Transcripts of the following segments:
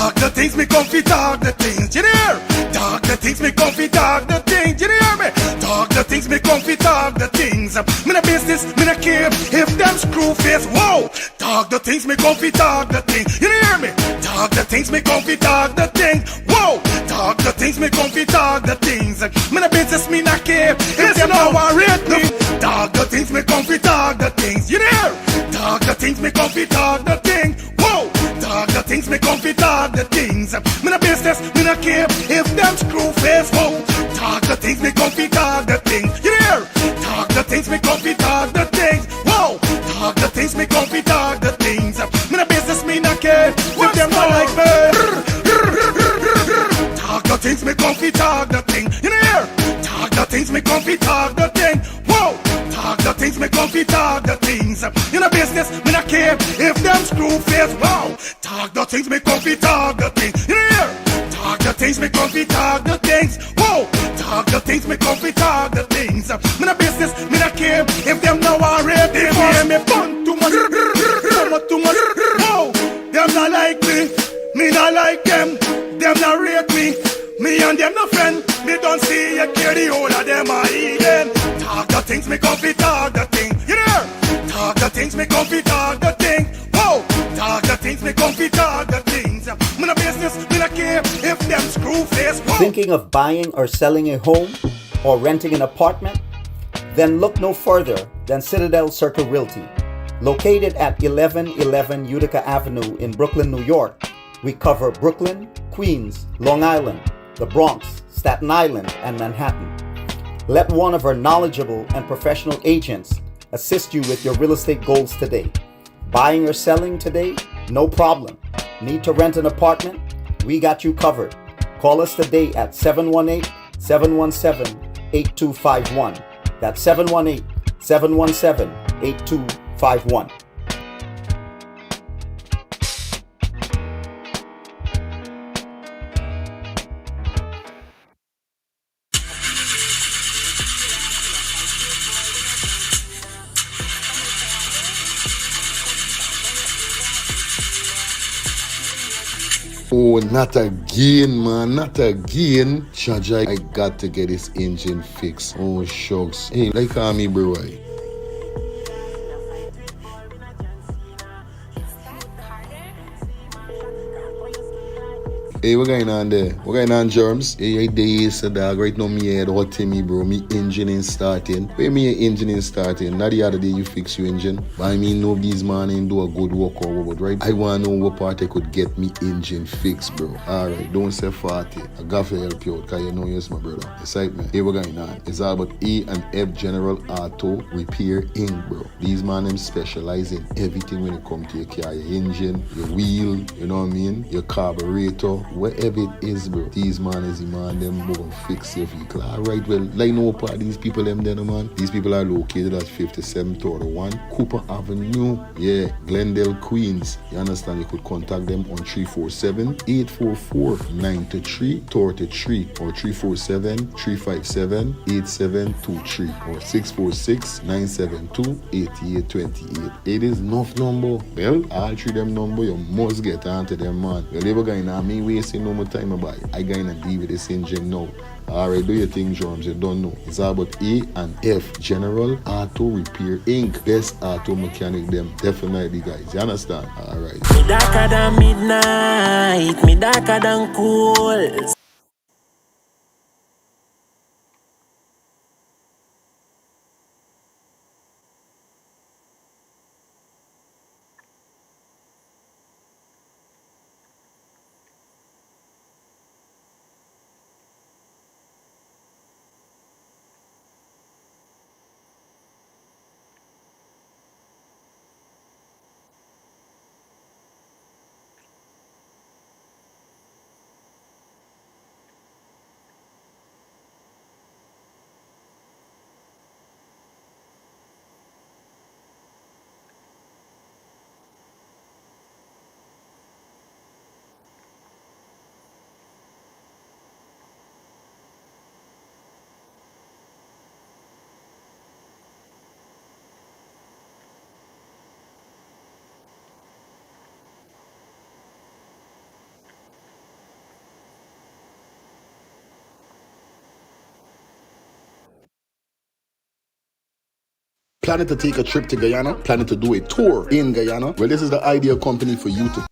Talk the things me comfy, talk the things, you hear? Talk the things me comfy, talk the things, you hear me? Talk the things me comfy, talk the things. Me no business, me no care if them screw face, whoa. Talk the things me comfy, talk the things, you hear me? Talk the things me comfy, talk the things, whoa. Talk the things me comfy, talk the things. Me no business, me no care if them no worried me. Talk the things me comfy, talk the things, you hear? Talk the things me comfy, talk the things, whoa. Talk the things me comfy, talk the things. Me no business, me no care if them screw face, whoa. Talk the things me comfy, talk the things, you hear? Talk the things me comfy, talk the things, whoa. Talk the things me comfy, talk the things. Me no business, me no care if them not like me. Talk the things me comfy, talk the thing, you hear? Talk the things me comfy, talk the thing, whoa. Talk the things me comfy, talk the things. You know business, me not care if them screw face, wow. Talk the things me comfy, talk the things, you hear? Talk the things me comfy, talk the things, whoa. Talk the things me comfy, talk the things. Me no business, me not care if them now already hear me fun too much, too much, whoa. Them not like me not like them not rate me. Me and them no friend, me don't see you care the whole of them are even. Talk the things me comfy, talk the thing, you hear? Talk the things me comfy, talk the thing, whoa. Talk the things me comfy, talk the things. Me no business, me no care if them screw face, whoa. Thinking of buying or selling a home or renting an apartment? Then look no further than Citadel Realty. Located at 1111 Utica Avenue in Brooklyn, New York, we cover Brooklyn, Queens, Long Island, the Bronx, Staten Island, and Manhattan. Let one of our knowledgeable and professional agents assist you with your real estate goals today. Buying or selling today? No problem. Need to rent an apartment? We got you covered. Call us today at 718-717-8251. That's 718-717-8251. Oh, not again, man, not again. Jaja, I got to get this engine fixed. Oh, shucks. Hey, like me, bro. Hey, what going on there? What going on, Germs? Hey, days, dog. Right now, me head hot to me, bro. Me engine ain't starting. Where me engine ain't starting? Not the other day you fix your engine. But I mean, nobody's man ain't do a good work or what, right? I want to know what part I could get me engine fixed, bro. Alright, don't say 40. I got to help you out, because you know you're my brother. Excitement. Hey, what going on? It's all about E&F General Auto Repair Inc., bro. These man, them specialize in everything when it comes to your car, your engine, your wheel, you know what I mean? Your carburetor. Whatever it is, bro, these man is the man them go and fix your vehicle. Alright, well, like no part these people them there, man. These people are located at 5731 Cooper Avenue, yeah, Glendale, Queens. You understand? You could contact them on 347-844-9333 or 347-357-8723 or 646-972-8828. It is enough number. Well, all three them number, you must get onto them, man. Well, never going on me wasting no more time about it. I gonna deal with this engine now. Alright, do your thing, Germs. You don't know. It's all about E&F General Auto Repair Inc. Best auto mechanic them. Definitely, guys. You understand? Alright. Me darker than midnight. Me darker than cool. Planning to take a trip to Guyana? Planning to do a tour in Guyana? Well, this is the ideal company for you to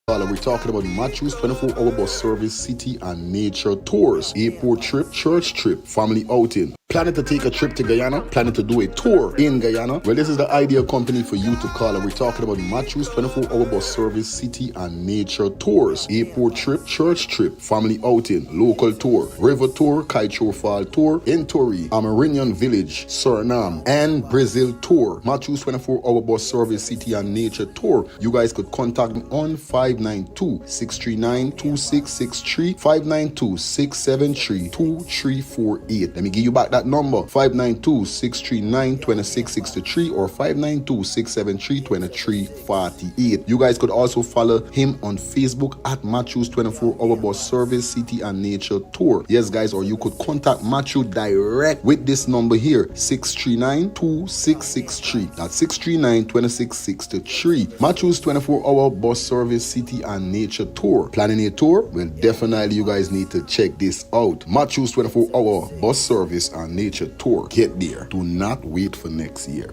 we're talking about Matthew's 24-hour bus service, city and nature tours, airport trip, church trip, family outing. Planning to take a trip to Guyana? Planning to do a tour in Guyana? Well, this is the ideal company for you to call. And we're talking about Matthew's 24-hour bus service, city and nature tours, airport trip, church trip, family outing, local tour, river tour, Kaicho Fall tour, Entori, Amarinian Village, Suriname, and Brazil tour. Matthew's 24-hour bus service, city and nature tour. You guys could contact me on 592-639-2663, 592-673-2348. Let me give you back that number, 592-639-2663 or 592-673-2348. You guys could also follow him on Facebook at Matthew's 24-hour bus service, city and nature tour. Yes, guys, or you could contact Matthew direct with this number here, 639-2663. That's 639-2663. Matthew's 24-hour bus service, city and nature tour. Planning a tour? Well, definitely you guys need to check this out. Matthew's 24-hour bus service and nature tour. Get there. Do not wait for next year.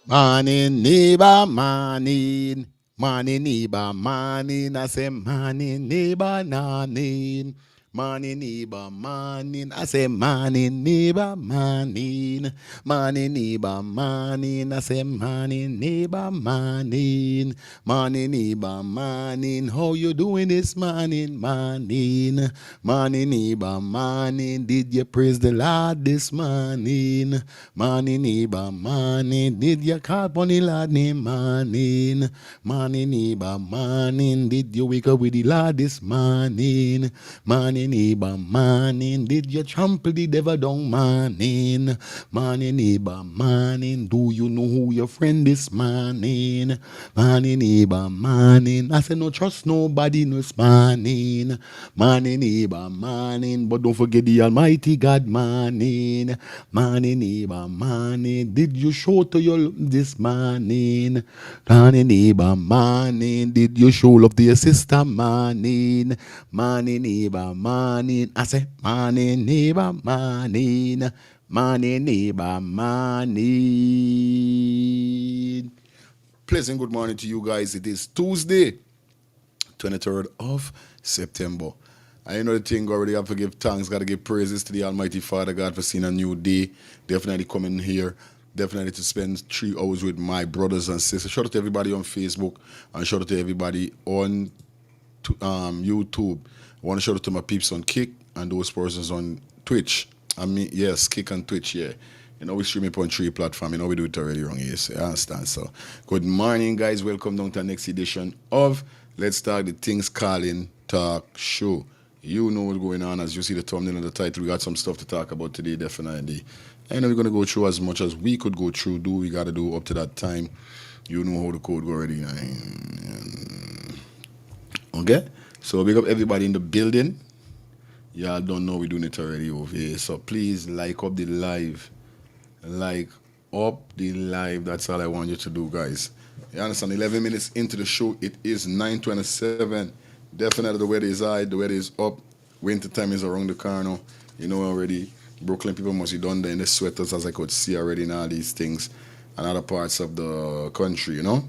Morning, neighbor, morning. Morning, neighbor, morning. I say, morning, neighbor, morning. Morning, neighbor, morning. I say, morning, neighbor, morning. Morning, neighbor, morning. I say, morning, neighbor, morning. Morning, neighbor, morning. How you doing this morning, morning? Morning, neighbor, morning. Did you praise the Lord this morning? Morning, neighbor, morning. Did you call upon the Lord name, morning? Morning, neighbor, morning. Did you wake up with the Lord this morning? Morning, neighbor, morning. Did you trample the devil down, morning? Morning, neighbor, morning. Do you know who your friend this morning? Morning, neighbor, morning. I say no trust nobody this morning. Morning, neighbor, morning. But don't forget the Almighty God, morning. Morning, neighbor, morning. Did you show to your love this morning? Morning, neighbor, morning. Did you show love to your sister, morning? Morning, neighbor, morning. I say, morning, neighbor, morning. Morning, neighbor, morning. Pleasant good morning to you guys. It is Tuesday, 23rd of September. I know the thing already. I have to give thanks, got to give praises to the Almighty Father God for seeing a new day. Definitely coming here. Definitely to spend 3 hours with my brothers and sisters. Shout out to everybody on Facebook and shout out to everybody on YouTube. I want to shout out to my peeps on Kick and those persons on Twitch. I mean, yes, Kick and Twitch, yeah. You know, we stream it on 3 platforms. You know, we do it already wrong, yes. I understand. So, good morning, guys. Welcome down to the next edition of Let's Talk the Things Calling Talk Show. You know what's going on. As you see the thumbnail and the title, we got some stuff to talk about today, definitely. I know we're going to go through as much as we could go through, do what we got to do up to that time. You know how the code go already. Okay? So, big up everybody in the building. Y'all don't know we're doing it already over here. So, please like up the live. Like up the live. That's all I want you to do, guys. You understand? 11 minutes into the show. It is 9:27. Definitely the weather is high. The weather is up. Winter time is around the corner. You know already. Brooklyn people must be done there in the sweaters, as I could see already in all these things. And other parts of the country, you know.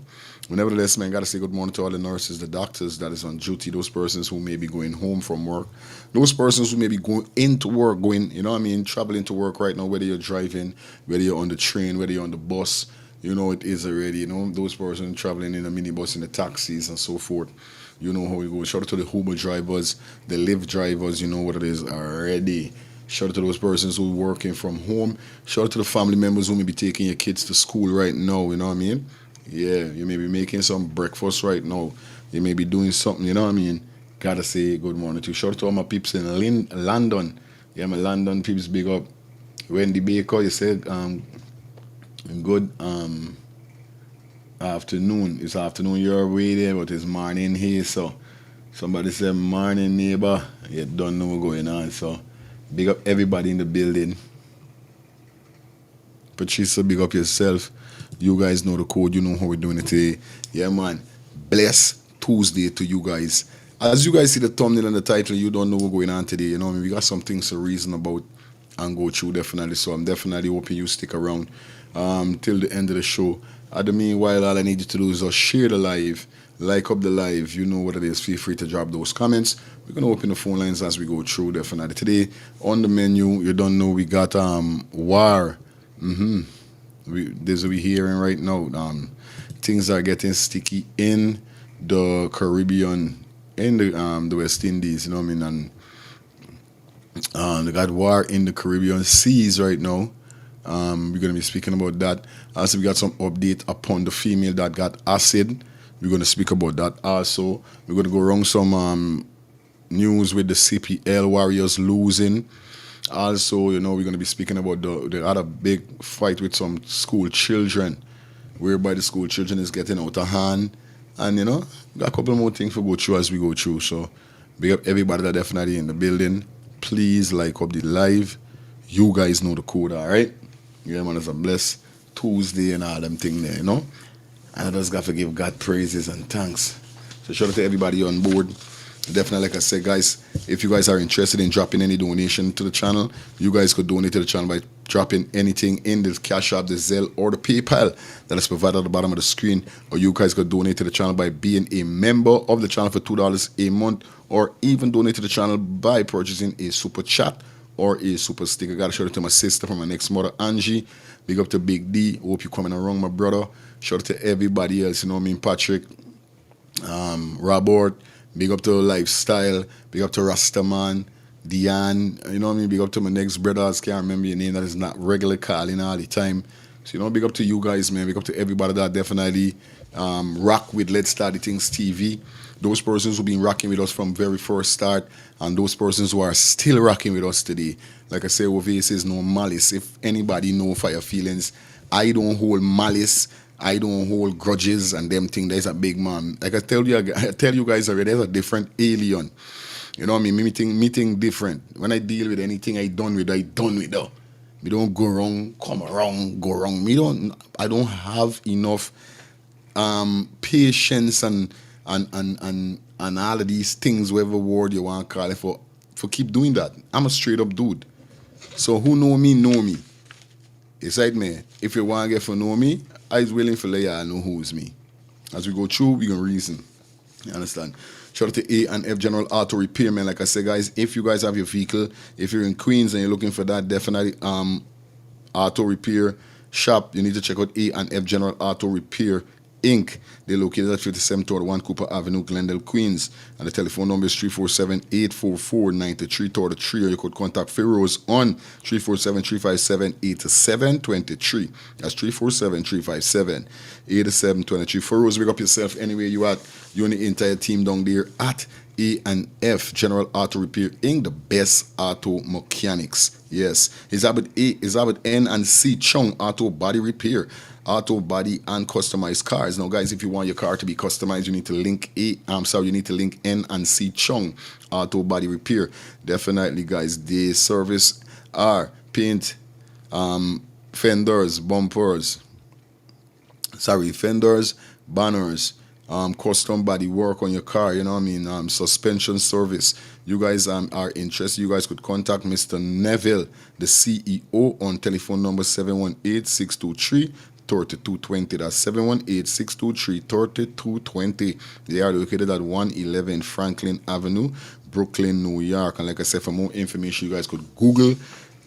Nevertheless, man, gotta say good morning to all the nurses, the doctors that is on duty, those persons who may be going home from work, those persons who may be going into work, going, you know what I mean, traveling to work right now, whether you're driving, whether you're on the train, whether you're on the bus, you know it is already, you know, those persons traveling in the minibus, in the taxis and so forth. You know how it goes. Shout out to the Uber drivers, the Lyft drivers, you know what it is already. Shout out to those persons who are working from home. Shout out to the family members who may be taking your kids to school right now, you know what I mean? Yeah, you may be making some breakfast right now. You may be doing something, you know what I mean? Gotta say good morning to you. Shout out to all my peeps in London. Yeah, my London peeps, big up. Wendy Baker, you said good afternoon. It's afternoon your way there, but it's morning here. So somebody said morning neighbor. You don't know what's going on. So big up everybody in the building. Patricia, big up yourself. You guys know the code. You know how we're doing it today. Yeah, man. Bless Tuesday to you guys. As you guys see the thumbnail and the title, you don't know what's going on today. You know, I mean, we got some things to reason about and go through definitely. So I'm definitely hoping you stick around till the end of the show. At the meanwhile, all I need you to do is just share the live, like up the live. You know what it is. Feel free to drop those comments. We're gonna open the phone lines as we go through definitely. Today on the menu, you don't know we got war. This we hearing right now. Things are getting sticky in the Caribbean, in the West Indies. You know what I mean? And they got war in the Caribbean seas right now. We're going to be speaking about that. Also, we got some update upon the female that got acid. We're going to speak about that also. We're going to go around some news with the CPL Warriors losing. Also, you know, we're going to be speaking about they had a big fight with some school children, whereby the school children is getting out of hand. And, you know, we got a couple more things to go through as we go through. So, big up everybody that definitely in the building. Please like up the live. You guys know the code, all right? Yeah, man, it's a blessed Tuesday and all them thing there, you know? And I just got to give God praises and thanks. So shout out to everybody on board. Definitely, like I said, guys, if you guys are interested in dropping any donation to the channel, you guys could donate to the channel by dropping anything in the Cash App, the Zelle, or the PayPal that is provided at the bottom of the screen. Or you guys could donate to the channel by being a member of the channel for $2 a month, or even donate to the channel by purchasing a super chat or a super sticker. Got to shout out to my sister from my next mother, Angie. Big up to Big D. Hope you're coming around, my brother. Shout out to everybody else, you know what I mean? Patrick, Robert. Big up to Lifestyle. Big up to Rastaman, Diane. You know what I mean? Big up to my next brothers. Can't remember your name. That is not regular calling all the time. So, you know, big up to you guys, man. Big up to everybody that definitely rock with Let's Start the Things TV. Those persons who've been rocking with us from very first start, and those persons who are still rocking with us today. Like I say, over says no malice. If anybody know fire feelings, I don't hold malice. I don't hold grudges and them thing. There's a big man. Like I tell you guys already, there's a different alien. You know what I mean? Meeting different. When I deal with anything I done with though. Me don't go wrong, come around, go wrong. I don't have enough patience and all of these things, whatever word you want to call it, for keep doing that. I'm a straight up dude. So who know me. It's like me. If you want to get to know me, I is willing to let y'all know who's me. As we go through, we can reason. You understand? Shout out to A and F General Auto Repair, man. Like I said, guys, if you guys have your vehicle, if you're in Queens and you're looking for that, definitely auto repair shop, you need to check out A and F General Auto Repair Inc. They're located at 5721 Cooper Avenue, Glendale, Queens. And the telephone number is 347-844-9333. Or you could contact Feroz on 347-357-8723. That's 347-357-8723. Feroz, wake up yourself anywhere you at. You and the entire team down there at A&F General Auto Repair Inc., the best auto mechanics. Yes. Elizabeth N and C Chung Auto Body Repair. Auto, body, and customized cars. Now, guys, if you want your car to be customized, you need to link you need to link N and C Chung Auto Body Repair. Definitely, guys, they service are paint, fenders, banners, custom body work on your car, you know what I mean, suspension service. You guys are interested, you guys could contact Mr. Neville, the CEO, on telephone number 718-623-3220. That's 718-623-3220. They are located at 111 Franklin Avenue, Brooklyn, New York. And like I said, for more information, you guys could Google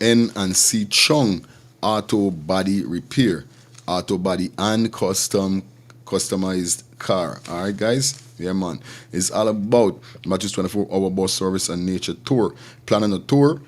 N&C Chung Auto Body Repair, auto body and customized car. All right, guys. Yeah, man. It's all about Matthews 24-hour bus service and nature tour. Planning a tour,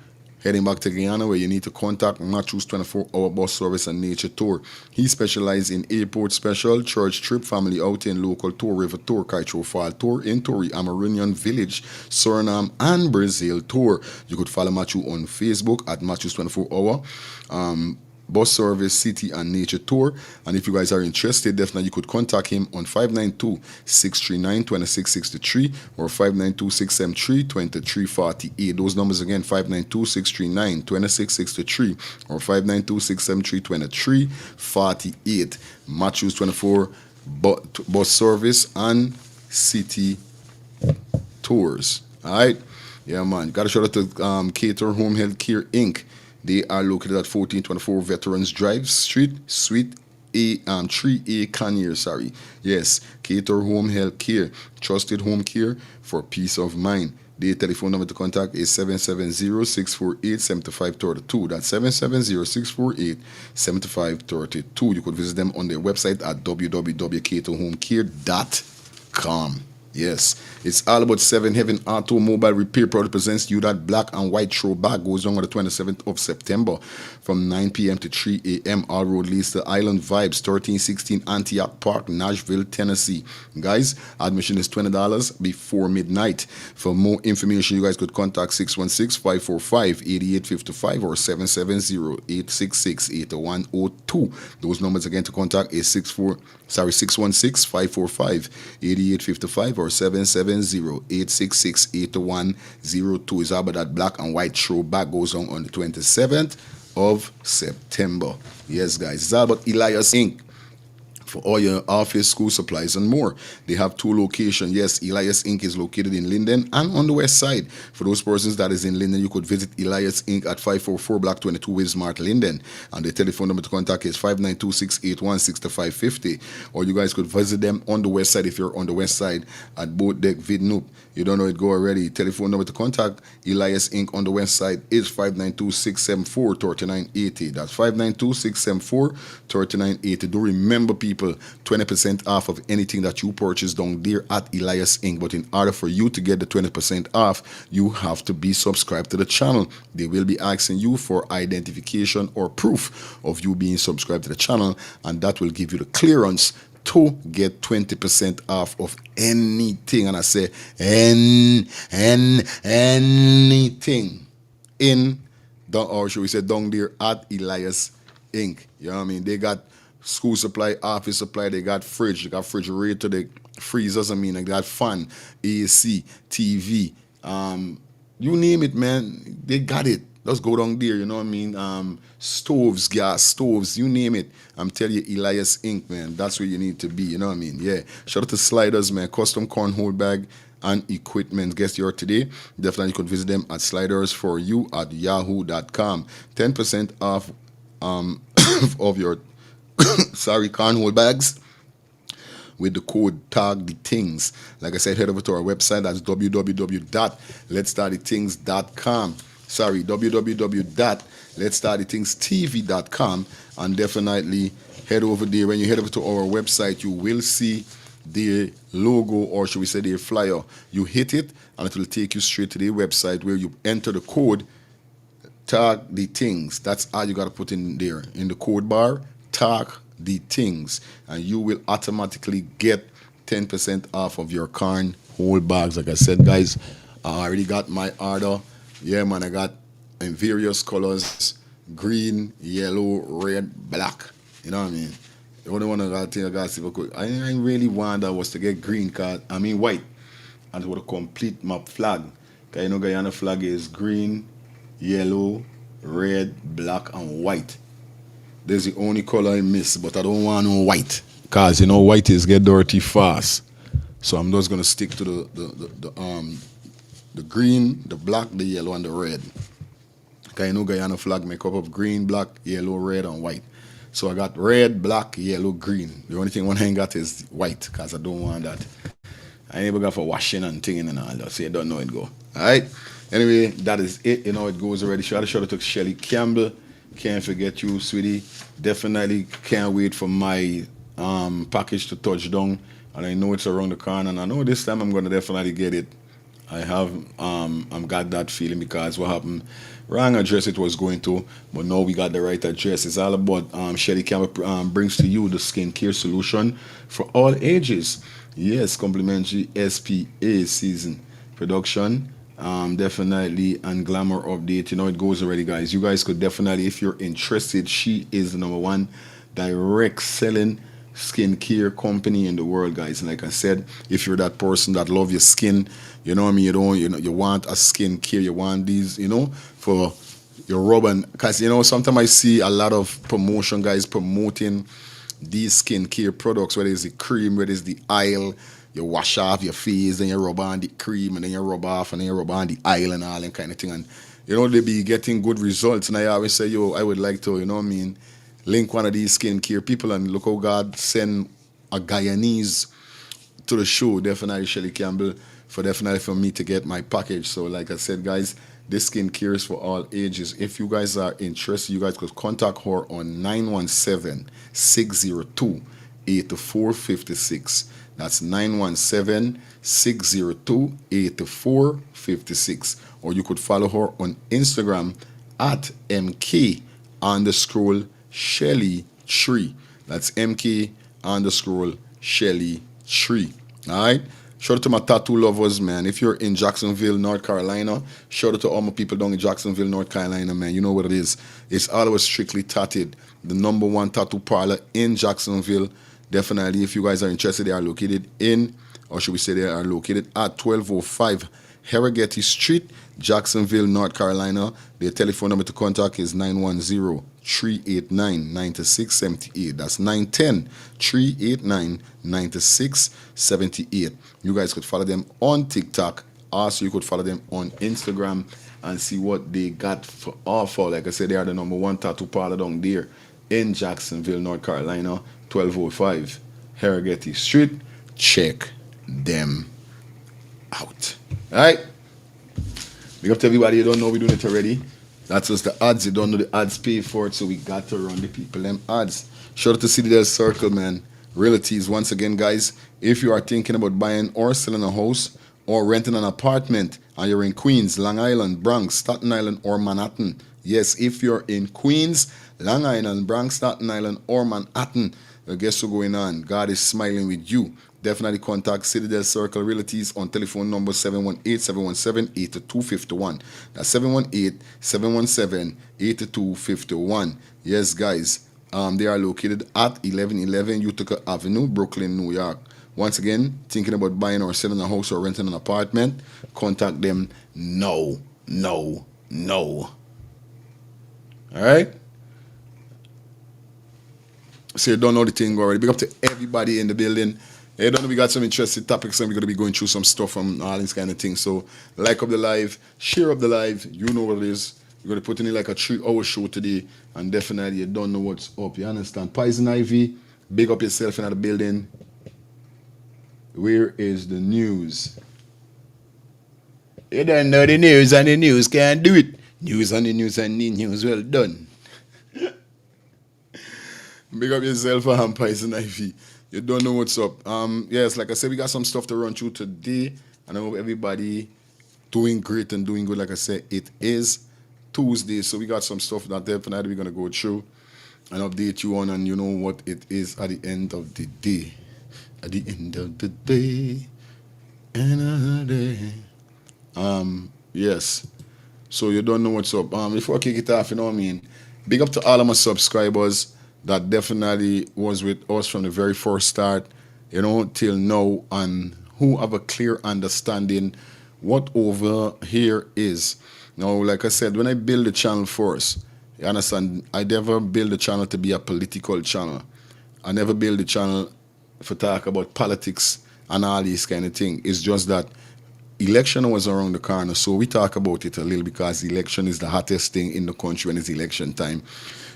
heading back to Guyana, where you need to contact Matthews 24-hour bus service and nature tour. He specializes in airport special, church trip, family outing, local tour, river tour, Kaitro Fall tour, Intori, Amarinian Village, Suriname, and Brazil tour. You could follow Matthew on Facebook at Matthews 24-hour. bus service, city and nature tour. And if you guys are interested, definitely you could contact him on 592-639-2663 or 592-673-2348. Those numbers again, 592-639-2663 or 592-673-2348. Matthews 24 bus service and city tours. All right, yeah, man. Got to shout out to Cater Home Health Care Inc. They are located at 1424 Veterans Drive Street, Suite A, 3A, Canier, sorry. Yes, Cater Home Health Care, trusted home care for peace of mind. Their telephone number to contact is 770-648-7532. That's 770-648-7532. You could visit them on their website at www.caterhomecare.com. Yes, it's all about 7 Heaven Automobile Repair. Proudly presents you that black and white throwback. Goes on the 27th of September from 9 p.m. to 3 a.m. All road leads to Island Vibes, 1316 Antioch Park, Nashville, Tennessee. Guys, admission is $20 before midnight. For more information, you guys could contact 616-545-8855 or 770-866-8102. Those numbers again to contact is 616-545-8855 or 770-866-8102. It's about that black and white throwback. Goes on the 27th of September. Yes, guys, it's all about Elias Inc. for all your office, school supplies, and more. They have 2 locations. Yes, Elias Inc. is located in Linden and on the west side. For those persons that is in Linden, you could visit Elias Inc. at 544 Block 22 Wismart, Linden. And the telephone number to contact is 592-681-6550. Or you guys could visit them on the west side if you're on the west side at Boat Deck Vidnoop. You don't know it, go already. Telephone number to contact Elias Inc. on the west side is 592-674-3980. That's 592-674-3980. Do remember, people, 20% off of anything that you purchase down there at Elias Inc. But in order for you to get the 20% off, you have to be subscribed to the channel. They will be asking you for identification or proof of you being subscribed to the channel, and that will give you the clearance to get 20% off of anything. And I say anything in the, or should we say down there at Elias Inc. You know what I mean? They got school supply, office supply, they got fridge, they got refrigerator, they freezers, I mean, they got fan, AC, TV, you name it, man, they got it. Let's go down there, you know what I mean? Stoves, gas stoves, you name it. I'm telling you, Elias Inc., man, that's where you need to be, you know what I mean? Yeah. Shout out to Sliders, man, custom cornhole bag and equipment. Guest here today. Definitely you could visit them at slidersforyou@yahoo.com. 10% off of your cornhole bags with the code tag the things. Like I said, head over to our website. That's www.letstartthetings.com. www.letstartthetings.tv.com, and definitely head over there. When you head over to our website, you will see the logo, or should we say the flyer. You hit it and it will take you straight to the website where you enter the code tag the things. That's all you got to put in there in the code bar, tag the things, and you will automatically get 10% off of your cornhole bags. Like I said, guys, I already got my order. Yeah, man, I got in various colors: green, yellow, red, black. You know what I mean? The only one I got to see if I could. I really wanted was to get green card. I mean white, and it would complete my flag. Cause you know Guyana flag is green, yellow, red, black, and white. There's the only color I miss, but I don't want no white, cause you know white is get dirty fast. So I'm just gonna stick to the green, the black, the yellow, and the red. Cause you know Guyana flag make up of green, black, yellow, red, and white. So I got red, black, yellow, green. The only thing one I ain't got is white, cause I don't want that. I ain't ever got for washing and thing and all that. So you don't know it go. Alright? Anyway, that is it. You know it goes already. Shout out to Shelly Campbell. Can't forget you, sweetie. Definitely can't wait for my package to touch down. And I know it's around the corner, and I know this time I'm gonna definitely get it. I have I'm got that feeling, because what happened, wrong address it was going to, but now we got the right address. It's all about Shelly Campbell brings to you the skincare solution for all ages. Yes, complimentary SPA season production definitely, and glamour update. You know it goes already, guys. You guys could definitely, if you're interested, she is the number one direct selling skincare company in the world, guys. And like I said, if you're that person that love your skin, you know what I mean, you want a skincare, you want these, for your rub. And because sometimes I see a lot of promotion guys promoting these skincare products, whether it's the cream, whether it's the oil. You wash off your face, then you rub on the cream, and then you rub off, and then you rub on the oil and all that kind of thing. And they be getting good results. And I always say, I would like to, link one of these skincare people. And look how God send a Guyanese to the show, definitely Shelly Campbell, for me to get my package. So like I said, guys, this skincare is for all ages. If you guys are interested, you guys could contact her on 917-602-8456. That's 917-602-8456. Or you could follow her on Instagram at MK_Shelly3. That's MK_Shelly3. Alright? Shout out to my tattoo lovers, man. If you're in Jacksonville, North Carolina, shout out to all my people down in Jacksonville, North Carolina, man. You know what it is. It's always Strictly Tatted, the number one tattoo parlor in Jacksonville. Definitely, if you guys are interested, they are located at 1205 Harrogate Street, Jacksonville, North Carolina. Their telephone number to contact is 910-389-9678. That's 910-389-9678. You guys could follow them on TikTok. Also, you could follow them on Instagram and see what they got for offer. Like I said, they are the number one tattoo parlor down there in Jacksonville, North Carolina, 1205 Harrogate Street. Check them out. All right. Big up to everybody. You don't know we're doing it already. That's just the ads. You don't know the ads pay for it, so we got to run the people them ads. Shout out to Citadel Circle, man. Realties. Once again, guys, if you are thinking about buying or selling a house or renting an apartment and you're in Queens, Long Island, Bronx, Staten Island, or Manhattan. Yes, if you're in Queens, Long Island, Bronx, Staten Island, or Manhattan, guess what's going on? God is smiling with you. Definitely contact Citadel Circle Realties on telephone number 718-717-8251. That's 718-717-8251. Yes, guys. They are located at 1111 Utica Avenue, Brooklyn, New York. Once again, thinking about buying or selling a house or renting an apartment, contact them no. All right? So you don't know the thing already. Big up to everybody in the building. Hey, don't know we got some interesting topics and we're going to be going through some stuff and all these kind of things. So like up the live, share up the live. You know what it is. We're going to put in like a 3-hour show today. And definitely you don't know what's up. You understand? Poison Ivy, big up yourself in the building. Where is the news? You don't know the news and the news can't do it. News and the news and the news. Well done. Big up yourself, Poison Ivy. You don't know what's up. Yes, like I said, we got some stuff to run through today. And I hope everybody doing great and doing good. Like I said, it is Tuesday. So we got some stuff that definitely we're going to go through and update you on. And you know what it is at the end of the day. At the end of the day. Yes. So you don't know what's up. Before I kick it off, you know what I mean? Big up to all of my subscribers that definitely was with us from the very first start, till now, and who have a clear understanding what over here is. Now, like I said, when I build the channel first, you understand, I never build the channel to be a political channel. I never build the channel for talk about politics and all these kind of things. It's just that election was around the corner, so we talk about it a little because election is the hottest thing in the country when it's election time.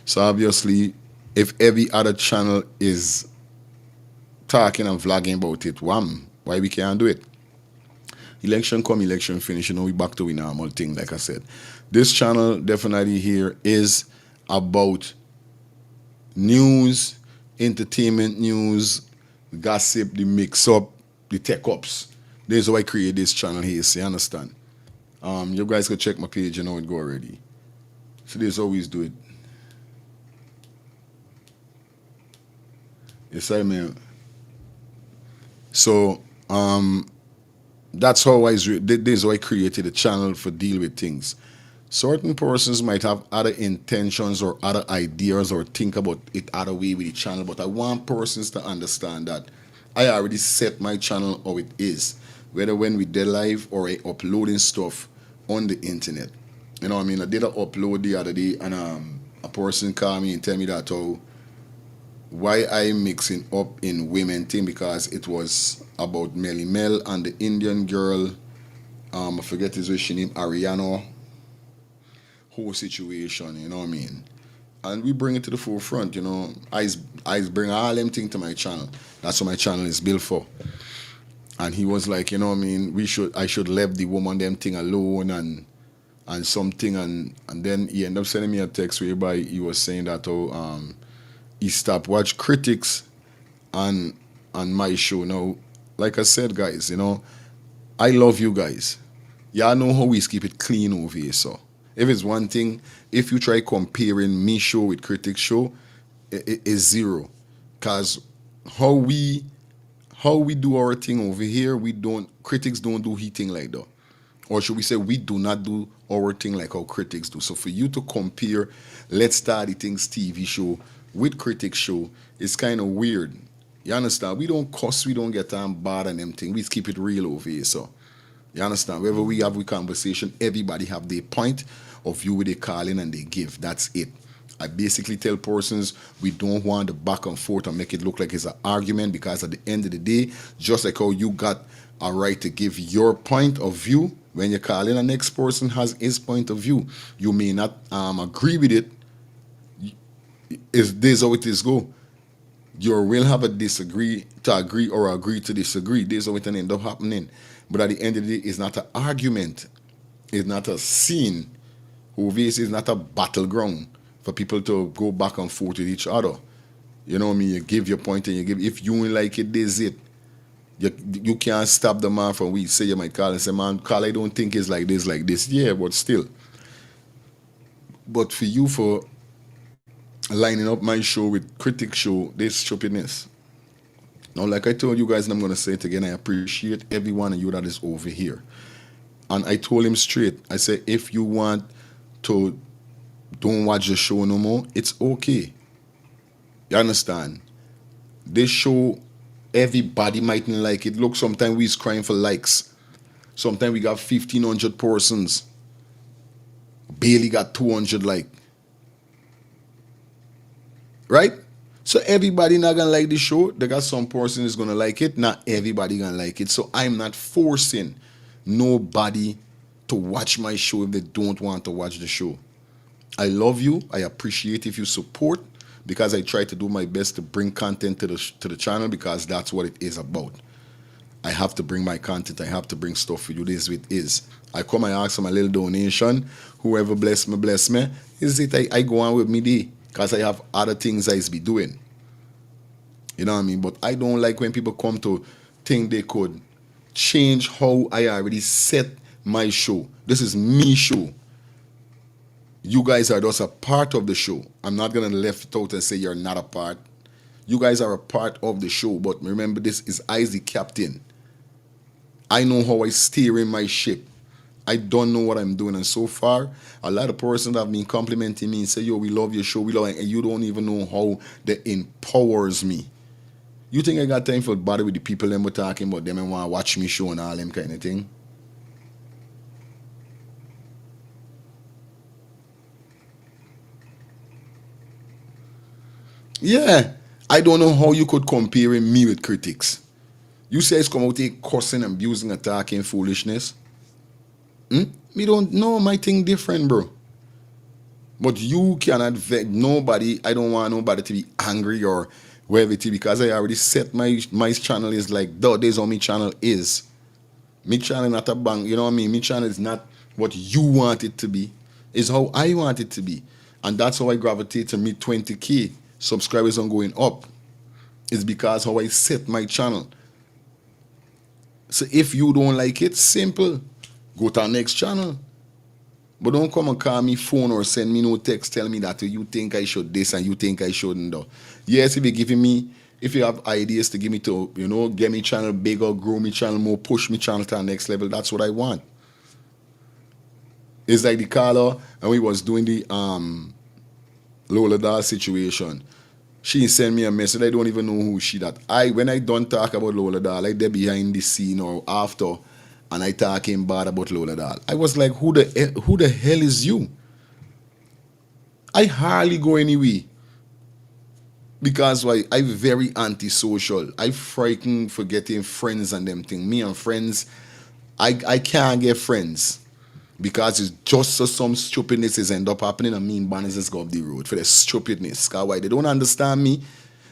So obviously, if every other channel is talking and vlogging about it, why we can't do it? Election come, election finish, we back to a normal thing, like I said. This channel definitely here is about news, entertainment news, gossip, the mix-up, the tech-ups. This is why I created this channel here, so you understand? You guys can check my page, you know it go already. So this always do it. Yes, I mean. So, That's how this is how I created a channel for deal with things. Certain persons might have other intentions or other ideas or think about it other way with the channel, but I want persons to understand that I already set my channel how it is, whether when we did live or I uploading stuff on the internet. You know what I mean? I did an upload the other day, and a person called me and tell me that why I mixing up in women thing, because it was about Melly Mel and the Indian girl, I forget his name, Ariana, whole situation, you know what I mean? And we bring it to the forefront, you know. I bring all them things to my channel. That's what my channel is built for. And he was like, you know what I mean, I should leave the woman them thing alone and something, and then he ended up sending me a text whereby he was saying that he stopped watch critics on my show. Now, like I said, guys, you know, I love you guys. Y'all know how we keep it clean over here, so if it's one thing, if you try comparing me show with critics show, it is zero. Cause how we do our thing over here, critics don't do his thing like that. Or should we say we do not do our thing like how critics do. So for you to compare Let's Start the Things TV show with critics show, it's kind of weird. You understand? We don't cuss, we don't get bad and them thing. We keep it real over here. So you understand? Wherever we have a conversation, everybody have their point of view with they call in and they give. That's it. I basically tell persons we don't want the back and forth and make it look like it's an argument, because at the end of the day, just like how you got a right to give your point of view, when you call in, the next person has his point of view. You may not agree with it. This how it is go. You will have a disagree to agree or agree to disagree. This is how it end up happening. But at the end of the day, it's not an argument. It's not a scene. Obviously, it's not a battleground for people to go back and forth with each other. You know what I mean? You give your point and you give. If you ain't like it, this is it. You can't stop the man from we say you might call and say, man, Carl, I don't think it's like this. Yeah, but still. But for you for lining up my show with critic show, this stupidness. Now, like I told you guys, and I'm going to say it again, I appreciate every one of you that is over here. And I told him straight, I said, if you want to don't watch the show no more, it's okay. You understand? This show, everybody mightn't like it. Look, sometimes we's crying for likes. Sometimes we got 1,500 persons. Barely got 200 like. Right? So everybody not gonna like the show. They got some person is gonna like it. Not everybody gonna like it. So I'm not forcing nobody to watch my show if they don't want to watch the show. I love you. I appreciate if you support, because I try to do my best to bring content to the channel, because that's what it is about. I have to bring my content. I have to bring stuff for you. This is what it is. I come and ask for my little donation. Whoever bless me, bless me. Is it I go on with me day, because I have other things I be doing. You know what I mean? But I don't like when people come to think they could change how I already set my show. This is me show. You guys are just a part of the show. I'm not going to left it out and say you're not a part. You guys are a part of the show. But remember, this is I the captain. I know how I steer in my ship. I don't know what I'm doing. And so far, a lot of persons have been complimenting me and say, yo, we love your show. We love it. And you don't even know how that empowers me. You think I got time for bother with the people that we're talking about them and want to watch me show and all them kind of thing? Yeah. I don't know how you could compare me with critics. You say it's come out here cussing, abusing, attacking, foolishness. Me don't know my thing different, bro. But you cannot vet nobody. I don't want nobody to be angry or whatever it is, because I already set my channel is like, this is how my channel is. My channel not a bang, you know what I mean? My channel is not what you want it to be. It's how I want it to be. And that's how I gravitate to me 20K subscribers on going up. It's because how I set my channel. So if you don't like it, simple. Go to our next channel. But don't come and call me phone or send me no text tell me that you think I should this and you think I shouldn't do. Yes, if you're giving me If you have ideas to give me to, get me channel bigger, grow me channel more, push me channel to the next level, that's what I want. It's like the caller, and we was doing the Lola Dahl situation. She sent me a message. I don't even know who she that. When I don't talk about Lola Dahl, like they're behind the scene or after, and I talking bad about Lola Dahl. I was like, who the hell is you? I hardly go anywhere. Because why? I'm very antisocial. I frightened for getting friends and them thing. Me and friends, I can't get friends. Because it's just so some stupidness is end up happening and me and banners just go up the road for the stupidness. Because why? They don't understand me.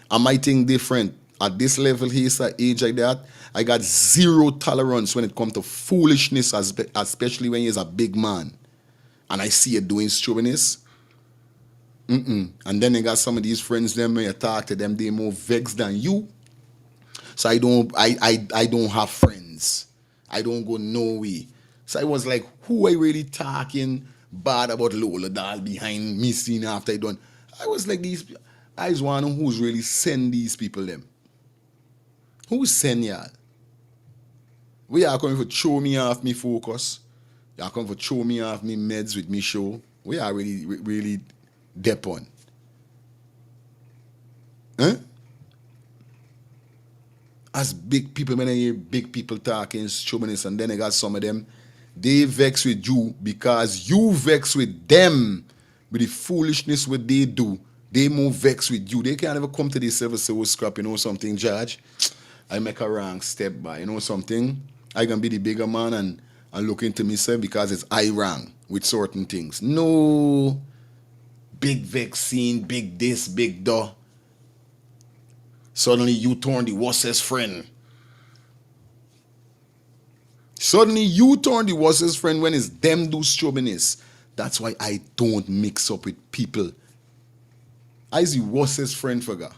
I might think different. At this level here, at age like that, I got zero tolerance when it comes to foolishness, especially when you're a big man. And I see you doing stupidness. And then they got some of these friends, them when you talk to them, they more vexed than you. So I don't have friends. I don't go nowhere. So I was like, who I really talking bad about Lola Dahl behind me seeing after I done? I was like, I was one who's really send these people them. Who send y'all? We are coming for throw me off me focus. Y'all come for throw me off me meds with me show. We are really dep on. Huh? As big people, when I hear big people talking stupidness, and then I got some of them, they vex with you because you vex with them with the foolishness what they do. They more vex with you. They can't ever come to this service and say, scrap, something, Judge. I make a wrong step by, something. I can be the bigger man and look into myself because it's I wrong with certain things. No. Big vaccine, big this, big duh. Suddenly you turn the worstest friend. Suddenly you turn the worstest friend when it's them do stubbornness. That's why I don't mix up with people. I'm the worstest friend for God.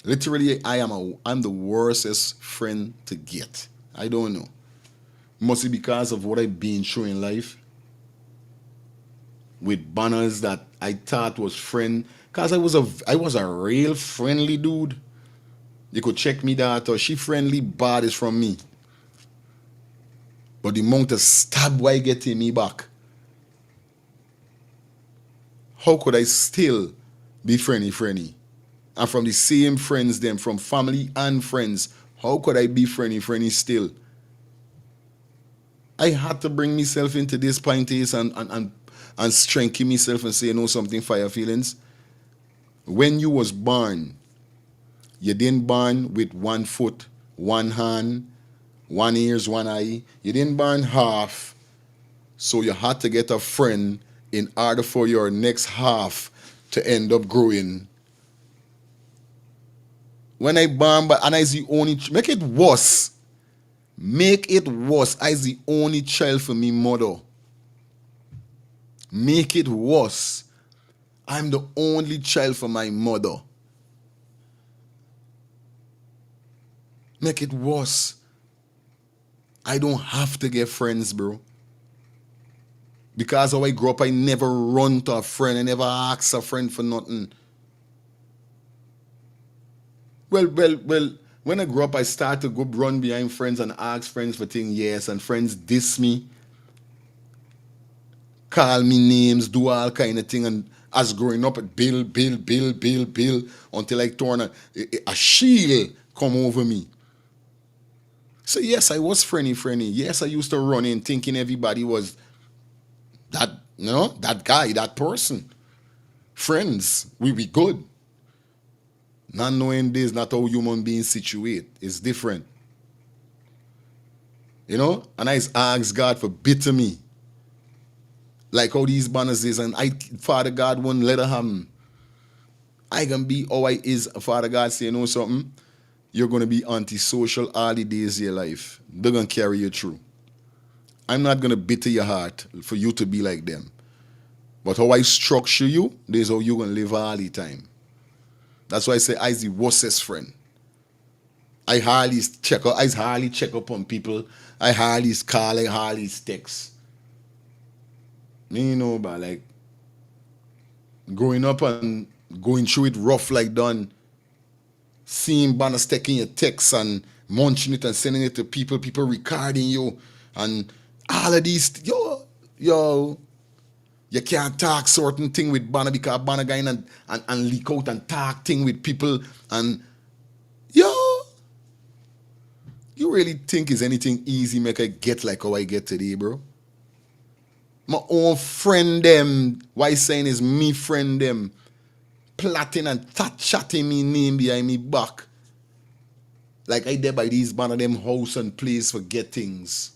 Literally, I'm the worstest friend to get. I don't know. Mostly because of what I've been through in life. With banners that I thought was friend. Because I was a real friendly dude. You could check me that or she friendly bad is from me. But the amount of stab why getting me back. How could I still be friendly? And from the same friends them, from family and friends, how could I be friendly still? I had to bring myself into this point and strengthen myself and say, something for your feelings. When you was born, you didn't born with 1 foot, 1 hand, 1 ears, 1 eye. You didn't born half. So you had to get a friend in order for your next half to end up growing. When I born, and I the only, make it worse. I the only child for me mother. Make it worse. I'm the only child for my mother. Make it worse. I don't have to get friends, bro. Because how I grew up, I never run to a friend. I never ask a friend for nothing. Well, when I grew up, I started to go run behind friends and ask friends for things, yes, and friends diss me, call me names, do all kind of thing, and as growing up, bill, until I turn a shield come over me. So yes, I was friendly. Yes, I used to run in thinking everybody was that guy, that person. Friends, we be good. Not knowing this, not how human beings situate. It's different. And I ask God for bitter me. Like how these banners is, and Father God won't let her have. I can be how I is. Father God say, something? You're going to be antisocial all the days of your life. They're going to carry you through. I'm not going to bitter your heart for you to be like them. But how I structure you, this is how you're going to live all the time. That's why I say I's the worstest friend. I hardly check up on people. I hardly call, I hardly text. But like growing up and going through it rough like done, seeing banners taking your text and munching it and sending it to people recording you, and all of these, yo, you can't talk certain thing with banner because banner guy and leak out and talk thing with people, and yo, you really think is anything easy make I get like how I get today, bro? My own friend them, why saying is me friend them, plotting and chatting me name behind me back. Like I did by these banner them house and place for get things.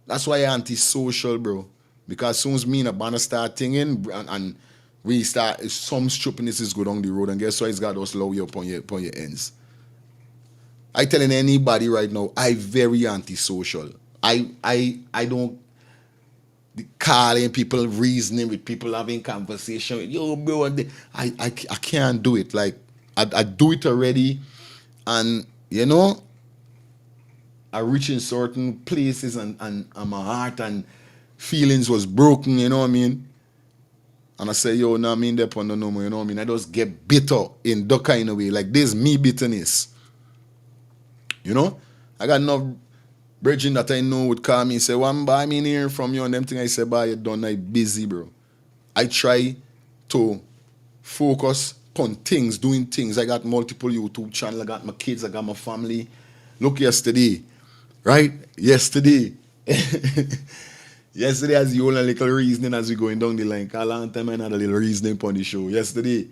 That's why I anti-social, bro. Because soon as me and a banner start thinking and we start, some stupidness is go down the road, and guess what? It's got us low you upon your ends. I telling anybody right now, I very anti-social. I don't calling people, reasoning with people, having conversation. Yo, bro, I can't do it. Like I do it already, and you know, I reach in certain places and my heart and feelings was broken, you know what I mean? And I say, yo, no, I mean that no more, you know what I mean? I just get bitter in that kind of way. Like this me bitterness. You know? I got enough brethren that I know would call me and say, one buy me hearing from you and them thing I say, bye, you done, I busy, bro. I try to focus on things, doing things. I got multiple YouTube channels, I got my kids, I got my family. Look yesterday, right? Yesterday, as the only little reasoning as we going down the line. A long time I had a little reasoning on the show. Yesterday,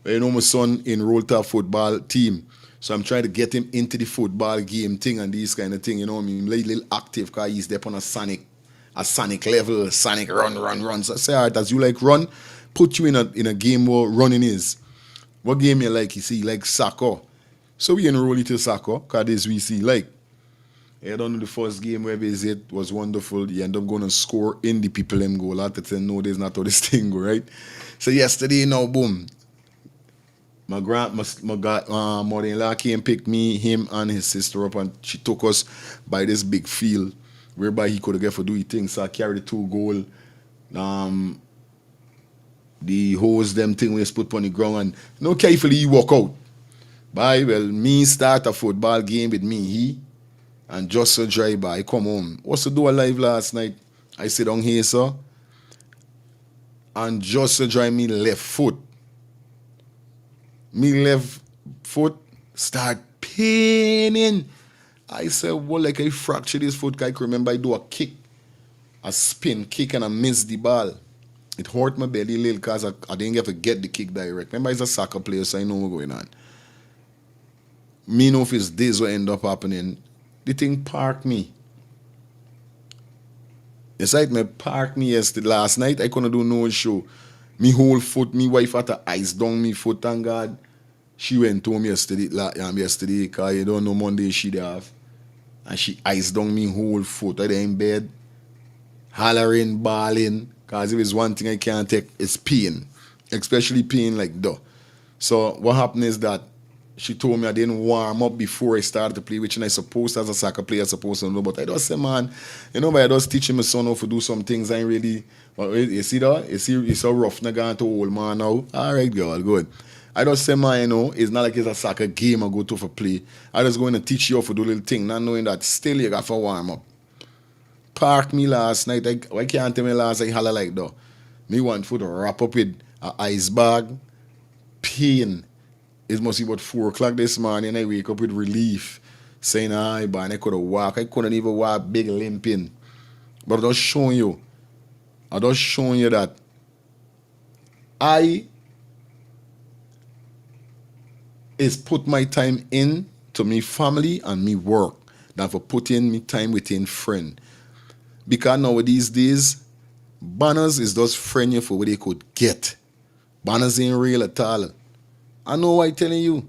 you know my son enrolled to a football team. So I'm trying to get him into the football game thing and these kind of thing, you know what I mean? Little active because he's there on a sonic level, sonic run. So I say, all right, as you like run, put you in a game where running is. What game you like? You see, like soccer. So we enroll into soccer because this we see like. I don't know the first game where visit was wonderful. You end up going to score in the people them goal. I have to say, no, there's not how this thing go, right? So yesterday, now, boom. My mother-in-law came and picked me, him, and his sister up, and she took us by this big field whereby he could get for doing things. So I carried the 2 goal. The hose, them thing we just put on the ground, and no carefully he walk out. Bye, well, me start a football game with me, he. And just a drive by, I come home. What's the do alive last night? I sit down here, sir. And just a drive me left foot. Me left foot start paining. I said, well, like I fractured this foot. I can remember I do a kick, a spin kick, and I missed the ball. It hurt my belly a little because I didn't get to get the kick direct. Remember, he's a soccer player, so I know what's going on. Me know if it's this what end up happening. The thing parked me. It's like me parked me yesterday. Last night, I couldn't do no show. Me whole foot, me wife had to ice down me foot, thank God. She went home yesterday, because you don't know Monday she'd have. And she iced down me whole foot. I there in bed, hollering, bawling, because if it's one thing I can't take, it's pain. Especially pain like that. So what happened is that she told me I didn't warm up before I started to play, which I supposed as a soccer player, supposed to know. But I just say, man, you know, I just teaching my son how to do some things. I ain't really, well, you see that? You see, it's so rough. Now going to old man now. All right, girl, good. I just say, man, you know, it's not like it's a soccer game I go to for play. I just going to teach you how to do little thing, not knowing that still you got to warm up. Parked me last night. I can't tell me last night holler like that. Me want to wrap up with an ice bag, pain. It must be about 4 o'clock this morning. I wake up with relief, saying, I could have walk. I couldn't even walk, big limping. But I'm just showing you that I is put my time in to me family and me work than for putting me time within friend. Because now these days, banners is just friend you for what they could get. Banners ain't real at all. I know why I'm telling you.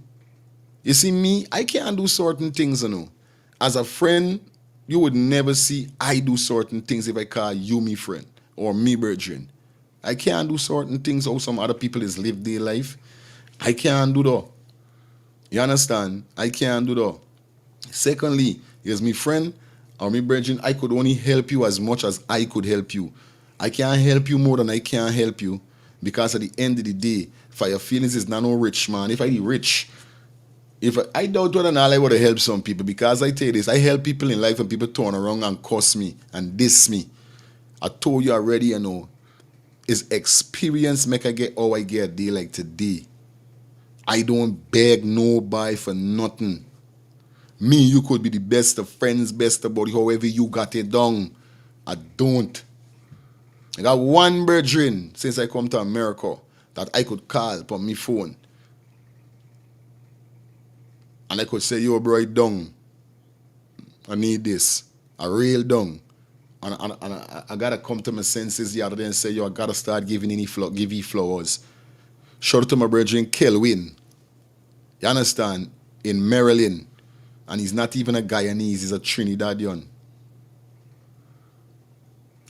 You see me, I can't do certain things, you know. As a friend, you would never see I do certain things if I call you me friend or me brethren. I can't do certain things how some other people is live their life. I can't do that. You understand? I can't do that. Secondly, as me friend or me brethren, I could only help you as much as I could help you. I can't help you more than I can help you. Because at the end of the day, For your feelings is not no rich, man. If I rich, I doubt whether or not I would have helped some people, because I tell you this, I help people in life and people turn around and cuss me and diss me. I told you already, you know, is experience make I get how I get a day like today. I don't beg nobody for nothing. Me, you could be the best of friends, best of buddy, however you got it done. I don't. I got one brethren since I come to America that I could call upon my phone. And I could say, yo, bro, I done. I need this. I real done. And I gotta come to my senses the other day and say, yo, I gotta start giving give you flowers. Shout out to my brethren, Kelvin. You understand? In Maryland. And he's not even a Guyanese, he's a Trinidadian.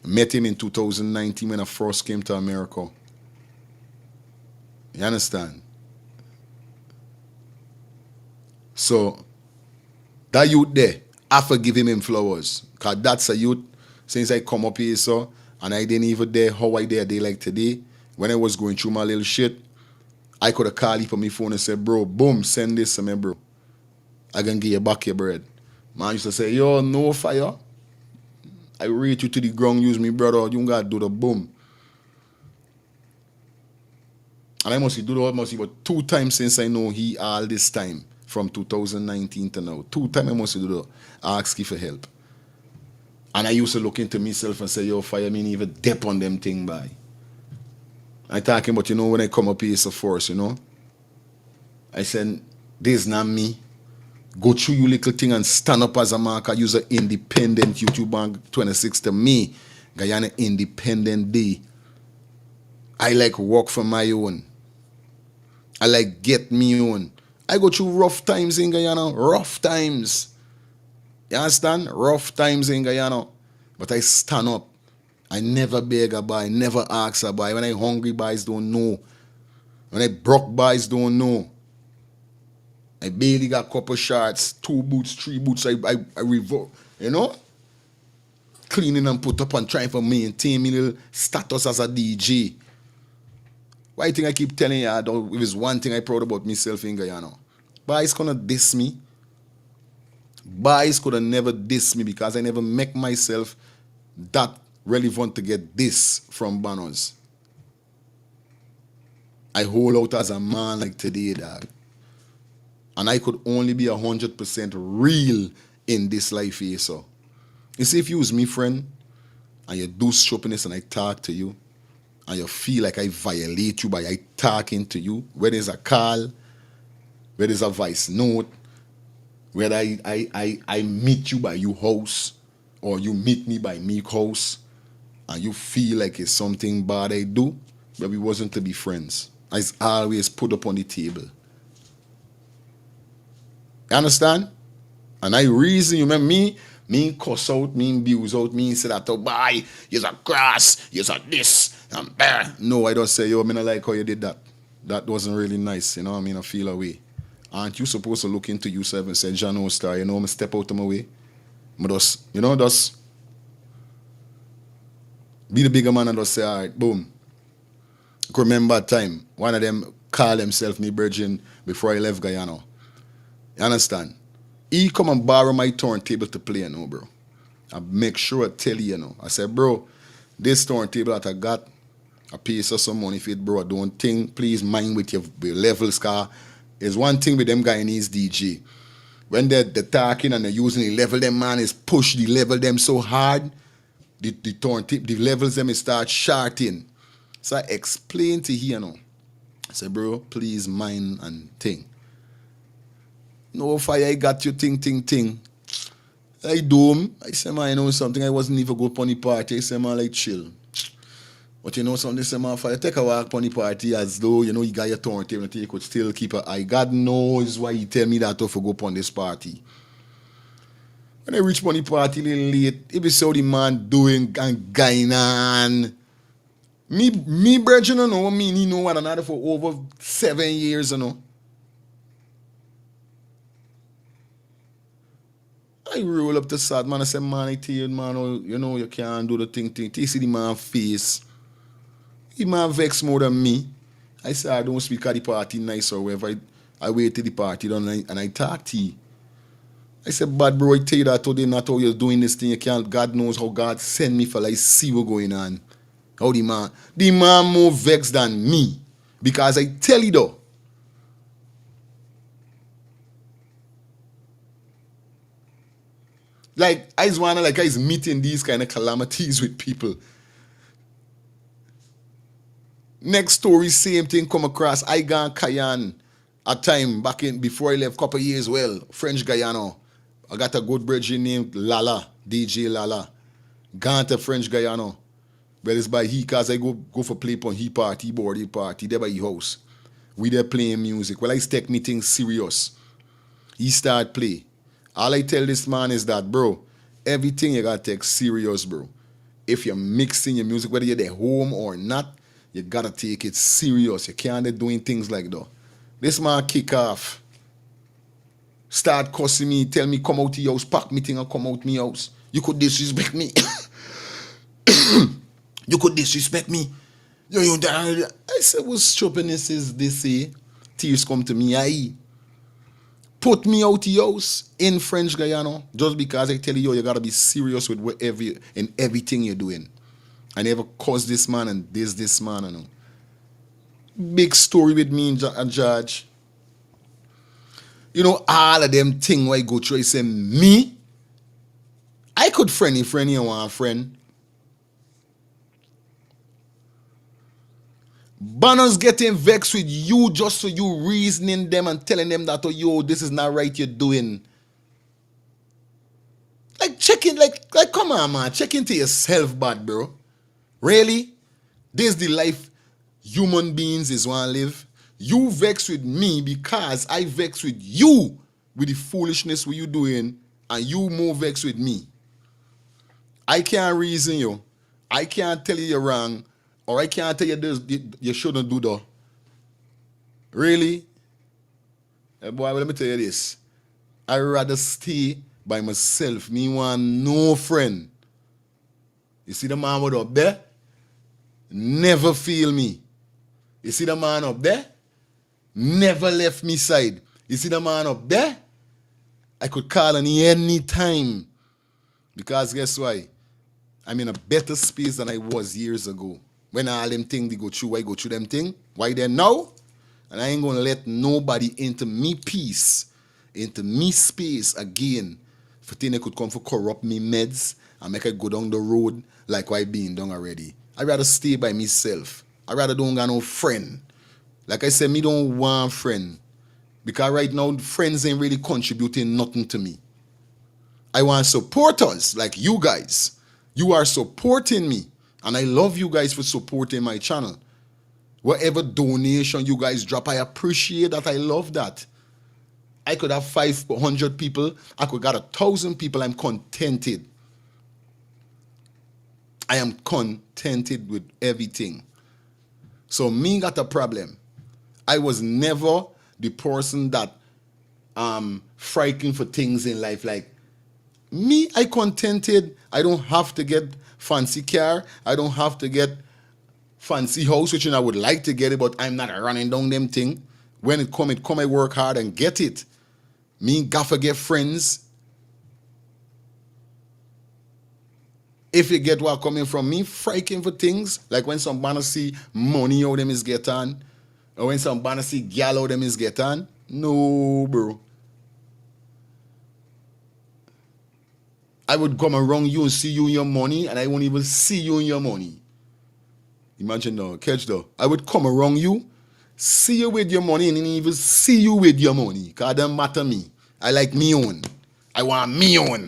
I met him in 2019 when I first came to America. You understand? So, that youth there, I forgive him flowers. Because that's a youth, since I come up here, so, and I didn't even dare how I dare a day like today, when I was going through my little shit, I could have called you on my phone and said, bro, boom, send this to me, bro. I can give you back your bread. Man used to say, yo, no fire. I rate you to the ground, use me, brother. You gotta do the boom. And I must do the must but 2 times since I know he all this time, from 2019 to now. 2 times I must do the ask you for help. And I used to look into myself and say, yo, fire me even dip on them thing by. I talking about, you know, when I come up here so force, you know. I said, this is not me. Go through you little thing and stand up as a marker, use an independent YouTube Bank 26 to me. Guyana Independent Day. I like work for my own. I like get me own. I go through rough times in Guyana. Rough times. You understand? Rough times in Guyana. But I stand up. I never beg a buy, never ask a buy. When I hungry buys don't know. When I broke buys don't know. I barely got a couple shots, 2 boots, 3 boots. I revolt, you know? Cleaning and put up and trying to maintain my little status as a DJ. Why you think I keep telling you, if it's one thing I proud about myself in Guyana? Boys gonna diss me. Boys could have never diss me because I never make myself that relevant to get this from banners. I hold out as a man like today, dog. And I could only be 100% real in this life here, so. You see, if you was me, friend, and you do stupidness and I talk to you, and you feel like I violate you by I talking to you, whether it's a call, whether it's a voice note, whether I meet you by your house, or you meet me by me house, and you feel like it's something bad I do, but we wasn't to be friends. I always put up on the table. You understand? And I reason, you remember me cuss out, me abuse out, me say that, oh, bye, you're a grass, you're a this, and that. No, I don't say, yo, I mean, I like how you did that. That wasn't really nice, you know what I mean? I feel away. Aren't you supposed to look into yourself and say, John Star, you know, I'm step out of my way? But just, you know, just be the bigger man and just say, all right, boom. I remember that time, one of them called himself me virgin before I left Guyana. You understand? He come and borrow my turntable to play, you know, bro. I make sure I tell you, you know. I said, bro, this turntable that I got, I pay you some money for it, bro. Don't think, please mind with your levels, car. There's one thing with them Guyanese DJ. When they're talking and they're using the level, them man is push the level them so hard, the turntable, the levels them start shorting. So I explain to him, you know. I said, bro, please mind and think. No fire, I got you, ting. I do him. I say, man, you know something, I wasn't even go upon the party. I say, man, like, chill. But you know something, I say, man, fire, take a walk upon the party as though, you know, you got your turntable and you could still keep an eye. God knows why he tell me that to go upon this party. When I reach upon the party a little late, if you saw the man doing and Guyana, me brethren, you know, me, he know one another for over 7 years, you know. I roll up the sad man. I say, man, I tell you, man, you know, you can't do the thing. You see the man face. He man vex more than me. I say, I don't speak at the party nice or whatever. I wait till the party done and I talk to you. I said, bad bro, I tell you that today, not how you're doing this thing. You can't, God knows how God send me for like see what going on. How the man more vexed than me. Because I tell you though, like, I just wanna, like, I was meeting these kind of calamities with people. Next story, same thing come across. I gone Guyana a time back in, before I left, couple years, well, French Guyana. I got a good bridge named Lala, DJ Lala. Gone to French Guyana. But it's by he, cause I go for play on he party, board party, there by he house. We there playing music. Well, I take me things serious. He start play. All I tell this man is that, bro, everything you gotta take serious, bro. If you're mixing your music, whether you're at home or not, you gotta take it serious. You can't be doing things like that. This man kick off. Start cussing me, tell me come out to your house, pack me thing and come out me house. You could disrespect me. You could disrespect me. I said, what stupidness is this? Tears come to me. I put me out to your house in French Guyana just because I tell you, you gotta be serious with whatever and everything you're doing. I never caused this man and this man. I know. Big story with me and Judge. You know, all of them thing where I go through, I say, me? I could friend you want a friend. Banners getting vexed with you just so you reasoning them and telling them that, oh, yo, this is not right you're doing. Like, checking, like, come on, man. Check into yourself, bad, bro. Really? This is the life human beings is want to live. You vex with me because I vex with you with the foolishness what you doing, and you more vex with me. I can't reason you. I can't tell you you're wrong, or I can't tell you this, you shouldn't do that. Really? Hey boy, well, let me tell you this. I'd rather stay by myself. Me want no friend. You see the man with up there? Never feel me. You see the man up there? Never left me side. You see the man up there? I could call on any time. Because guess why? I'm in a better space than I was years ago. When all them things they go through, I go through them thing. Why then now? And I ain't gonna let nobody into me peace, into me space again. For thing they could come for corrupt me meds and make it go down the road like I been done already. I'd rather stay by myself. I'd rather don't got no friend. Like I said, me don't want friend. Because right now, friends ain't really contributing nothing to me. I want supporters like you guys. You are supporting me. And I love you guys for supporting my channel. Whatever donation you guys drop, I appreciate that. I love that. I could have 500 people. I could got 1,000 people. I'm contented. I am contented with everything. So me got a problem. I was never the person that frightened for things in life. Like me, I contented. I don't have to get fancy car. I don't have to get fancy house, which I would like to get it, but I'm not running down them thing. When it come, I work hard and get it. Me gaffer get friends. If you get what coming from me, frightened for things, like when some banner see money how them is get on, or when some banner see gal how them is get on. No, bro. I would come around you and see you in your money, and I won't even see you in your money. Imagine now, catch though. I would come around you, see you with your money, and then even see you with your money. Because it doesn't matter me. I like me own. I want me own.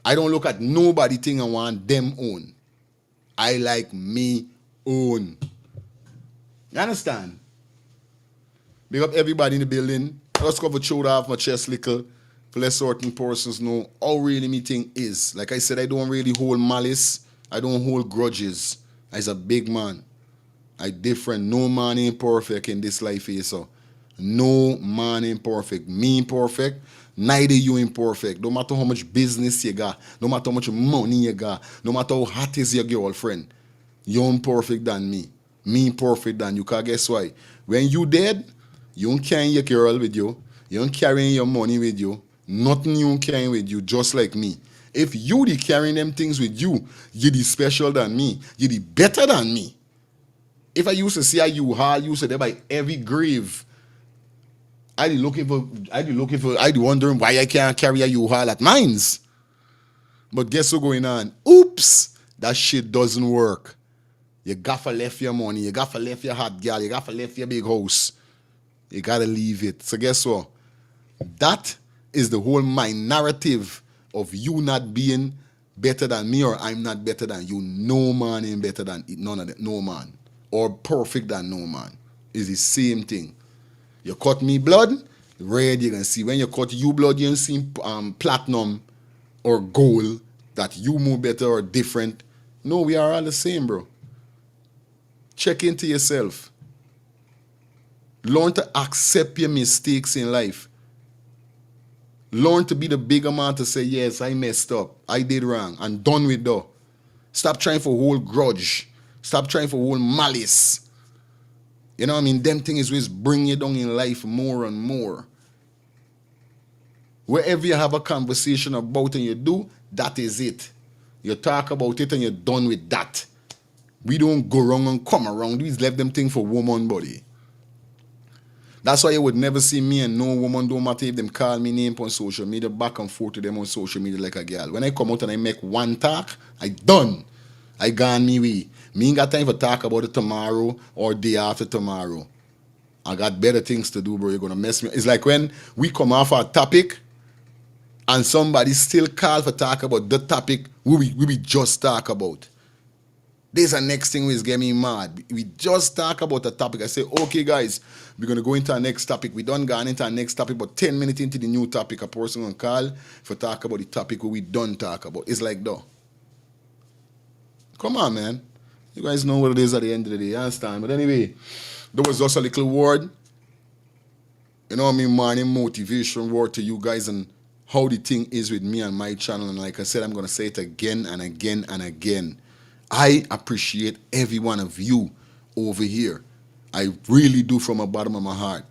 I don't look at nobody thing and want them own. I like me own. You understand? Big up everybody in the building. Let's cover shoulder off my chest little. For let certain persons know how really me thing is. Like I said, I don't really hold malice. I don't hold grudges. I's a big man. I different. No man ain't perfect in this life here, so. No man ain't perfect. Me ain't perfect. Neither you ain't perfect. No matter how much business you got. No matter how much money you got. No matter how hot is your girlfriend. You ain't perfect than me. me perfect than you. Cause guess why? When you dead, you don't carry your girl with you. You don't carry your money with you. Nothing you don't carry with you, just like me. If you the carrying them things with you, you the special than me. You the better than me. If I used to see a U-Haul, used to there by every grave, I be wondering why I can't carry a U-Haul at mines. But guess what's going on? Oops, that shit doesn't work. You gotta left your money, you gotta left your hot girl, you gotta left your big house. You gotta leave it. So guess what? That is the whole my narrative of you not being better than me or I'm not better than you. No man ain't better than none of them. No man. Or perfect than no man. It's the same thing. You cut me blood, red you can see. When you cut you blood, you can see platinum or gold, that you move better or different. No, we are all the same, bro. Check into yourself. Learn to accept your mistakes in life. Learn to be the bigger man to say, yes, I messed up. I did wrong. I'm done with that. Stop trying for hold grudge. Stop trying for hold malice. You know what I mean? Them things which bring you down in life more and more. Wherever you have a conversation about and you do, that is it. You talk about it and you're done with that. We don't go wrong and come around. We left them thing for woman body. That's why you would never see me and no woman, don't matter if them call me name on social media, back and forth to them on social media like a girl. When I come out and I make one talk, I done. I gone me way. Me ain't got time for talk about it tomorrow or day after tomorrow. I got better things to do, bro. You're gonna mess me. It's like when we come off our topic and somebody still call for talk about the topic we just talk about. This is the next thing which get me mad. We just talk about the topic. I say, okay, guys, we're going to go into our next topic. We done gone into our next topic, but 10 minutes into the new topic, a person going to call for talk about the topic we done talk about. It's like that. Come on, man. You guys know what it is at the end of the day. You understand? But anyway, there was just a little word. You know what I mean? Morning motivation word to you guys and how the thing is with me and my channel. And like I said, I'm going to say it again and again and again. I appreciate every one of you over here. I really do from the bottom of my heart.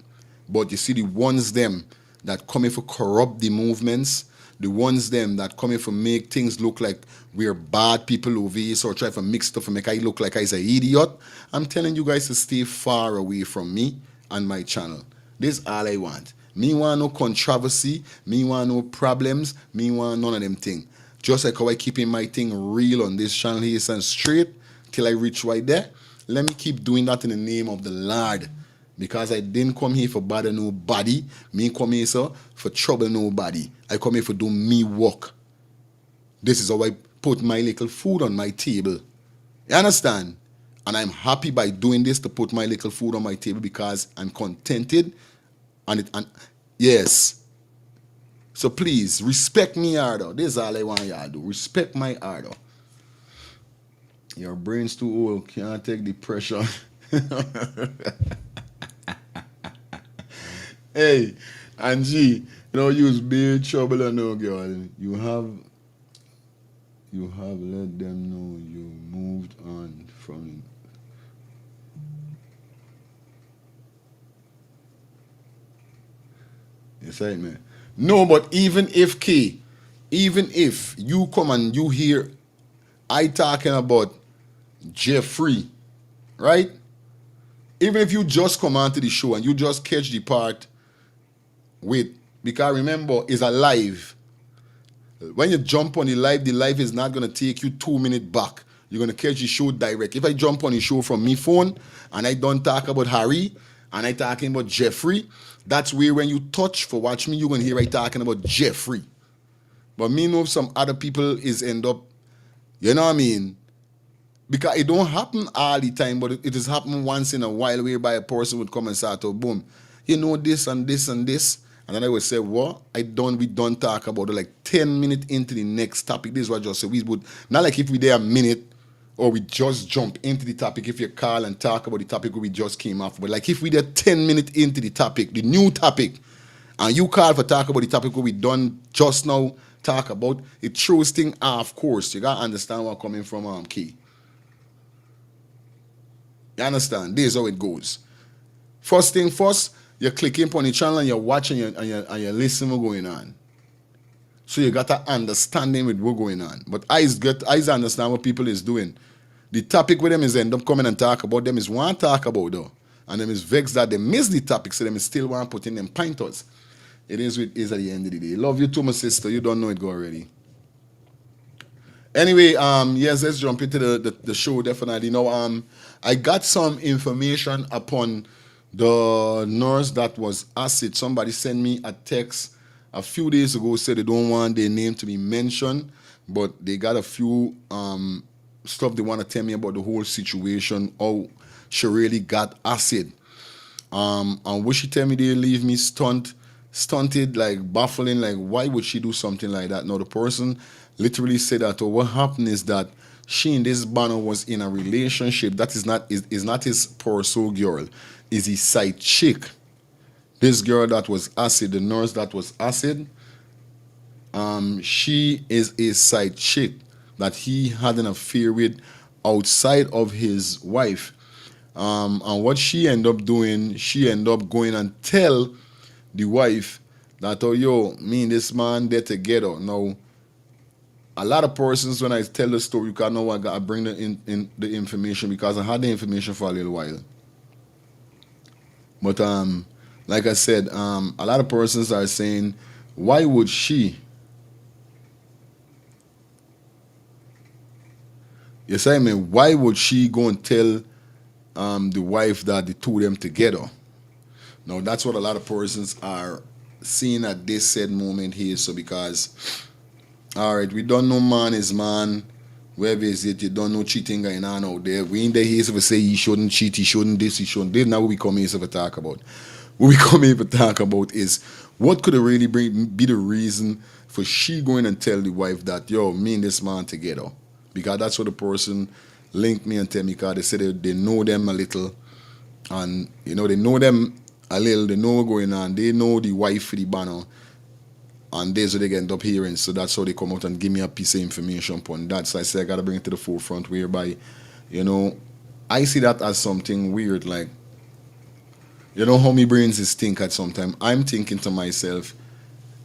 But you see the ones them that coming for corrupt the movements, the ones them that coming for make things look like we're bad people over here, so try to mix stuff and make I look like I's an idiot. I'm telling you guys to stay far away from me and my channel. This is all I want. Me want no controversy, me want no problems, me want none of them things. Just like how I keeping my thing real on this channel here and straight till I reach right there. Let me keep doing that in the name of the Lord. Because I didn't come here for bother nobody. Me come here, sir, for trouble nobody. I come here for do me work. This is how I put my little food on my table. You understand? And I'm happy by doing this to put my little food on my table because I'm contented. And yes. So please, respect me harder. This is all I want y'all to do. Respect my harder. Your brain's too old. Can't take the pressure. Hey, Angie, don't use big trouble or no, girl. You have let them know you moved on from... Yes, right, man. No, but even if you come and you hear I talking about Jeffrey, right? Even if you just come onto the show and you just catch the part with, because remember, it's a live. When you jump on the live is not going to take you 2 minutes back. You're going to catch the show direct. If I jump on the show from me phone and I don't talk about Harry and I talking about Jeffrey, that's where when you touch for watch me, you're going to hear I talking about Jeffrey. But me know some other people is end up, you know what I mean? Because it don't happen all the time, but it is happen once in a while whereby a person would come and start to boom. You know this and this and this. And then I would say, what? We don't talk about it like 10 minutes into the next topic. This is what I just said. We would, not like if we there a minute or we just jump into the topic, if you call and talk about the topic we just came off. But like if we there 10 minutes into the topic, the new topic, and you call for talk about the topic we done just now talk about, it throws things off course. You got to understand where I'm coming from, Key. You understand? This is how it goes. First thing first, you're clicking on the channel and you're watching and you're listening what's going on. So you got to understanding with what's going on. But I understand what people is doing. The topic with them is end up coming and talk about them is want to talk about though. And them is vexed that they miss the topic, so them is still want to put in them pointers. It is what it is at the end of the day. Love you too, my sister. You don't know it go already. Anyway, yes, let's jump into the show definitely. Now, I got some information upon the nurse that was acid. Somebody sent me a text a few days ago, said they don't want their name to be mentioned, but they got a few stuff they want to tell me about the whole situation, how she really got acid. And what she tell me, they leave me stunted, like baffling, like why would she do something like that? Now the person literally said that, or what happened is that she and this banner was in a relationship that is not his poor girl, is his side chick. This girl that was acid, the nurse that was acid, she is a side chick that he had an affair with outside of his wife. And what she ended up doing, she ended up going and tell the wife that, oh, yo, me and this man, they're together. Now, a lot of persons, when I tell the story, because I know I got to bring the information because I had the information for a little while. But like I said, a lot of persons are saying, why would she? Yes, I mean, why would she go and tell the wife that the two of them together? Now, that's what a lot of persons are seeing at this said moment here. So because, all right, we don't know man is man. Wherever is it, you don't know cheating going on out there. We in the here to say he shouldn't cheat, he shouldn't this, he shouldn't this. Now what we come here to talk about. What we come here to talk about is what could it really be the reason for she going and tell the wife that, yo, me and this man together. Because that's what the person linked me and tell me, because they said they know them a little. And, you know, they know them a little, they know what's going on. They know the wife for the banner. And that's what they end up hearing. So that's how they come out and give me a piece of information upon that. So I said I got to bring it to the forefront, whereby, you know, I see that as something weird. Like, you know how my brains is think at some time. I'm thinking to myself,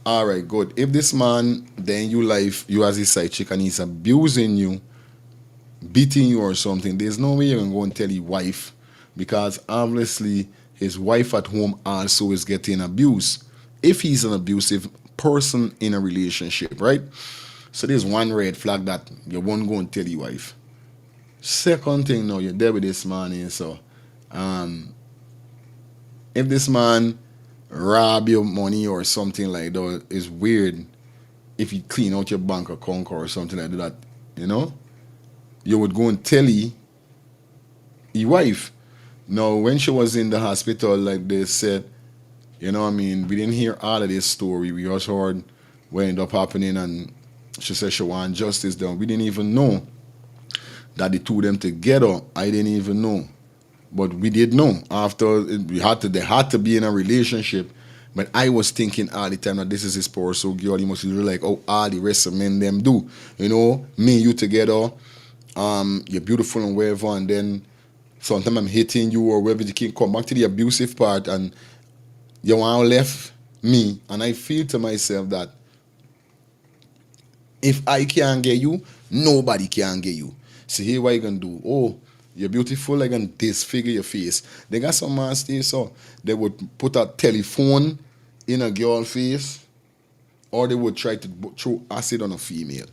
all right, good. If this man, then you as his side chick and he's abusing you, beating you or something, there's no way you're going to go and tell your wife, because obviously his wife at home also is getting abused. If he's an abusive person in a relationship, right? So there's one red flag that you won't go and tell your wife. Second thing, now you're there with this man here, so if this man rob your money or something like that, it's weird if he clean out your bank account or something like that, you know? You would go and tell your wife. Now, when she was in the hospital, like they said, you know what I mean, we didn't hear all of this story. We just heard what ended up happening, and she said she want justice done. We didn't even know that the two of them together. I didn't even know. But we did know after they had to be in a relationship. But I was thinking all the time that this is his poor soul girl. He must be like, oh, all the rest of men them do. You know, me and you together, you're beautiful and whatever, and then sometimes I'm hitting you or whatever. You can come back to the abusive part and you want to left me. And I feel to myself that if I can't get you, nobody can get you. So here what you gonna do? Oh, you're beautiful, I can disfigure your face. They got some man stay so they would put a telephone in a girl's face, or they would try to throw acid on a female.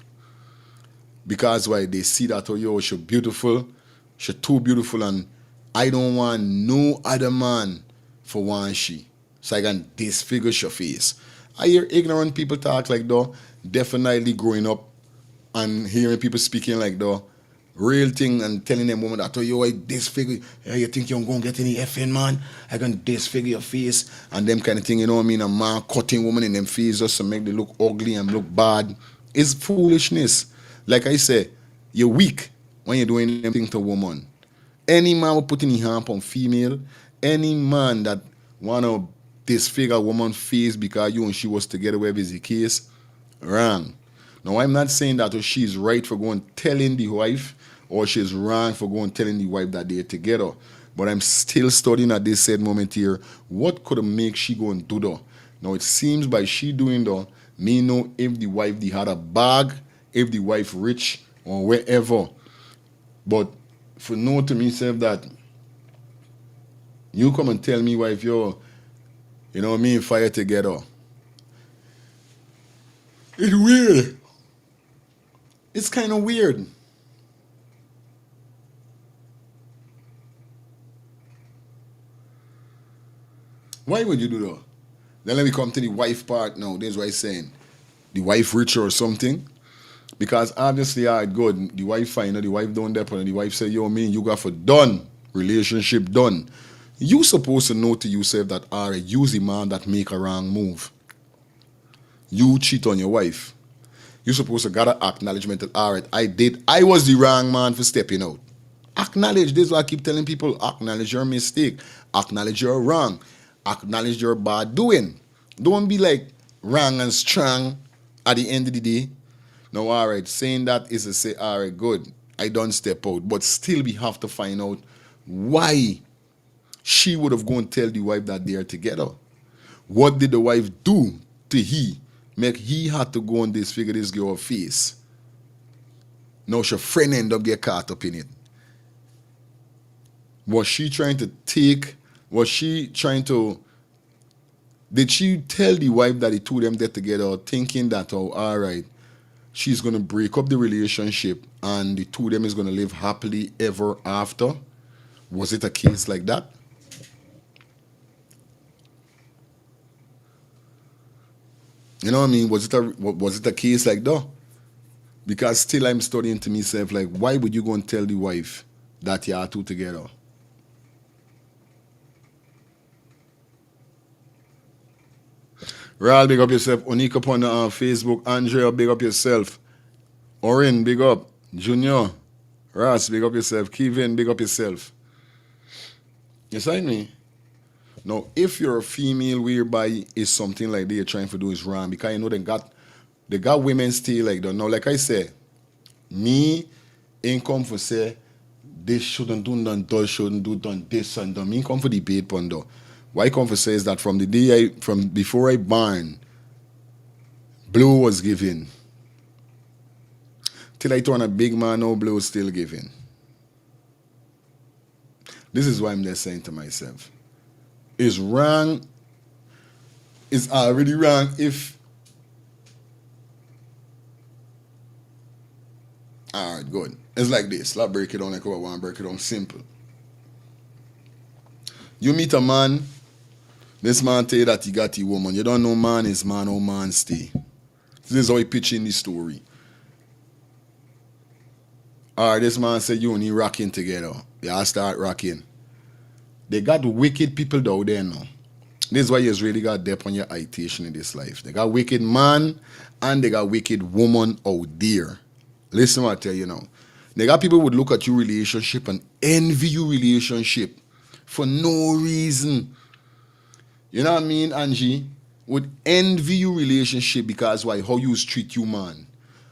Because why? They see that, oh, yo, she's beautiful, she's too beautiful, and I don't want no other man for one she. So I can disfigure your face. I hear ignorant people talk like that. Definitely growing up and hearing people speaking like that, real thing, and telling them woman that, oh, yo, I disfigure, you think you're going to get any effing, man? I can disfigure your face and them kind of thing, you know what I mean? A man cutting woman in them face just to make them look ugly and look bad. It's foolishness. Like I say, you're weak when you're doing them things to a woman. Any man will put any harm on female, any man that want to disfigure a woman's face because you and she was together, whatever is the case, wrong. Now, I'm not saying that she's right for going telling the wife or she's wrong for going telling the wife that they're together. But I'm still studying at this said moment here. What could make she go and do that? Now it seems by she doing that, me know if the wife they had a bag, if the wife rich or wherever. But for know to myself that you come and tell me wife yo, you know me and fire together. It's weird. It's kind of weird. Why would you do that? Then let me come to the wife part now. This is what I'm saying. The wife richer or something. Because obviously, all right, good. The wife fine, the wife don't dep and the wife say, yo, me, you got for done. Relationship done. You supposed to know to yourself that, all right, you's the man that make a wrong move. You cheat on your wife. You supposed to got an acknowledgement that, all right, I was the wrong man for stepping out. Acknowledge. This is what I keep telling people. Acknowledge your mistake. Acknowledge your wrong. Acknowledge your bad doing. Don't be like wrong and strong at the end of the day. Now, all right, saying that is to say, all right, good, I don't step out. But still we have to find out why she would have gone and tell the wife that they are together. What did the wife do to he? Make he had to go and disfigure this girl's face. Now her friend end up get caught up in it. Was she trying to take, did she tell the wife that the two of them get together thinking that, oh, all right, she's going to break up the relationship and the two of them is going to live happily ever after? Was it a case like that? You know what I mean? Was it a case like that? Because still I'm studying to myself, like, why would you go and tell the wife that you are two together? Ral, big up yourself. Onika upon Facebook. Andrea, big up yourself. Orin, big up. Junior. Ross, big up yourself. Kevin, big up yourself. You see me? Now, if you're a female whereby is something like they're trying to do is wrong, because you know they got women still like that. Now, like I said, me ain't come for say this shouldn't do done, those shouldn't do done this and done. Me come for debate pon though. Why I come for say is that from the day from before I born, blue was given. Till I turn a big man, no blue still giving. This is why I'm just saying to myself. It's wrong. It's already wrong if. Alright, good. It's like this. Let's break it down like I want to break it down simple. You meet a man, this man tell you that he got a woman. You don't know man is man or man stay. This is how he pitch in the story. Alright, this man said you and he rocking together. Y'all start rocking. They got wicked people down there now. This is why you really got depth on your itation in this life. They got wicked man and they got wicked woman out there. Listen what I tell you now. They got people who would look at your relationship and envy your relationship for no reason. You know what I mean, Angie? Would envy your relationship because why? How you treat you man.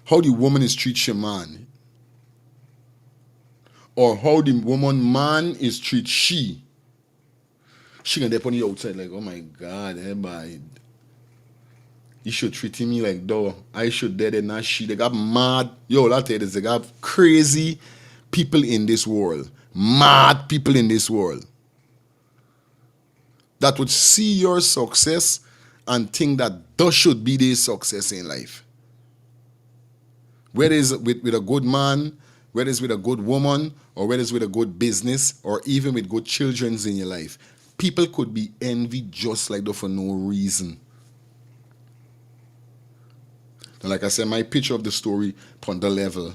How the woman is treat your man. Or how the woman man is treat she. She can dep on the outside like, oh my God, hey boy. You should treat me like though. I should dead and not she. They got mad. Yo, I'll tell you this. They got crazy people in this world. Mad people in this world. That would see your success and think that that should be their success in life. Whether it's with a good man, whether it's with a good woman, or whether it's with a good business, or even with good children in your life. People could be envied just like that for no reason. And like I said, my picture of the story on the level,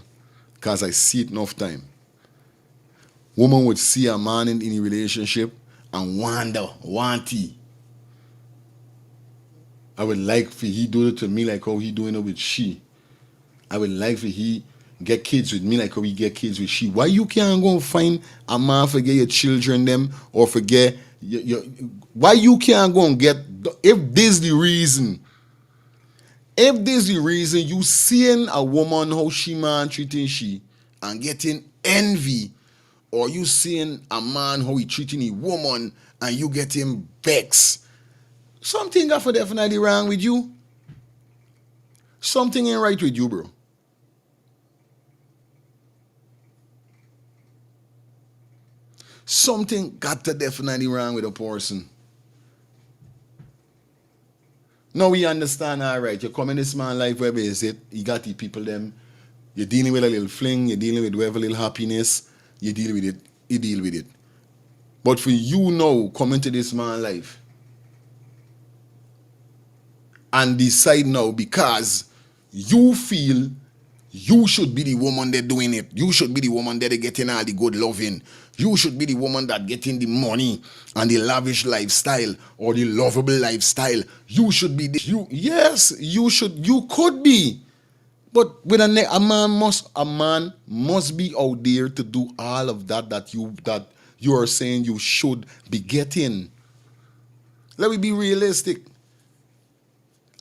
because I see it enough time. Woman would see a man in a relationship and want he. I would like for he do it to me like how he doing it with she. I would like for he get kids with me like how we get kids with she. Why you can't go and find a man forget your children them or forget why you can't go and get if this the reason you seeing a woman how she man treating she and getting envy, or you seeing a man how he treating a woman and you get him vexed, something got for definitely wrong with you. Something ain't right with you, bro. Something got to definitely wrong with a person. Now we understand, all right, you come in this man life where is it, you got the people them, you're dealing with a little fling, you're dealing with whatever little happiness, you deal with it, you deal with it. But for you now, come into this man life and decide now because you feel you should be the woman that doing it. You should be the woman that getting all the good loving. You should be the woman that getting the money and the lavish lifestyle or the lovable lifestyle. You should be yes, you should, you could be. But with a man must be out there to do all of that you are saying you should be getting. Let me be realistic.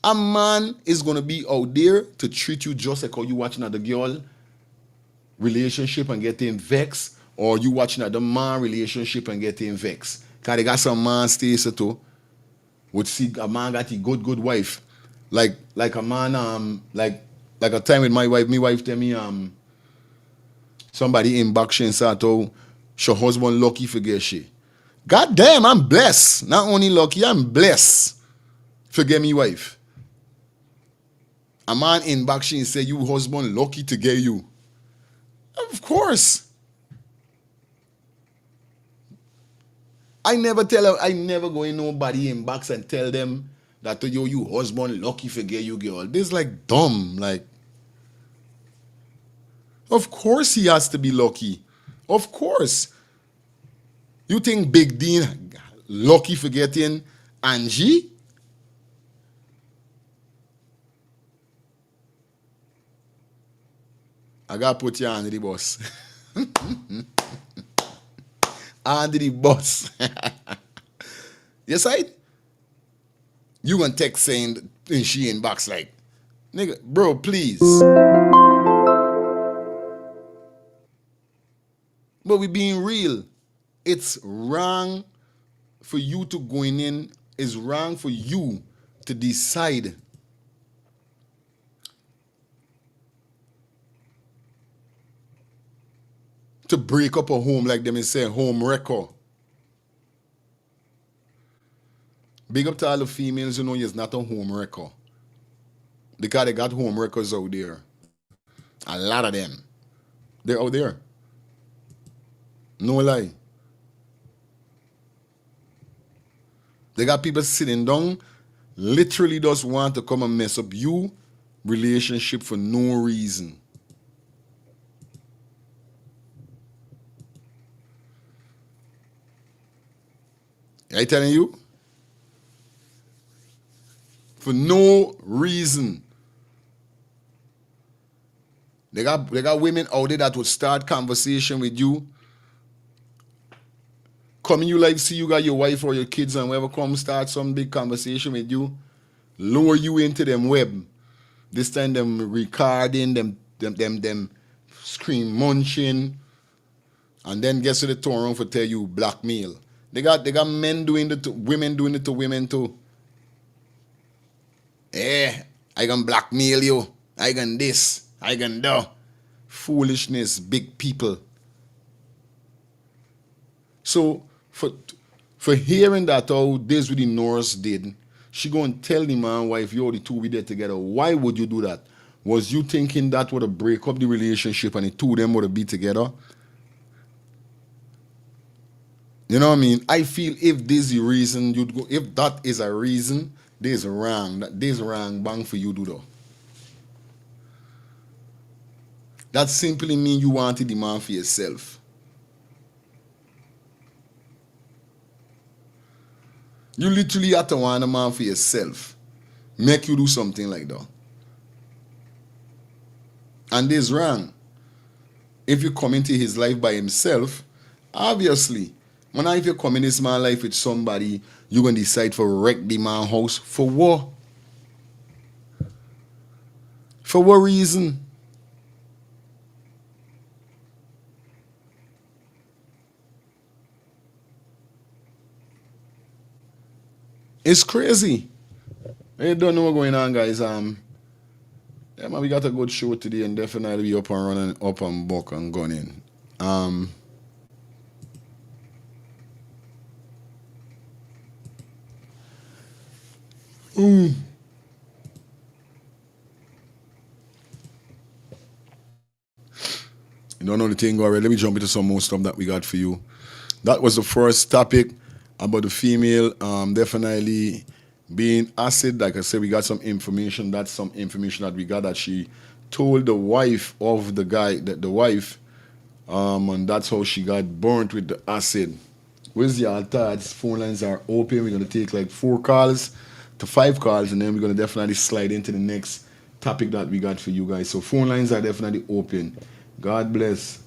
A man is gonna be out there to treat you just like how you watching another girl relationship and getting vexed, or you watching another man relationship and getting vexed. Cause they got some man stays too. Would see a man got a good wife. Like a man like a time with my wife tell me somebody in back she and said oh her husband lucky for get she. God damn, I'm blessed. Not only lucky, I'm blessed. Forget me wife. A man in back she and say you husband lucky to get you. Of course. I never go in nobody in backs and tell them that you husband lucky for get you girl. This is like dumb. Like, of course he has to be lucky. Of course. You think Big Dean lucky for getting Angie? I gotta put you under the bus. Under the bus. Yes, right? You gonna text saying and she in box like, nigga, bro, please. But we being real. It's wrong for you to going in. It's wrong for you to decide to break up a home like them is saying home wrecker. Big up to all the females who know it's not a home wrecker. Because they got home wreckers out there. A lot of them. They're out there. No lie. They got people sitting down, literally just want to come and mess up you relationship for no reason. I telling you? For no reason. They got women out there that would start conversation with you. Come in you like see you got your wife or your kids and whoever come start some big conversation with you. Lure you into them web. This time them recording, them screen munching. And then guess what they turn around for tell you blackmail. They got men doing it to women doing it to women too. I can blackmail you. I can this. I can that. Foolishness, big people. So for hearing that how this with the nurse did, she go and tell the man wife, yo, the two we there together. Why would you do that? Was you thinking that would have break up the relationship and the two of them would have be together? You know what I mean? I feel if this is the reason you'd go, if that is a reason, this is wrong. This is wrong bang for you do though. That simply means you wanted the man for yourself. You literally have to want a man for yourself. Make you do something like that. And this is wrong. If you come into his life by himself, obviously, when if you come in this man's life with somebody, you're going to decide to wreck the man's house. For what? For what reason? It's crazy. You don't know what's going on, guys. Yeah, man, we got a good show today, and definitely be up and running, up and buck and gunning. You don't know the thing already. Let me jump into some more stuff that we got for you. That was the first topic about the female. Definitely being acid. Like I said, we got some information. That's some information that we got that she told the wife of the guy, that the wife, and that's how she got burnt with the acid. Where's your thoughts? Phone lines are open. We're gonna take like 4 calls to 5 calls, and then we're gonna definitely slide into the next topic that we got for you guys. So phone lines are definitely open. God bless.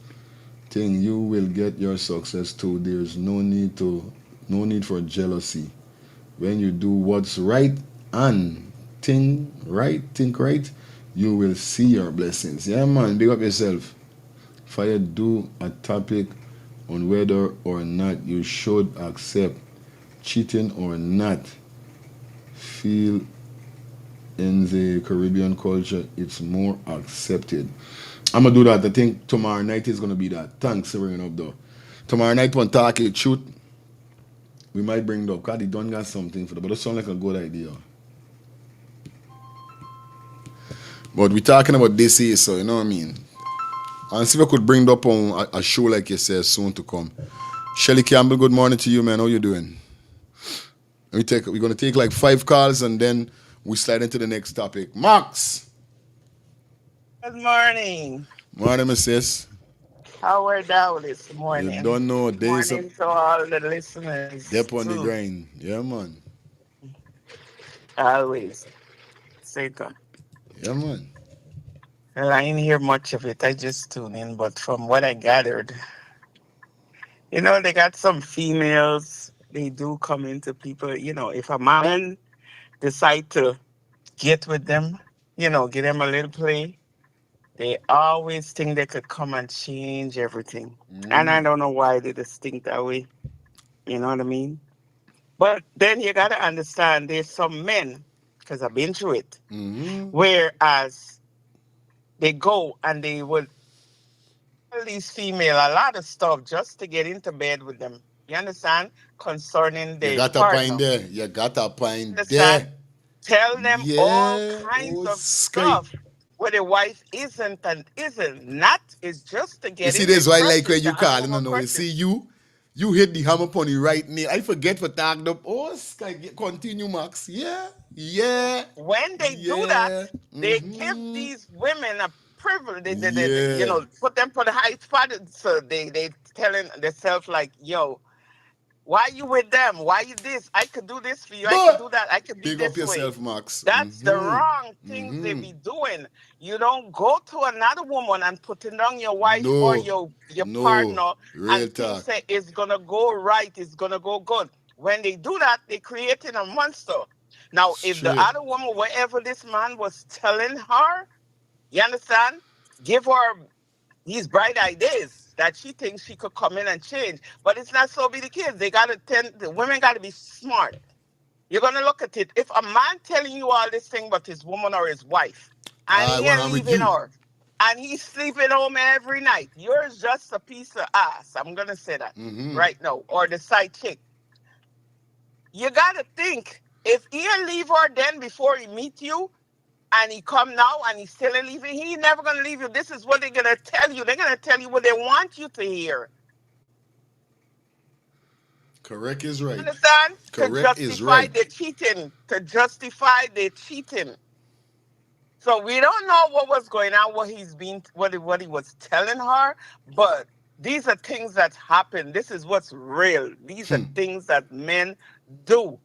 Thing, you will get your success too. There's no need for jealousy. When you do what's right and think right, you will see your blessings. Yeah, man, big up yourself. Fire do a topic on whether or not you should accept cheating or not. Feel in the Caribbean culture, it's more accepted. I'm gonna do that. I think tomorrow night is gonna be that. Thanks for bringing up though. Tomorrow night, one talk it shoot. We might bring it up. God, he done got something for that, but it sounds like a good idea. But we're talking about this here, so you know what I mean. And see if I could bring it up on a show like you said soon to come. Shelly Campbell, good morning to you, man. How you doing? We're gonna take like 5 calls and then we slide into the next topic. Max. Good morning. Morning, my sis. How are thou this You morning? don't know Good days morning to all the listeners. dep on the too. grind. Yeah, man. Always. Satan. Yeah, man. Well, I didn't hear much of it. I just tuned in, but from what I gathered, they got some females. They do come into people. If a man decide to get with them, give them a little play, they always think they could come and change everything. And I don't know why they just think that way. You know what I mean? But then you got to understand there's some men, because I've been through it, whereas they go and they would tell these female a lot of stuff just to get into bed with them. You understand? Concerning You their got a partner. pint there. You got a pint Understand? there. Tell them all Yeah. kinds Oh, of sky. stuff where the wife isn't and isn't. Not is just to You get see, in the this why I like when crushes, the you call. other No, woman no. You crushes. see, you hit the hammer upon the right nail. I forget what tagged up. Oh, sky. Continue, Max. Yeah. Yeah. When they do that, Yeah. they give these women a privilege. Yeah. Put them for the high spot. So they telling themselves like, yo, why you with them? Why you this? I could do this for you. I could do But that. I could be big up this way. yourself, Max. That's the wrong things they be doing. You don't go to another woman and put it on your wife or No. your No. partner Real and think talk. say it's gonna go right, it's gonna go good. When they do that, they creating a monster. Now, if the Straight. other woman, whatever this man was telling her, you understand? Give her these bright ideas that she thinks she could come in and change. But it's not so be the case. The women gotta be smart. You're gonna look at it. If a man telling you all this thing but his woman or his wife, and I he want ain't I'm with leaving you. her, and he's sleeping home every night, you're just a piece of ass. I'm gonna say that right now. Or the side chick. You gotta think, if he'll leave her then before he meet you, and he come now and he's still ain't leaving, he never gonna leave you. This is what they're gonna tell you. They're gonna tell you what they want you to hear. Correct is right. Understand? To Correct is justify right. their cheating. To justify their cheating. So we don't know what was going on, what he was telling her, but these are things that happen. This is what's real. These are things that men do.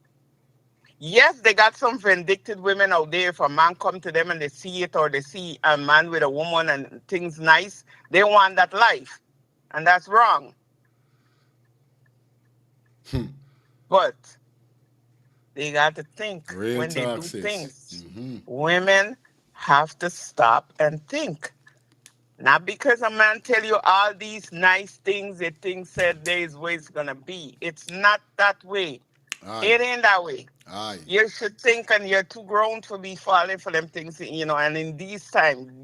Yes, they got some vindictive women out there. If a man come to them and they see it, or they see a man with a woman and things nice, they want that life. And that's wrong. But they got to think Real when they talk, do sis. things. Women have to stop and think. Not because a man tell you all these nice things, they think said there is way it's gonna be. It's not that way. Aye. It ain't that way. Aye. You should think, and you're too grown to be falling for them things, and in these time,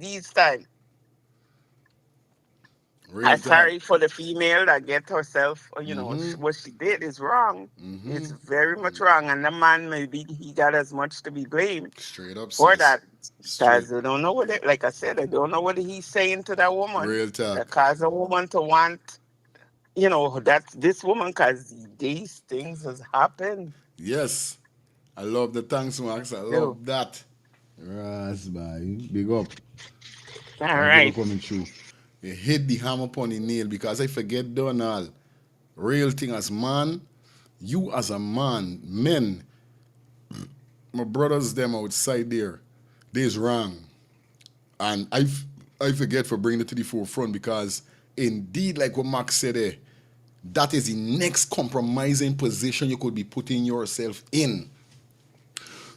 Real I'm talk. sorry for the female that get herself, Mm-hmm. what she did is wrong. Mm-hmm. It's very much wrong, and the man, maybe he got as much to be blamed Straight up, for sis. that, Straight. because I don't know like I said, I don't know what he's saying to that woman Real that talk. caused a woman to want, that this woman, because these things has happened. Yes. I love the thanks, Max. I Too. love that. Raspberry. Big up. All Thank you for right. coming through. You hit the hammer upon the nail because I forget Donald. Real thing as man, you as a man, men, my brothers them outside there, they's wrong. And I forget for bringing it to the forefront because indeed, like what Max said there, that is the next compromising position you could be putting yourself in.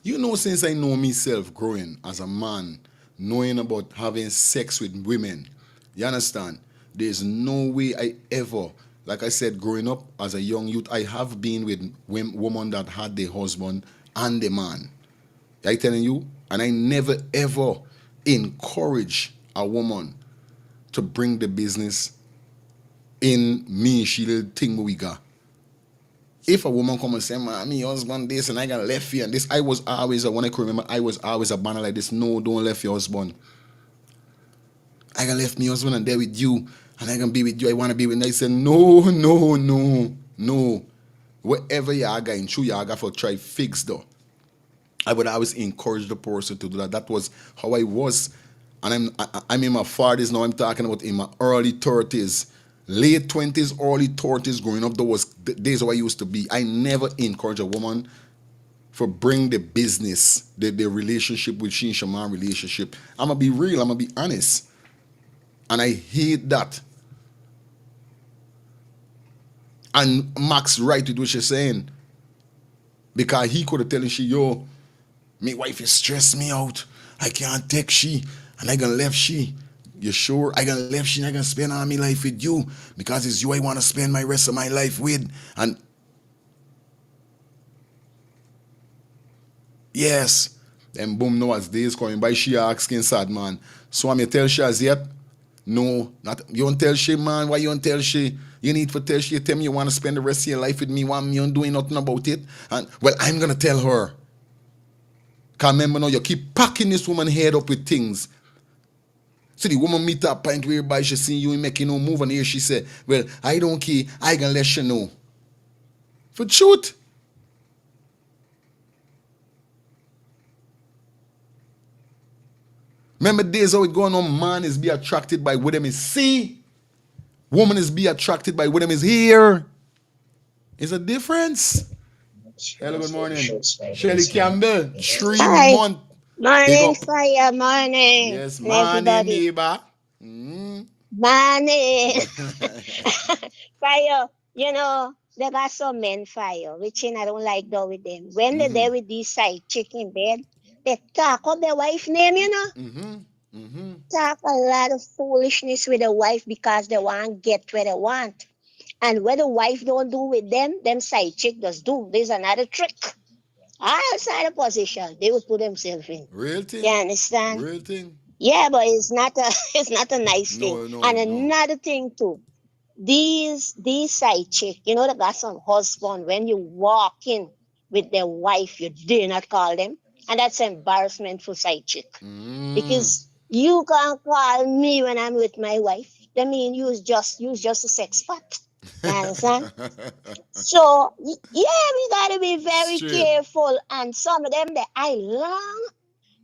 Since I know myself growing as a man, knowing about having sex with women, you understand? There's no way I ever, like I said, growing up as a young youth, I have been with women that had their husband and the man. I telling you, and I never ever encourage a woman to bring the business in me, she little thing we got. If a woman come and say, man, me husband this and I got left here and this, I was always, when I can remember, I was always a banner like this. No, don't left your husband. I got left me husband and there with you and I can be with you. I want to be with you. And I said, no, no, no, no. Whatever you are going through, you are going to try fix though. I would always encourage the person to do that. That was how I was. And I'm in my 40s now. I'm talking about in my early 30s. Late 20s, early 30s, growing up, those days how I used to be. I never encourage a woman for bring the business, the relationship with she and Shaman relationship. I'm going to be real. I'm going to be honest. And I hate that. And Max right with what she's saying. Because he could have telling she, yo, my wife is stress me out. I can't take she. And I gonna left she. You sure? I gonna left she and I gonna spend all my life with you. Because it's you I wanna spend my rest of my life with. And yes. Then boom, no, as days coming by, she asking sad man. So I'm tell she as yet? No, not you don't tell she, man. Why you don't tell she? You need to tell she. You tell me you want to spend the rest of your life with me. Why you don't doing nothing about it? And well, I'm gonna tell her. Cause remember now, you keep packing this woman head up with things. So the woman meet that point whereby she see you making no move, and here she said, well, I don't care, I gonna let you know. For truth. Remember days how it going on, man is be attracted by what them is see. Woman is be attracted by what them is hear. It's a difference. Hello, good morning. Shirley Campbell, 3 Hi. months. Big Morning, up. fire, morning, Yes, and morning, everybody. neighbor. Morning. Fire, they got some men fire, which I don't like though with them. When they're there with these side chick in bed, they talk up their wife name. Talk a lot of foolishness with the wife because they want to get where they want. And what the wife don't do with them side chick does do. There's another trick. Outside the position, they will put themselves in. Real You thing. understand? Real thing. Yeah, but it's not a it's not a nice thing. No, no, And no. another thing too, these side chick, that got some husband when you walk in with their wife, you dare not call them, and that's embarrassment for side chick because you can't call me when I'm with my wife. I mean, use just a sex pot. You understand? So yeah, we gotta be very Straight. careful. And some of them, I long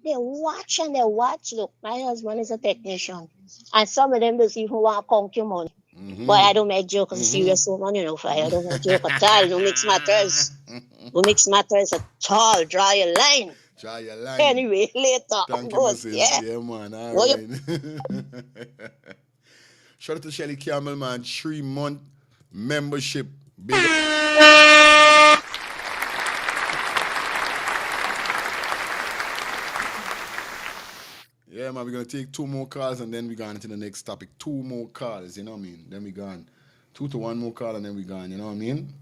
they watch and they watch. Look, my husband is a technician. And some of them doesn't even want to count your money. But I don't make joke as a serious woman, Fire. I don't make joke at all. No mix matters. No mix matters at all. Draw your line. Try your line. Anyway, later. Thank you, Good. Mrs. Yeah. Yeah, man. All Well, right. Shout out to Shelly Campbell, man. 3-month membership. Big Yeah, man, we're going to take 2 more calls and then we're going into the next topic. 2 more calls, you know what I mean? Then we gone. 2 to 1 more call and then we gone, you know what I mean?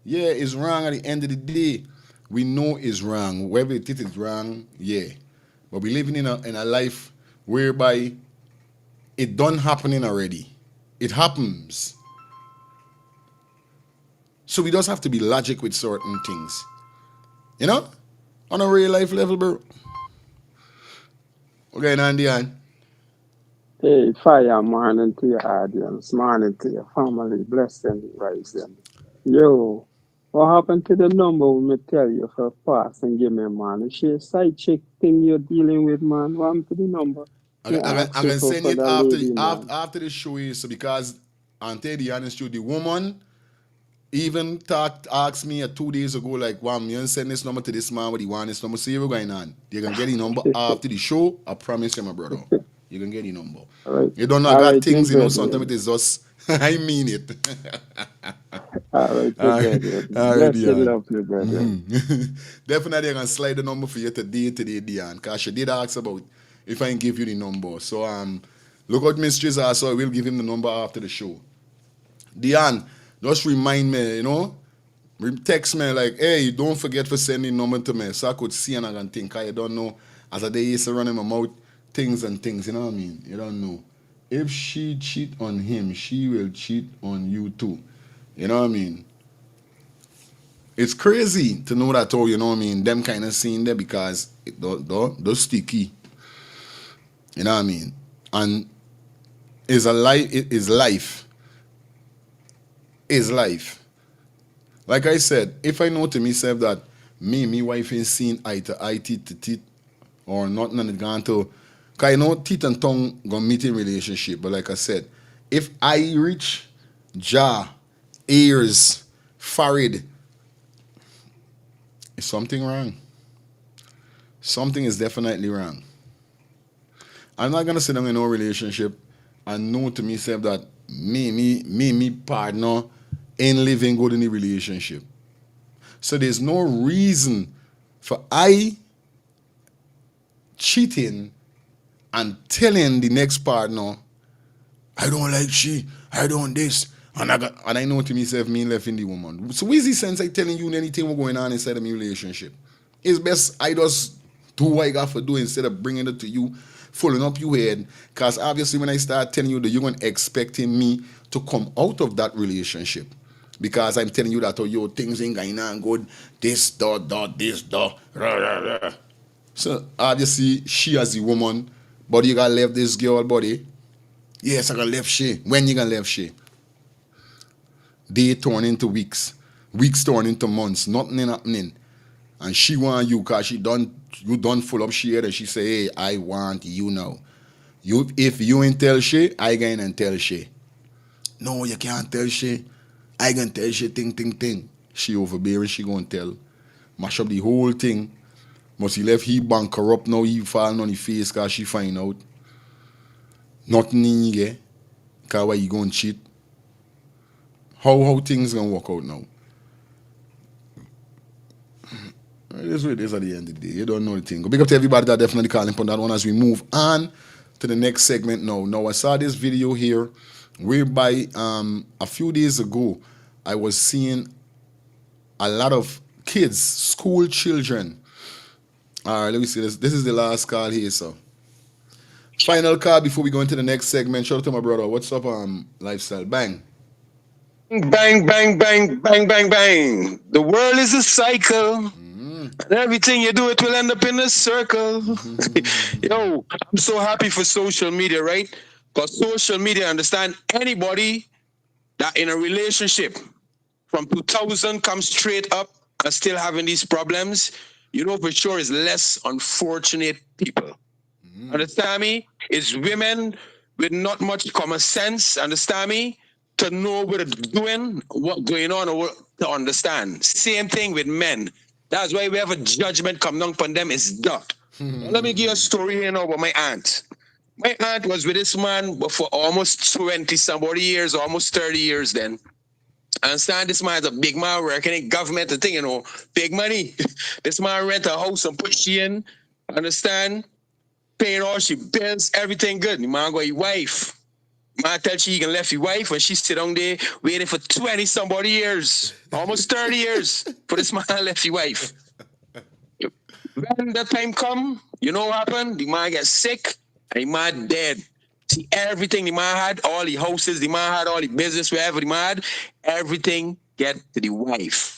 Yeah, it's wrong at the end of the day. We know it's wrong. Whether it is wrong, yeah. But we living in a life whereby it done happening already. It happens. So we just have to be logic with certain things. You know? On a real life level, bro. Okay, Nandian. Hey, fire morning to your audience, morning to your family, bless them, rise them. Yo, what happened to the number we me tell you for pass and give me, man? Is she a side chick thing you're dealing with, man? What happened to the number? Me ask I you can send for it that lady, man. after the show is because and tell the honest truth, the woman even asked me 2 days ago, like, wow, you send this number to this man, what he want this number. See what's going on. You can get the number after the show. I promise you, my brother. You can get the number. All right, You don't know all got right, my things, sometimes brethren. it is just I mean it. All right, my brethren. Already, Blessed Dion. love, my brethren. Definitely I can slide the number for you today, Dion. Because she did ask about if I can give you the number. So look out mysteries are, so I will give him the number after the show. Dion, just remind me, text me like, hey, don't forget to send the number to me so I could see and I can think. I don't know. As a day used to run in my mouth, things, you know what I mean? You don't know. If she cheat on him, she will cheat on you too. You know what I mean? It's crazy to know that all, you know what I mean? Them kind of scene there because those sticky. You know what I mean? And it's a life, it is life. Is life. Like I said, if I know to myself that me wife ain't seen eye to eye, teeth to teeth, or nothing and it gone to, cause I know teeth and tongue gonna meet in relationship, but like I said, if I reach jaw, ears, forehead, is something wrong. Something is definitely wrong. I'm not gonna sit down in no relationship and know to myself that me partner ain't living good in the relationship. So there's no reason for I cheating and telling the next partner, I don't like she, I don't this, and I know to myself, me left in the woman. So where's the sense I telling you anything what's going on inside of my relationship? It's best I just do what I got to do instead of bringing it to you, filling up your head. Because obviously when I start telling you that you're going to expecting me to come out of that relationship. Because I'm telling you that, oh, yo, things ain't going on good, this, this, rah, rah, rah. So obviously she as the woman, but you gotta left this girl body. Yes, I got left she. When you gonna left she? Day turn into weeks. Weeks turn into months. Nothing ain't happening. And she want you cause you done full up she head and she say, hey, I want you now. If you ain't tell she, I going and tell she. No, you can't tell she. I can tell she thing. She overbearing, she gonna tell. Mash up the whole thing. Must he left he bank corrupt now, he falling on his face cause she find out. Nothing in you, cause why you gonna cheat? How things gonna work out now? It is what it is at the end of the day. You don't know the thing. Go big up to everybody that definitely calling on that one as we move on to the next segment now. Now I saw this video here whereby a few days ago I was seeing a lot of kids, school children. All right, let me see this. This is the last call here, so. Final call before we go into the next segment. Shout out to my brother. What's up, lifestyle? Bang. Bang, bang, bang, bang, bang, bang. The world is a cycle. And everything you do, it will end up in a circle. Yo, I'm so happy for social media, right? Because social media understand anybody that in a relationship from 2000 comes straight up and still having these problems, you know for sure is less unfortunate people. Understand me? It's women with not much common sense, understand me? To know what it's doing, what's going on, or what to understand. Same thing with men. That's why we have a judgment come down upon them is that. Let me give you a story here now about my aunt. My aunt was with this man for almost 20 somebody years, almost 30 years then. Understand this man's a big man working in government, the thing, big money. This man rent a house and put she in. Understand? Paying all she bills, everything good. The man got his wife. Man tell she can left his wife when she sit down there waiting for 20 somebody years, almost 30 years for this man left his wife. When the time come, you know what happened? The man gets sick and the man dead. See, everything the man had, all the houses, the man had all the business, wherever the man had, everything get to the wife.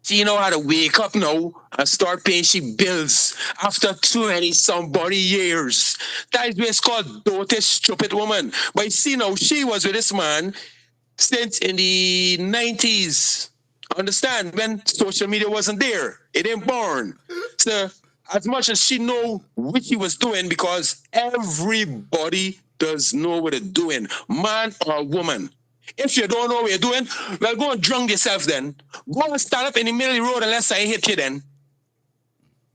She know how to wake up now and start paying she bills after 20 somebody years. That is what it's called doted stupid woman. But you see now, she was with this man since in the 90s. Understand? When social media wasn't there. It ain't born. So as much as she know what she was doing, because everybody does know what they're doing, man or woman. If you don't know what you're doing, well, go and drunk yourself then. Go and stand up in the middle of the road unless I hit you then.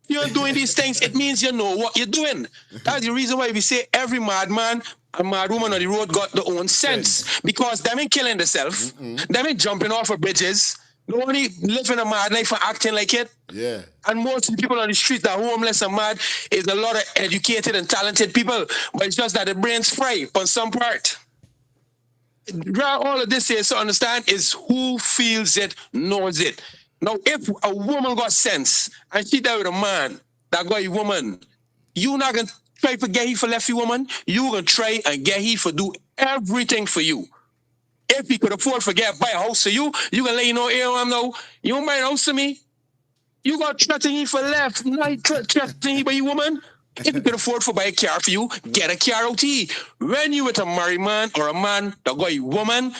If you're doing these things, it means you know what you're doing. That's the reason why we say every madman and mad woman on the road got their own sense. Because them ain't killing themselves. Them ain't jumping off of bridges. No only living a mad life and acting like it. Yeah. And most of the people on the street that are homeless and mad is a lot of educated and talented people. But it's just that the brain's fried on some part. All of this here, so understand, is who feels it, knows it. Now, if a woman got sense and she there with a man that got a woman, you not going to try to get he for left you woman. You going to try and get he for do everything for you. If he could afford to buy a house for you, you going to let you know, hey, no, you don't buy a house for me. You got threaten he for left, not threaten he by you woman. If you can afford to buy a car for you, get a car out here. When you with a married man or a man that got a woman,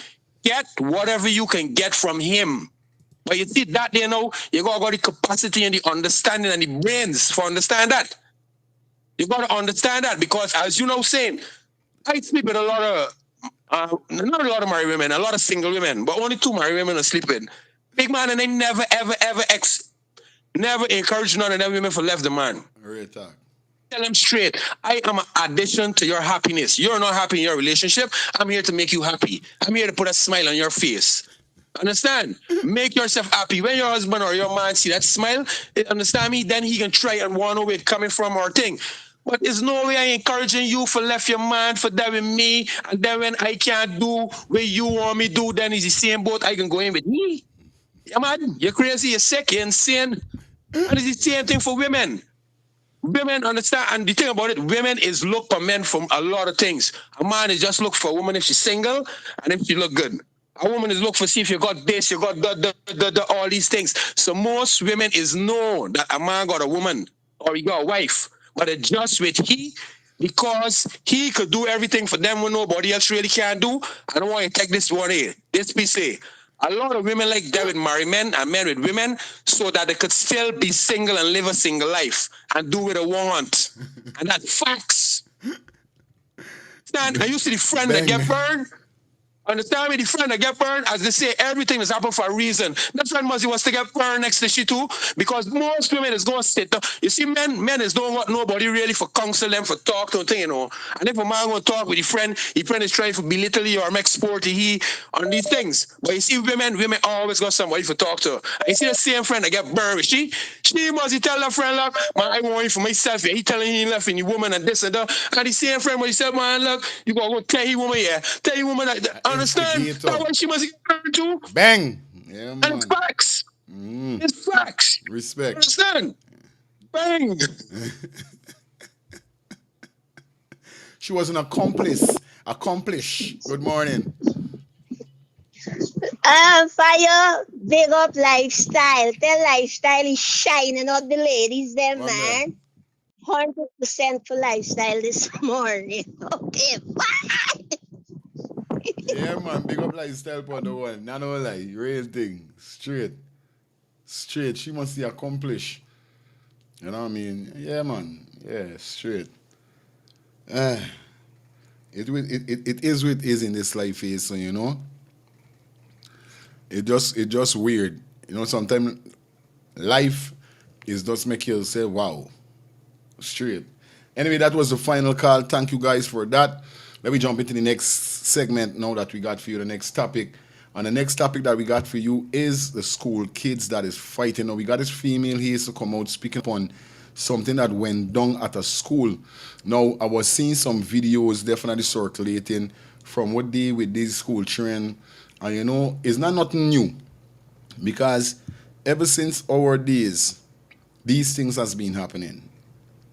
get whatever you can get from him. But you see that there now, you got the capacity and the understanding and the brains for understand that. You got to understand that, because as you know saying, I sleep with a lot of, not a lot of married women, a lot of single women, but only 2 married women are sleeping. Big man, and they never, ever, never encourage none of them women for left the man. Real talk. Tell them straight, I am an addition to your happiness. You're not happy in your relationship. I'm here to make you happy. I'm here to put a smile on your face. Understand? Make yourself happy. When your husband or your man see that smile, understand me, then he can try and want where it's coming from or thing. But there's no way I encouraging you for left your man for that with me, and then when I can't do what you want me to do, then it's the same boat I can go in with me. Yeah, man, you're crazy, you're sick, you're insane. And it's the same thing for women. Women understand, and the thing about it, women is look for men from a lot of things. A man is just look for a woman if she's single and if she look good. A woman is look for see if you got this, you got all these things. So most women is know that a man got a woman or he got a wife, but it just with he, because he could do everything for them when nobody else really can do. I don't want to take this one here. This piece here. A lot of women like that with married men and men with women so that they could still be single and live a single life and do what they want. And that's facts. Understand? I used to the friend that get burned. Understand me? The friend that get burned, as they say, everything is happened for a reason. That friend Muzzy was to get burned next to she too, because most women is going to sit down. You see, men is don't want nobody really for counsel them, for talk to thing, you know. And if a man going to talk with the friend is trying to belittle you or make sport he on these things. But you see, women always got somebody for talk to. And you see the same friend that get burned with she Muzzy tell that friend, look, man, I want you for myself. He telling he left in the woman and this and that. And the same friend when he said, man, look, you got to go tell he woman, tell he woman that. Understand? That's why she must get burned too. Bang. Yeah, man. And it's facts. It's facts. Respect. Understand? Bang. She was an accomplice. Good morning. Fire, big up lifestyle. Tell lifestyle is shining up the ladies there, man. 100% for lifestyle this morning. Okay, bye. Yeah, man, big up lifestyle for the one. No lie, real thing. Straight. She must be accomplished. You know what I mean? Yeah, man. Yeah, straight. It is what it is in this life, so you know. It just weird. You know, sometimes life is just make you say, wow. Straight. Anyway, that was the final call. Thank you guys for that. Let me jump into the next segment now that we got for you, the next topic. And the next topic that we got for you is the school kids that is fighting. Now, we got this female here to come out speaking upon something that went down at a school. Now, I was seeing some videos definitely circulating from what they with these school children, and you know, it's not nothing new, because ever since our days, these things has been happening.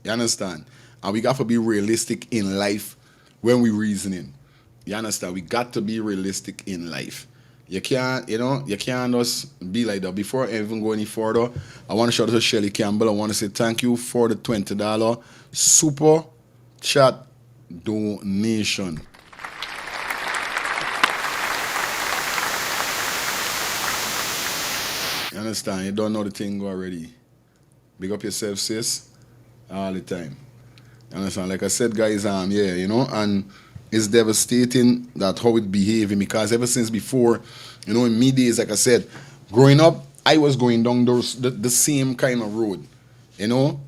You understand? And we got to be realistic in life when we reasoning. You understand? We got to be realistic in life. You can't just be like that. Before I even go any further, I want to shout out to Shelly Campbell. I want to say thank you for the $20 super chat donation. You understand? You don't know the thing already. Big up yourself, sis, all the time. You understand? Like I said, guys, yeah, you know, and it's devastating that how it behaving, because ever since before, you know, in me days, like I said, growing up, I was going down the same kind of road, you know,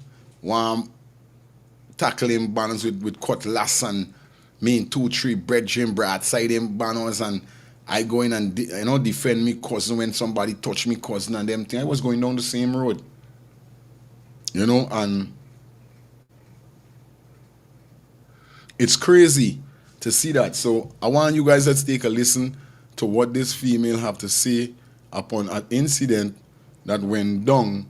tackling banners with cutlass and me 2-3 brethren outside them banners, and I go in and defend me cousin when somebody touch me cousin and them thing. I was going down the same road, you know, and it's crazy to see that. So I want you guys to take a listen to what this female have to say upon an incident that went down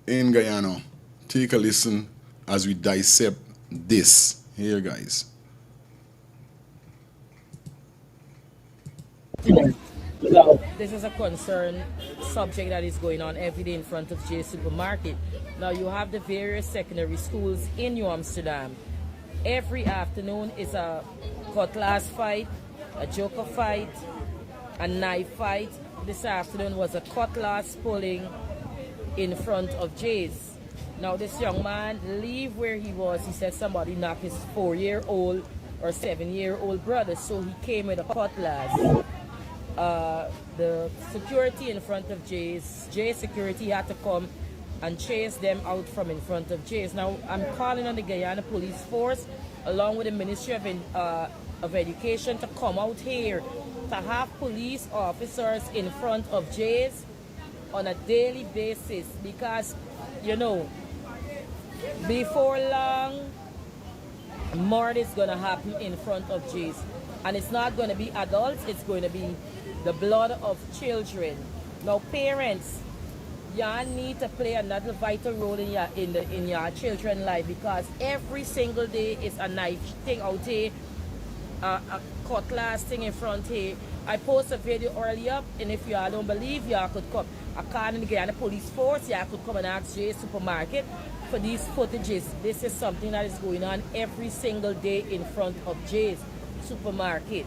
in Guyana. Take a listen as we dissect this here, guys. This is a concern subject that is going on every day in front of J Supermarket. Now you have the various secondary schools in New Amsterdam. Every afternoon is a cutlass fight, a joker fight, a knife fight. This afternoon was a cutlass pulling in front of Jay's. Now this young man leave where he was. He said somebody knocked his 4-year-old or 7-year-old brother, so he came with a cutlass. The security in front of Jay's security had to come and chase them out from in front of Jay's. Now I'm calling on the Guyana police force along with the Ministry of Education to come out here to have police officers in front of Jay's on a daily basis, because you know before long more is going to happen in front of Jay's, and it's not going to be adults, it's going to be the blood of children. Now parents, y'all need to play another vital role in your children's life, because every single day is a knife thing out here, a cutlass thing in front here. I post a video earlier, and if y'all don't believe, y'all could come. I call in the Guyana police force, y'all could come and ask J Supermarket for these footages. This is something that is going on every single day in front of Jay's Supermarket.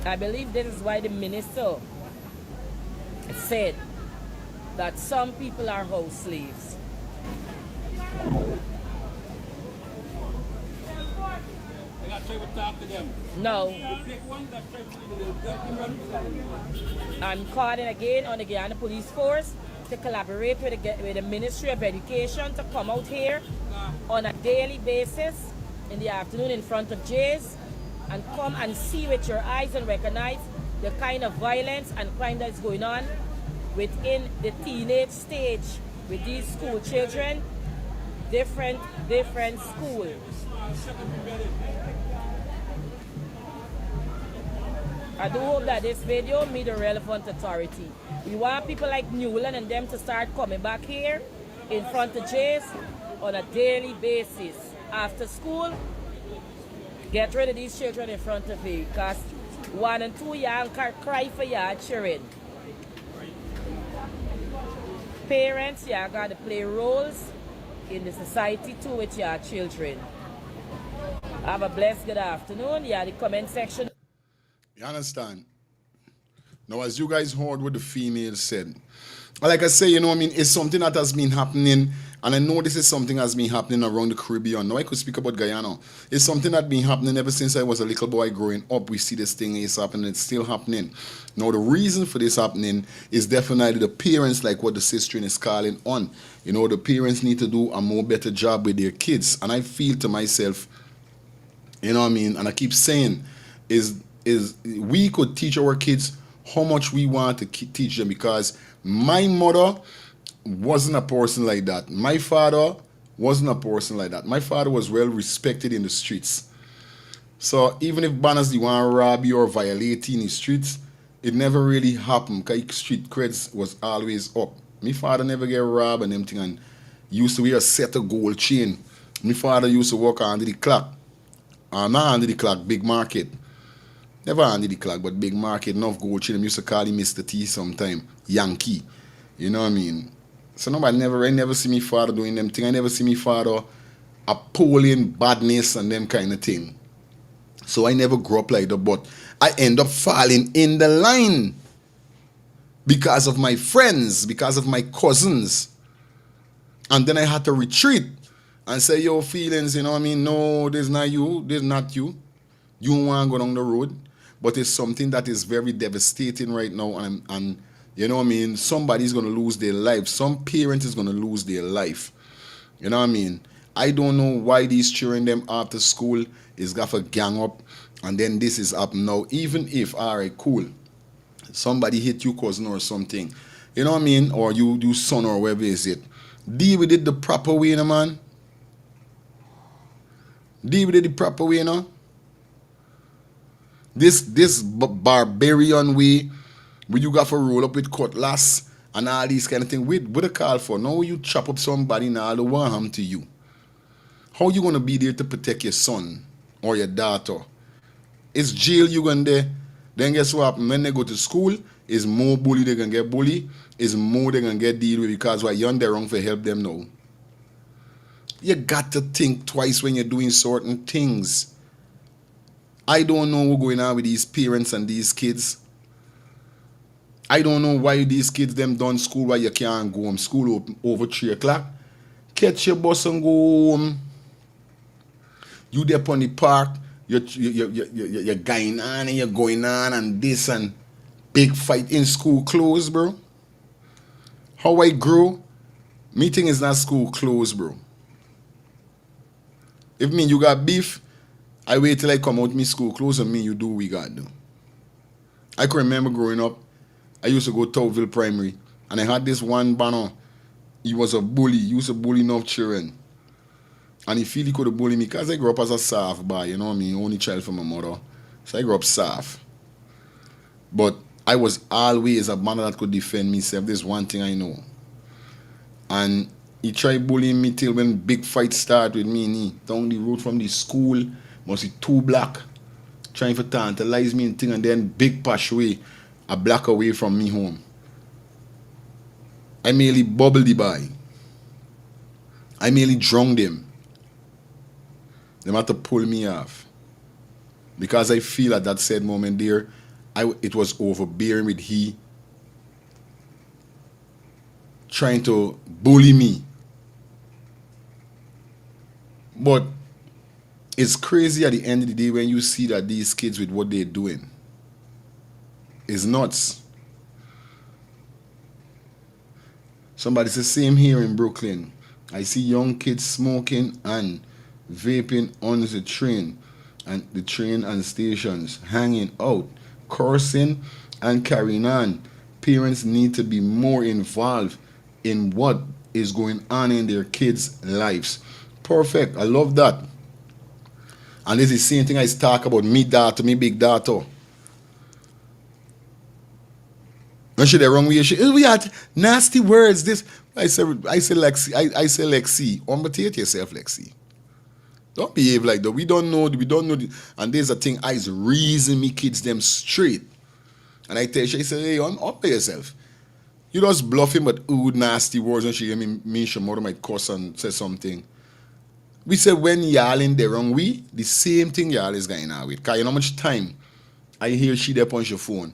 I believe this is why the minister said that some people are house slaves. No. I'm calling again on the Guyana police force to collaborate with the Ministry of Education to come out here on a daily basis in the afternoon in front of Jay's and come and see with your eyes and recognize the kind of violence and crime that is going on within the teenage stage with these school children, different schools. I do hope that this video meet the relevant authority. We want people like Newland and them to start coming back here in front of Jay's on a daily basis. After school, get rid of these children in front of you, because 1 and 2 y'all cry for your children. Parents, y'all got to play roles in the society too with your children. Have a blessed good afternoon. Yeah, the comment section. You understand? Now, as you guys heard what the female said, like I say, you know what I mean, it's something that has been happening, and I know this is something that has been happening around the Caribbean. Now I could speak about Guyana. It's something that's been happening ever since I was a little boy growing up. We see this thing is happening, it's still happening. Now the reason for this happening is definitely the parents, like what the sister is calling on. You know, the parents need to do a more better job with their kids. And I feel to myself, you know what I mean, and I keep saying, is we could teach our kids how much we want to teach them, because my mother wasn't a person like that. My father wasn't a person like that. My father was well respected in the streets. So even if banners they want to rob you or violate you in the streets, it never really happened because street creds was always up. My father never get robbed and them thing, and used to wear a set of gold chain. My father used to work under the clock. Not under the clock, big market. Never under the clock, but big market, enough gold chain. Them used to call him Mr. T sometime. Yankee. You know what I mean? So I never see me father doing them thing. I never see me father appalling badness and them kind of thing. So I never grew up like that, but I end up falling in the line because of my friends, because of my cousins. And then I had to retreat and say, yo, feelings, you know what I mean? No, this is not you. This is not you. You don't want to go down the road. But it's something that is very devastating right now. And you know what I mean? Somebody's going to lose their life. Some parent is going to lose their life. You know what I mean? I don't know why these children them after school is got a gang up and then this is up now. Even if, all right, cool, somebody hit you cousin or something, you know what I mean? Or you son or whatever is it. Deal with it the proper way, you know, man. Deal with it the proper way, you know. This barbarian way where you got to roll up with cutlass and all these kind of things. What a call for? Now you chop up somebody and all the one harm to you. How you gonna be there to protect your son or your daughter? It's jail you going there. Then guess what happen? When they go to school, is more bully they gonna get bully, is more they gonna get deal with because why you're on the wrong for help them now. You got to think twice when you're doing certain things. I don't know what's going on with these parents and these kids. I don't know why these kids them done school why you can't go home. School open over 3 o'clock. Catch your bus and go home. You there on the park, you're going on and you're going on and this and big fight in school clothes, bro. How I grow, meeting is not school clothes, bro. If me you got beef, I wait till I come out me school clothes and me you do what we got do. I can remember growing up, I used to go to Townville Primary and I had this one banner. He was a bully, he used to bully enough children. And he feel he could bully me because I grew up as a soft boy, you know what I mean? Only child from my mother. So I grew up soft. But I was always a man that could defend myself. This one thing I know. And he tried bullying me till when big fights start with me and he. Down the road from the school, must be 2 blocks. Trying to tantalize me and thing, and then big pass away, a block away from me home. I merely bubbled the boy. I merely drunk them. They had to pull me off. Because I feel at that said moment there, it was overbearing with he trying to bully me. But it's crazy at the end of the day when you see that these kids with what they're doing. It's nuts. Somebody says, same here in Brooklyn. I see young kids smoking and vaping on the train and stations, hanging out, cursing and carrying on. Parents need to be more involved in what is going on in their kids' lives. Perfect. I love that. And this is the same thing I talk about me daughter, me big daughter. When she the wrong way, we had nasty words. This I say Lexi. I say Lexi. Imitate yourself, Lexi. Don't behave like that. We don't know. And there's a thing I reason me kids them straight. And I tell she say, hey, up by yourself. You just bluffing, but nasty words. And she hear me she mother might cuss and say something. We say when y'all in the wrong way, the same thing y'all is going on with. Because you know how much time I hear she there on your phone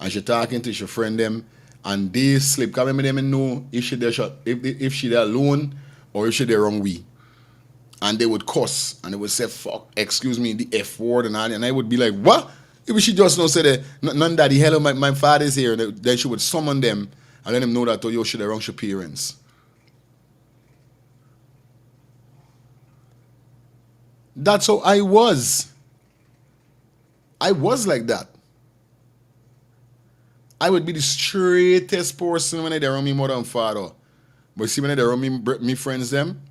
and she talking to your friend them and they slip. Because remember them know if she there alone or if she there wrong way. And they would cuss and they would say, fuck, excuse me, the F word and all. And I would be like, what? If she just don't say that, none daddy, hello, my father's here. And then she would summon them and let them know that, oh, yo, she the wrong your parents. That's how I was. I was like that. I would be the straightest person when they around me mother and father. But see when they around me friends them,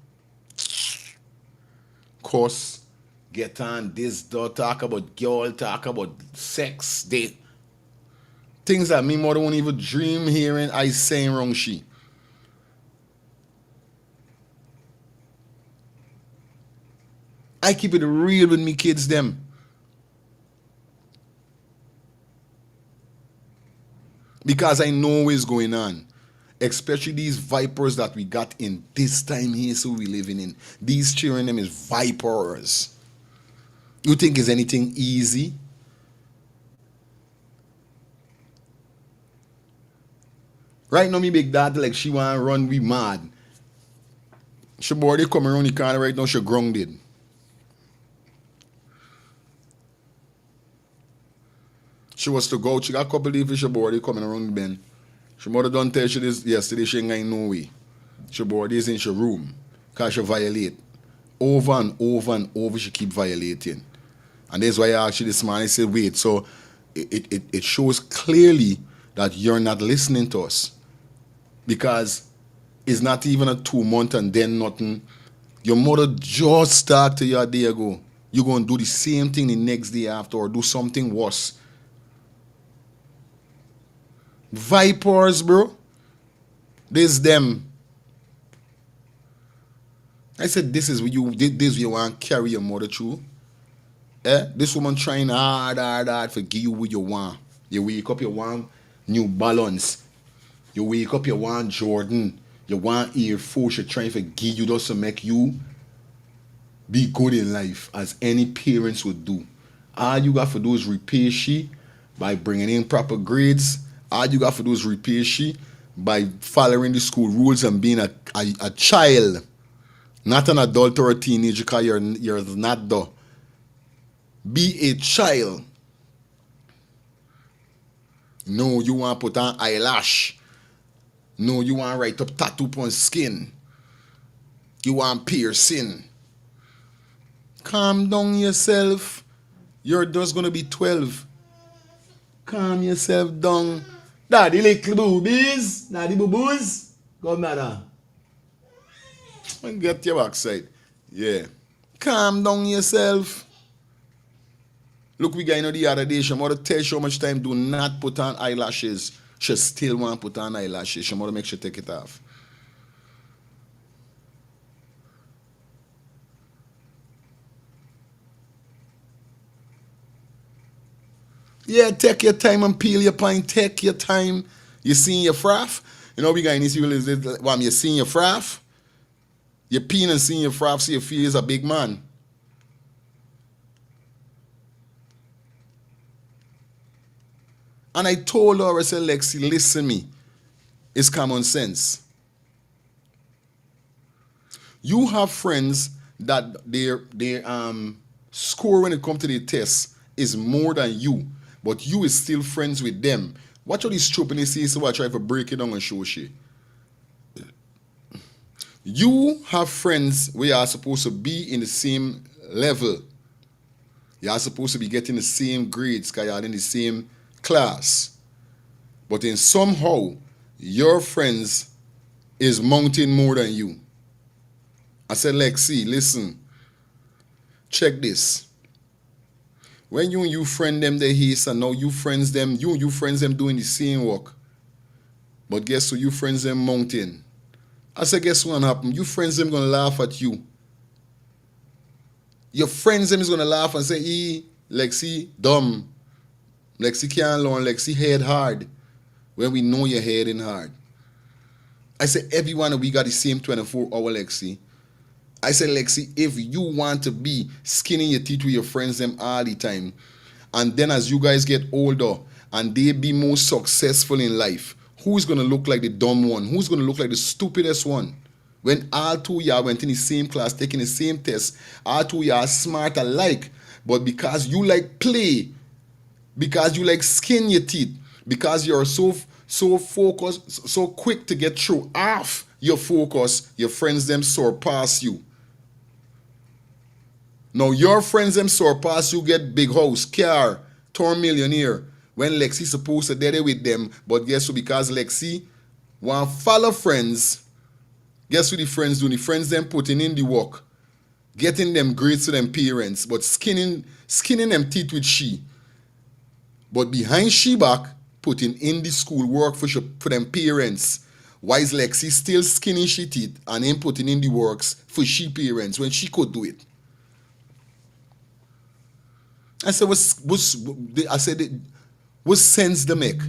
course, get on this, talk about girl, talk about sex, they things that me mother won't even dream hearing I saying wrong shit. I keep it real with me kids them. Because I know what's going on. Especially these vipers that we got in this time here so we living in. These children them is vipers. You think is anything easy? Right now, me big dad like she wanna run, we mad. She body come around the corner right now, she grounded. She was to go, she got a couple of she body coming around the bend. She mother done tell she this yesterday, she ain't going no way. She body is in she room, cause she violate. Over and over and over she keep violating. And that's why I asked you this morning, I said, wait, so it shows clearly that you're not listening to us. Because it's not even a 2 month and then nothing. Your mother just started you a day ago. You're going to do the same thing the next day after or do something worse. Vipers, bro. This them. I said, this is what you want to carry your mother through. This woman trying hard to give you what you want. You wake up, you want New Balance. You wake up, you want Jordan. You want Air Force. You're trying to give you just to make you be good in life, as any parents would do. All you got to do is repay she by bringing in proper grades. All you got to do is repay she by following the school rules and being a child, not an adult or a teenager, because you're not though. Be a child. No, you want to put on eyelash. No, you want to write up tattoo on skin. You want piercing. Calm down yourself. You're just going to be 12. Calm yourself down. Daddy little boobies. Daddy boo-boos. Come matter. Get your backside. Yeah. Calm down yourself. Look, we got the other day. She mother tell you how much time do not put on eyelashes. She still want to put on eyelashes. She mother make sure take it off. Yeah, take your time and peel your pine. Take your time. You seeing your fraff? You know, we got in this people is you seeing your fraff? You peel and seeing your fraff so you feel is a big man. And I told her, I said, Lexi, listen me. It's common sense. You have friends that their score when it comes to the test is more than you, but you is still friends with them. Watch all these trope and they say, so I try to break it down and show shit. You have friends where you are supposed to be in the same level. You are supposed to be getting the same grades because you are in the same class. But in somehow, your friends is mounting more than you. I said, Lexi, listen. Check this. When you friend them they hate, and now you friends them doing the same work. But guess what? You friends them mounting. I said, guess what happen? You friends them gonna laugh at you. Your friends them is gonna laugh and say, Lexi, dumb. Lexi can't learn, Lexi head hard. When we know you're heading hard. I said, everyone we got the same 24-hour Lexi. I said, Lexi, if you want to be skinning your teeth with your friends them all the time, and then as you guys get older and they be more successful in life, who's going to look like the dumb one? Who's going to look like the stupidest one? When all two y'all went in the same class, taking the same test, all two y'all smart alike, but because you like play, because you like skin your teeth, because you're so focused, so quick to get through half your focus, your friends them surpass you. Now your friends them surpass you, get big house, car, turn millionaire. when Lexi supposed to be there with them, but guess what? Because Lexi want follow friends, guess what the friends do? The friends them putting in the work, getting them grades to them parents, but skinning them teeth with she. But behind she back, putting in the school work for them parents. Why is Lexi still skinning she teeth and then putting in the works for she parents when she could do it? I said, what sense they make?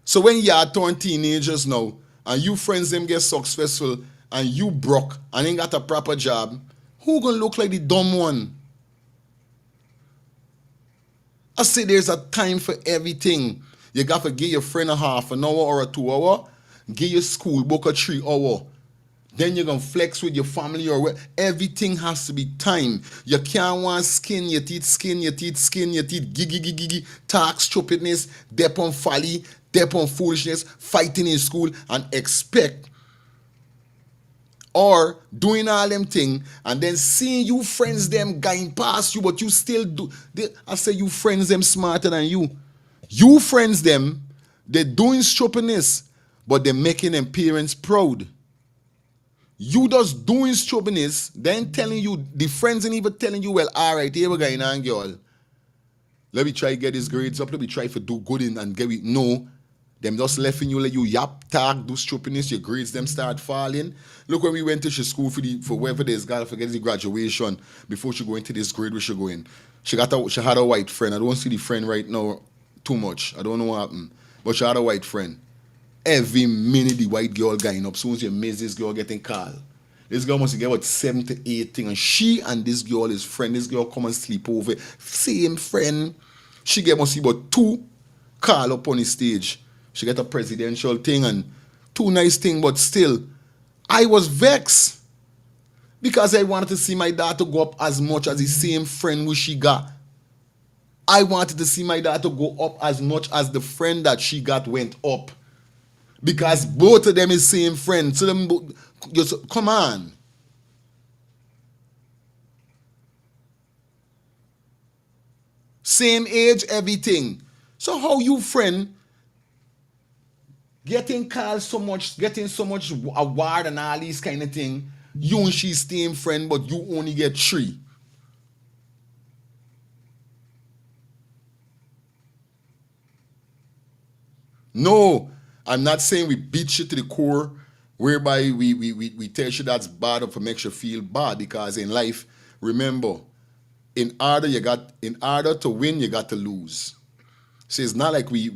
So when you are turn teenagers now, and you friends them get successful, and you broke, and ain't got a proper job, who gonna look like the dumb one? I say there's a time for everything. You got to give your friend a half an hour or a 2 hour, give your school book a 3 hour. Then you're going to flex with your family or what. Everything has to be time. You can't want skin your teeth, gigi, talk stupidness, dep on folly, dep on foolishness, fighting in school and expect or doing all them thing and then seeing you friends them going past you, but you still do. I say you friends them smarter than you. You friends them, they're doing stupidness, but they're making them parents proud. You just doing stupidness, then telling you, the friends ain't even telling you, well, all right, here we go, and girl. Let me try to get his grades up. Let me try to do good and get it. No. Them just left in you, let you yap, talk, do stupidness, your grades them start falling. Look, when we went to school for whatever this girl forget the graduation, before she go into this grade where she go in. She had a white friend. I don't see the friend right now too much. I don't know what happened. But she had a white friend. Every minute the white girl going up, soon as you miss this girl getting called. This girl must get about 7 to 8 things. And she and this girl is friend. This girl come and sleep over. Same friend. She get must see about 2 call up on the stage. She get a presidential thing and 2 nice things, but still, I was vexed because I wanted to see my daughter go up as much as the same friend who she got. I wanted to see my daughter go up as much as the friend that she got went up. Because both of them is same friend. So them just come on. Same age, everything. So how you friend getting called so much, getting so much award and all these kind of thing, you and she same friend, but you only get 3. No, I'm not saying we beat you to the core, whereby we tell you that's bad or makes you feel bad, because in life, remember, in order to win, you got to lose. So it's not like we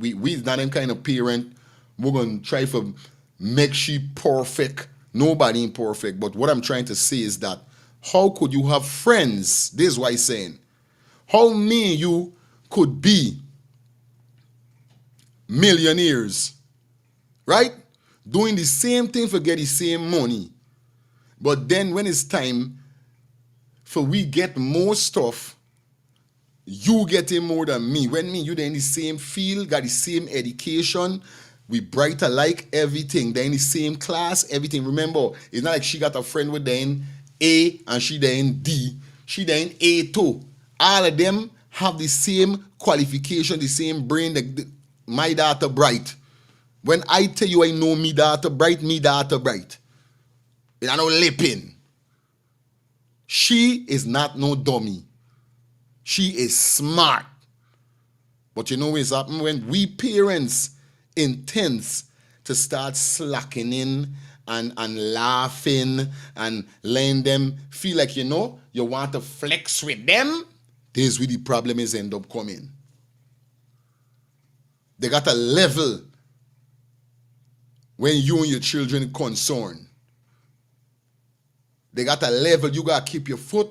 not them kind of parent. We're gonna try to make she perfect. Nobody imperfect. But what I'm trying to say is that how could you have friends? This is what I'm saying. How me and you could be millionaires, right? Doing the same thing for get the same money. But then when it's time for we get more stuff, you getting more than me. When me, you they're in the same field, got the same education, we bright alike, everything. They're in the same class, everything. Remember, it's not like she got a friend with them in A and she there in D. She there in A too. All of them have the same qualification, the same brain. My daughter bright. When I tell you I know me daughter bright. And I know lipping. She is not no dummy. She is smart. But you know what's happening when we parents intends to start slacking in and laughing and letting them feel like, you want to flex with them. This is where the problem is end up coming. They got a level when you and your children concerned. They got a level you got to keep your foot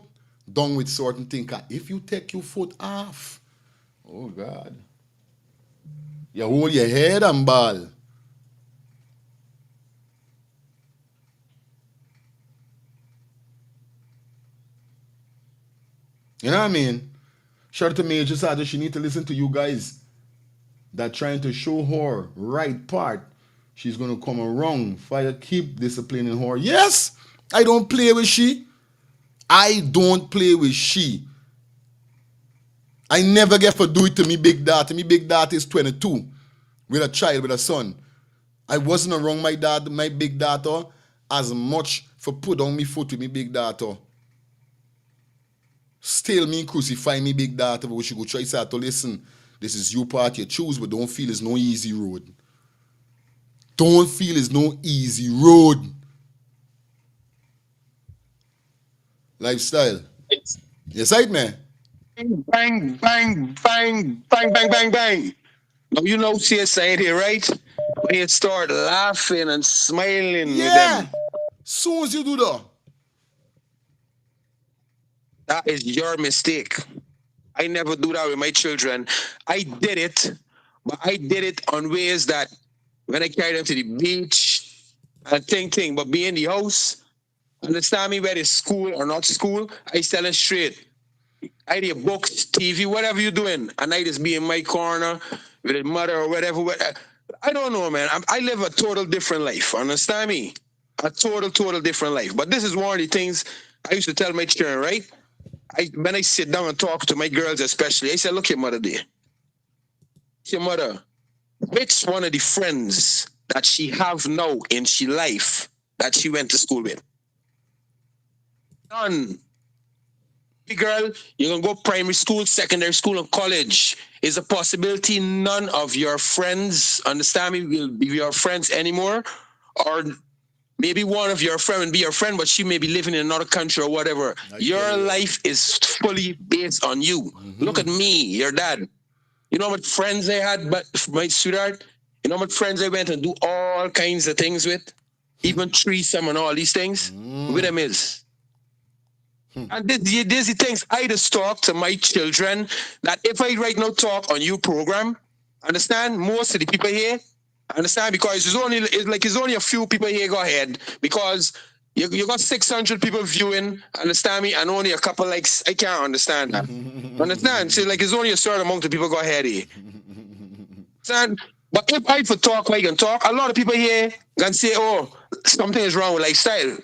down with certain things. If you take your foot off, oh God, you hold your head and ball. You know what I mean? Shout out to Major Sada. She need to listen to you guys that trying to show her right part. She's going to come around. Fire, keep disciplining her. Yes, I don't play with she. I don't play with she. I never get to do it to me big daughter. Me big daughter is 22 with a child, with a son. I wasn't around my big daughter as much for put on me foot with me big daughter. Still me crucify me big daughter, but we should go try to listen. This is your part, you choose, but don't feel it's no easy road. Don't feel it's no easy road. Lifestyle. Yes, right, man. Bang, bang, bang, bang, bang, bang, bang. Now you know CSI ain't here, right? When you start laughing and smiling with them. Soon as you do that. That is your mistake. I never do that with my children. I did it, but I did it on ways that when I carry them to the beach and thing, but be in the house, understand me, whether it's school or not school, I tell them straight. I do books, TV, whatever you're doing, and I just be in my corner with a mother or whatever. I don't know, man. I live a total different life. Understand me? A total different life. But this is one of the things I used to tell my children, right? When I sit down and talk to my girls especially, I say, look your mother there. Your mother, which one of the friends that she have now in she life that she went to school with? None. Girl, you're going to go primary school, secondary school, and college. Is a possibility none of your friends, understand me, will be your friends anymore? Or maybe one of your friends will be your friend, but she may be living in another country or whatever. Your life is fully based on you. Mm-hmm. Look at me, your dad. You know how much friends I had, but my sweetheart? You know how much friends I went and do all kinds of things with? Even threesome and all these things? With them is. And these are things I just talk to my children that if I right now talk on your program, understand, most of the people here, understand, because it's only a few people here go ahead, because you got 600 people viewing, understand me, and only a couple likes. I can't understand that. Understand? So like it's only a certain amount of people go ahead here. Understand? But if I for talk like I can talk, a lot of people here can say, oh, something is wrong with lifestyle.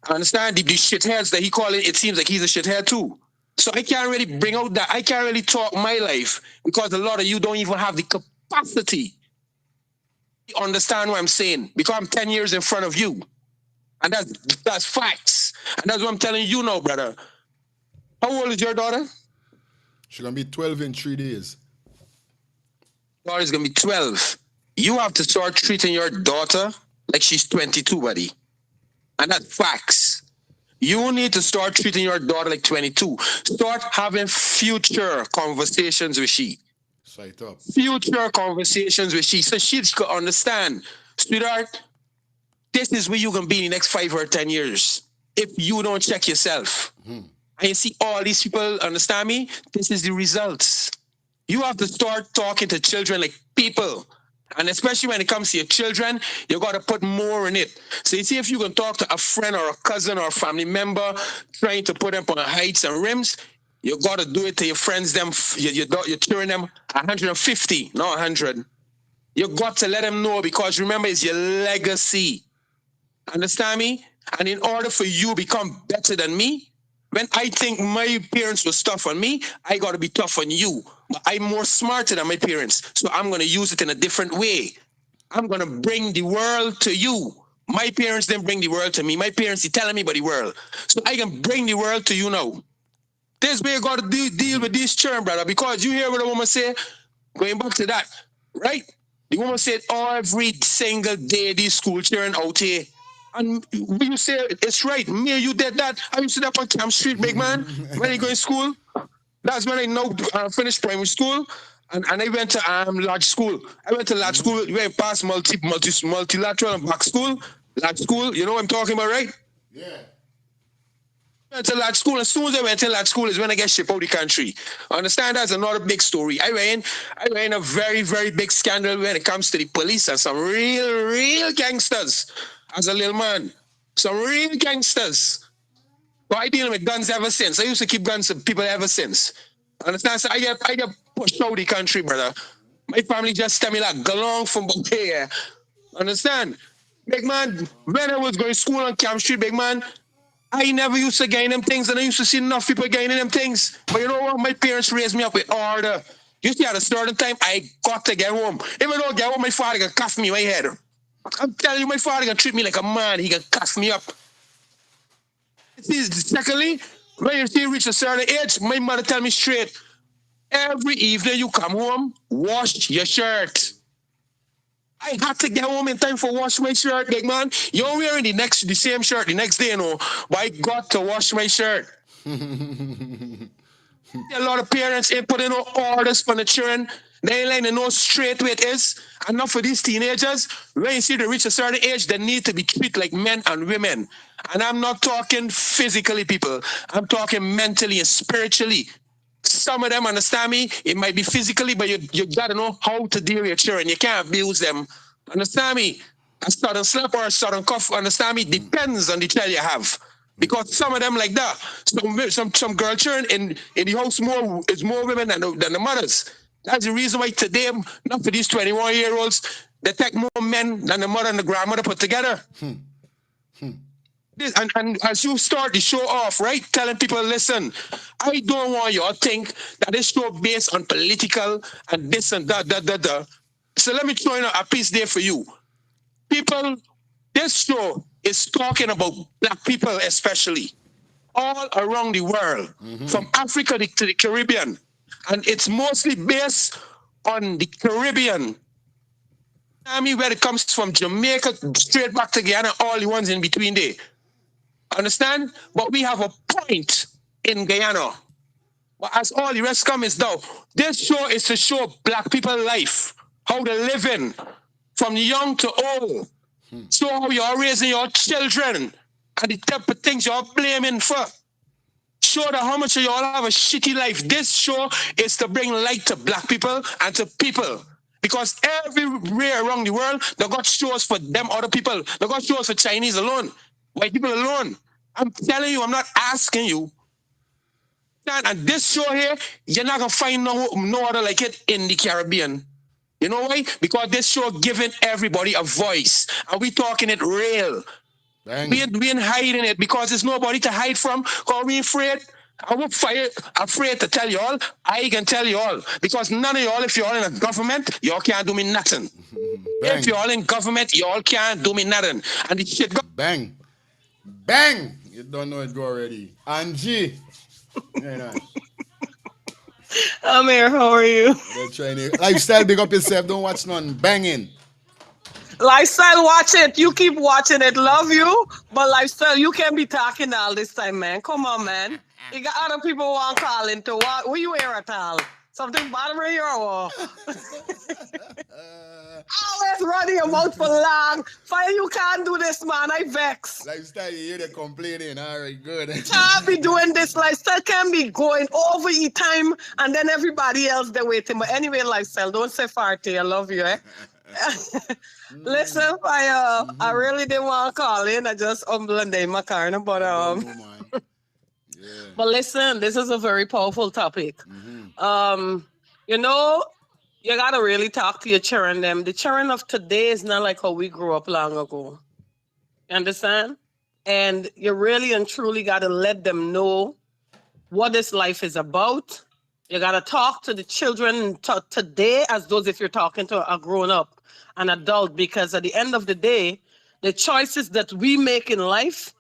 Understand? The shitheads that he call it seems like he's a shithead too. So I can't really bring out that. I can't really talk my life because a lot of you don't even have the capacity to understand what I'm saying, because I'm 10 years in front of you. And that's facts. And that's what I'm telling you now, brother. How old is your daughter? She's going to be 12 in 3 days. Daughter's going to be 12. You have to start treating your daughter like she's 22, buddy. And that's facts. You need to start treating your daughter like 22. Start having future conversations with she. Sight up. Future conversations with she. So she could understand, sweetheart, this is where you're going to be in the next 5 or 10 years if you don't check yourself. Mm-hmm. And you see all these people, understand me? This is the results. You have to start talking to children like people. And especially when it comes to your children, you got to put more in it. So you see, if you can talk to a friend or a cousin or a family member trying to put them on heights and rims, you got to do it to your friends, you're cheering them 150, not 100. You got to let them know, because remember, it's your legacy. Understand me? And in order for you to become better than me, when I think my parents was tough on me, I got to be tough on you. But I'm more smarter than my parents, so I'm going to use it in a different way. I'm going to bring the world to you. My parents didn't bring the world to me. My parents are telling me about the world. So I can bring the world to you now. This way you got to deal with this churn, brother, because you hear what the woman say, going back to that, right? The woman said every single day these school children out here. And when you say it's right, me and you did that. I used to that on Camp Street, big man. When you go to school, that's when I now finished primary school, and I went to large school. I went to large school. We went past multilateral and back school. Large school, you know what I'm talking about, right? Yeah. I went to large school. As soon as I went to large school is when I get shipped out of the country. Understand? That's another big story. I went in a very, very big scandal when it comes to the police and some real gangsters. As a little man, some real gangsters. But I deal with guns ever since. I used to keep guns with people ever since. Understand? So I get pushed out of the country, brother. My family just tell me like, go along from here. Understand? Big man, when I was going to school on Camp Street, big man, I never used to gain them things, and I used to see enough people gaining them things. But you know what? My parents raised me up with order. You see, at a certain time, I got to get home. If I don't get home, my father can cuff me in my head. I'm telling you, my father can treat me like a man. He can cuff me up. Secondly, when you reach a certain age, my mother tell me straight, every evening you come home, wash your shirt. I had to get home in time for wash my shirt, big man. You're wearing the same shirt the next day, you know. But I got to wash my shirt. A lot of parents ain't putting no orders for the children. They ain't letting them know straight where it is. And not for these teenagers. When you see they reach a certain age, they need to be treated like men and women. And I'm not talking physically, people. I'm talking mentally and spiritually. Some of them, understand me, it might be physically, but you gotta know how to deal with your children. You can't abuse them. Understand me? A sudden slap or a sudden cough, understand me, depends on the child you have. Because some of them like that. Some girl children in the house is more women than the mothers. That's the reason why today, not for these 21-year-olds, they take more men than the mother and the grandmother put together. And as you start the show off, right, telling people, listen, I don't want you to think that this show based on political and this and that. So let me throw in a piece there for you. People, this show is talking about black people especially, all around the world, from Africa to the Caribbean. And it's mostly based on the Caribbean. I mean, where it comes from Jamaica straight back to Guyana, all the ones in between there. Understand? But we have a point in Guyana. But as all the rest come is though, this show is to show black people life, how they're living, from young to old. Show how you're raising your children and the type of things you're blaming for. Show that how much of y'all have a shitty life. This show is to bring light to black people and to people. Because everywhere around the world, they got shows for them other people. They got shows for Chinese alone, white people alone. I'm telling you, I'm not asking you. And this show here, you're not going to find no other like it in the Caribbean. You know why? Because this show giving everybody a voice. And we talking it real. We ain't hiding it because there's nobody to hide from. Because we afraid. I'm afraid to tell you all. I can tell you all. Because none of y'all, if you're all in a government, y'all can't do me nothing. If you're all in government, y'all can't do me nothing. And the shit go. Bang. Bang. You don't know it already. Angie. I'm here. How are you? Lifestyle, big up yourself. Don't watch none. Banging. Lifestyle, watch it. You keep watching it. Love you. But Lifestyle, you can't be talking all this time, man. Come on, man. You got other people who want to call into what? What you hear at all? Something bothering you or what? Always running your mouth for long. Fire, you can't do this, man. I vex. Lifestyle, you hear the complaining. All right, good. Can't be doing this. Lifestyle can be going over your time and then everybody else they're waiting. But anyway, Lifestyle, don't say farty. I love you, eh? Listen, I really didn't want to call in. I just humbled in my car, but but listen, this is a very powerful topic. You know, you gotta really talk to your children. The children of today is not like how we grew up long ago. You understand? And you really and truly gotta let them know what this life is about. You gotta talk to the children today as those if you're talking to a grown-up, an adult, because at the end of the day, the choices that we make in life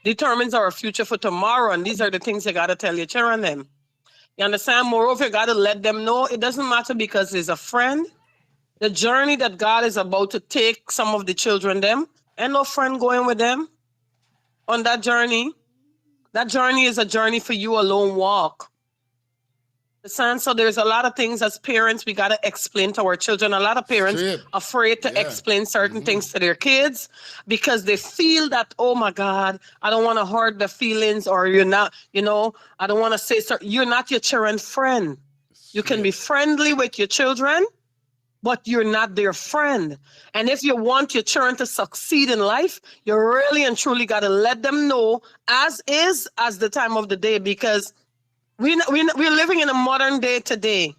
determines our future for tomorrow. And these are the things you gotta tell your children them. You understand? Moreover, you gotta let them know it doesn't matter because there's a friend. The journey that God is about to take some of the children them, and no friend going with them on that journey. That journey is a journey for you alone walk. So there's a lot of things as parents we gotta explain to our children. A lot of parents afraid to explain certain things to their kids because they feel that, oh my God, I don't want to hurt the feelings, or you're not, I don't want to say you're not your children's friend. You can be friendly with your children, but you're not their friend. And if you want your children to succeed in life, you really and truly gotta let them know as the time of the day, because we're living in a modern day today.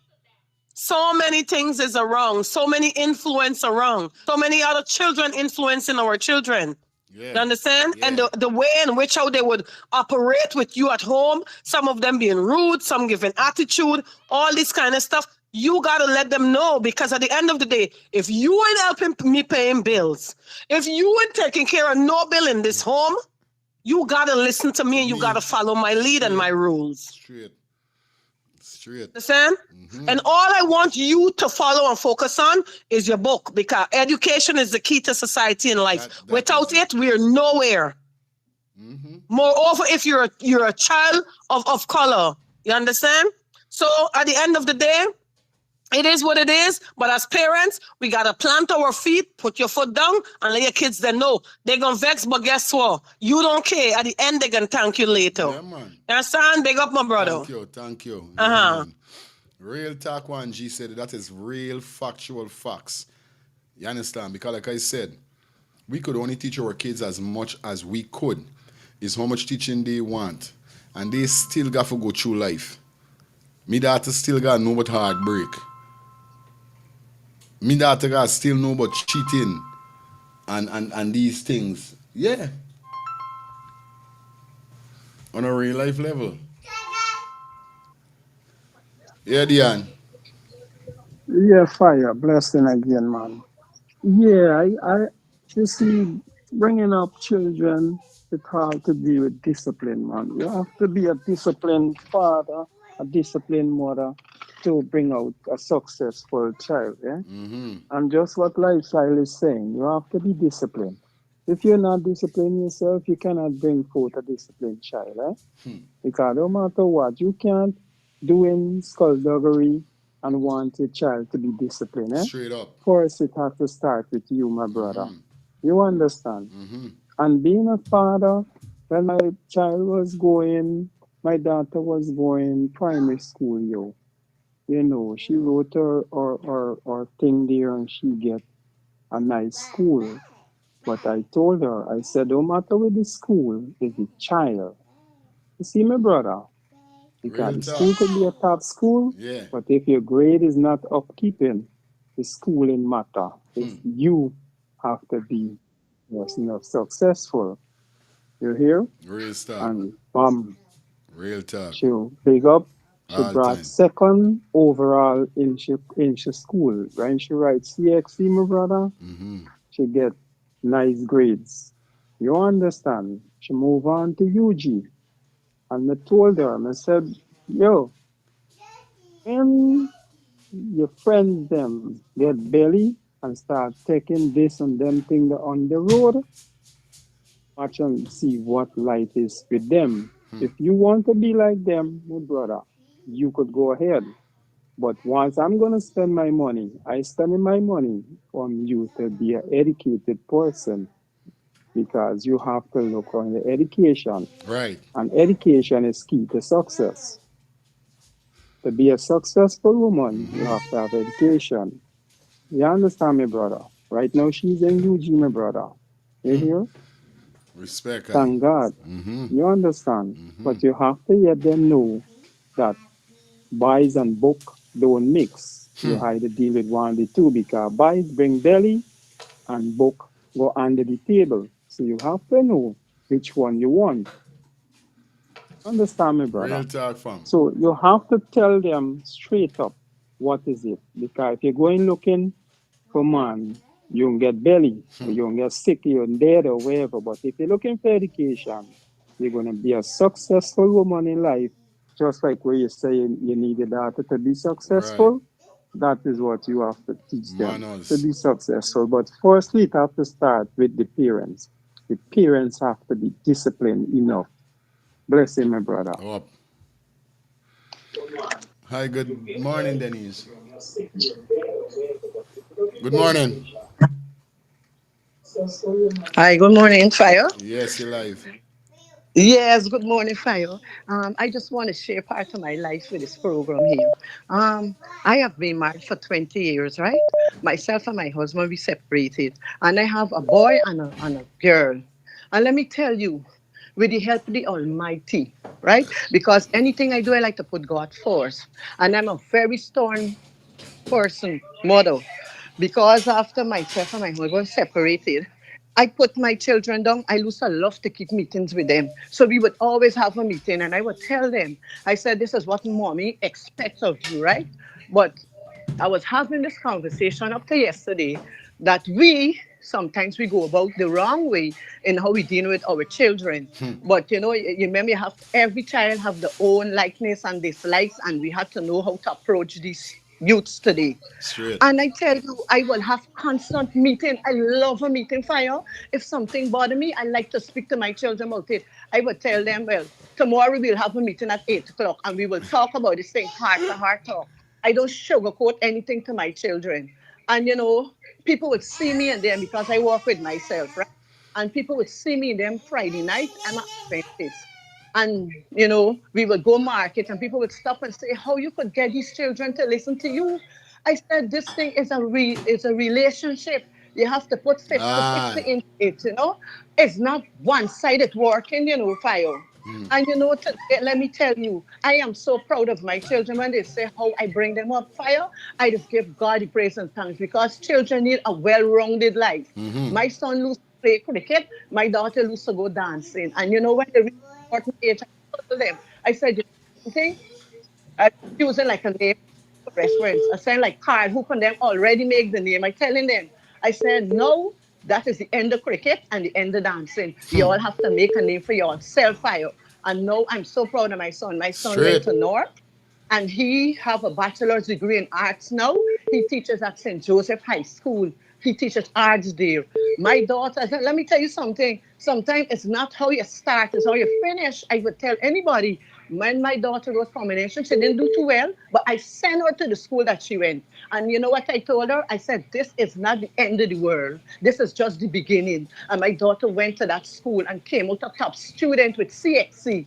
So many things is wrong. So many influence are wrong. So many other children influencing our children. Yeah. You understand? Yeah. And the way in which how they would operate with you at home, some of them being rude, some giving attitude, all this kind of stuff. You gotta let them know, because at the end of the day, if you ain't helping me paying bills, if you ain't taking care of no bill in this home, you gotta listen to me and you gotta follow my lead and my rules. Straight. Straight. Understand? And all I want you to follow and focus on is your book, because education is the key to society and life. That Without is it, we're nowhere. Moreover, if you're a child of color, you understand? So at the end of the day, it is what it is. But as parents, we gotta plant our feet, put your foot down, and let your kids then know. They're gonna vex, but guess what? You don't care. At the end, they're gonna thank you later. Yeah, man. You understand? Big up, my brother. Thank you. Thank you. Uh-huh. Yeah, man. Real talk, one G said that is real factual facts. You understand? Because like I said, we could only teach our kids as much as we could. Is how much teaching they want. And they still got to go through life. Me daughter still got to know about heartbreak. Me daughter got still know about cheating and these things. Yeah. On a real life level. Yeah, Dion. Yeah, fire. Blessing again, man. Yeah, you see, bringing up children, it's hard to be with discipline, man. You have to be a disciplined father, a disciplined mother to bring out a successful child, yeah? And just what lifestyle is saying, you have to be disciplined. If you're not disciplined yourself, you cannot bring forth a disciplined child, eh? Because no matter what, you can't do in skullduggery and want your child to be disciplined, eh? Straight up. First, it has to start with you, my brother. You understand? And being a father, when my child was going, my daughter was going primary school, yo. You know, she wrote her thing there and she get a nice school. But I told her, I said, no matter with the school, it's the child. You see, my brother, because the school could be a top school, Yeah. but if your grade is not upkeeping, the schooling matter. If you have to be successful. You hear? Real stuff. And Real talk. she big up. She All brought time. second overall in she school. When she writes CXC, my brother, she get nice grades. You understand? She move on to UG. And I told her, and I said, yo, when your friends them get belly and start taking this and them thing on the road, watch and see what life is with them. If you want to be like them, my brother, you could go ahead. But once I'm gonna spend my money, I spending my money on you to be an educated person because you have to look on the education. Right. And education is key to success. To be a successful woman, you have to have education. You understand me, brother? Right now she's in UG, my brother. You hear? Respect. Thank God. You understand? But you have to let them know that boys and book don't mix. You have to deal with one of the two because boys bring belly and book go under the table. So you have to know which one you want. Understand me, brother? Real talk, fam. So you have to tell them straight up what is it. Because if you're going looking for man, you don't get belly, or you don't get sick, you're dead or whatever. But if you're looking for education, you're gonna be a successful woman in life, just like where you say you need a daughter to be successful. That is what you have to teach them to be successful. But firstly, it have to start with the parents. The parents have to be disciplined enough. Bless him, my brother. Up. Hi, good morning, Denise. Good morning. Hi, good morning, Fire. Yes, you're live. Yes, good morning, Fire. I just want to share part of my life with this program here. I have been married for 20 years, right? Myself and my husband, we separated. And I have a boy and a girl. And let me tell you, with the help of the Almighty, right? Because anything I do, I like to put God first. And I'm a very stern person, mother. Because after myself and my husband separated, I put my children down. I used to love to keep meetings with them. So we would always have a meeting and I would tell them, I said, this is what mommy expects of you, right? But I was having this conversation up to yesterday that we sometimes we go about the wrong way in how we deal with our children. But you remember you have every child have their own likeness and dislikes, and we have to know how to approach these youths today. Straight. And I tell you, I will have constant meeting. I love a meeting fire. If something bother me, I like to speak to my children about it. I would tell them, well, tomorrow we'll have a meeting at 8 o'clock and we will talk about this thing heart to heart talk. I don't sugarcoat anything to my children. And people would see me in them because I work with myself, right? And people would see me in them Friday night. I'm at Adventist. And we would go market and people would stop and say, how you could get these children to listen to you? I said, this thing is a relationship. You have to put 50-50 Ah. into it. It's not one-sided working, fire. And today, let me tell you, I am so proud of my children when they say how I bring them up fire. I just give God the praise and thanks because children need a well-rounded life. My son used to play cricket, my daughter used to go dancing. And when they reach a certain age, I told them, I said, something? I using like a name for reference. I said like Carl, who can them already make the name? I telling them, I said, no, that is the end of cricket and the end of dancing. You all have to make a name for yourself, fire. And now I'm so proud of my son. My son went Straight. to North and he have a bachelor's degree in arts now. He teaches at St. Joseph High School. He teaches arts there. My daughter, let me tell you something. Sometimes it's not how you start, it's how you finish. I would tell anybody, when my daughter wrote combination, she didn't do too well, but I sent her to the school that she went. And you know what I told her? I said, this is not the end of the world. This is just the beginning. And my daughter went to that school and came out a top student with CXC.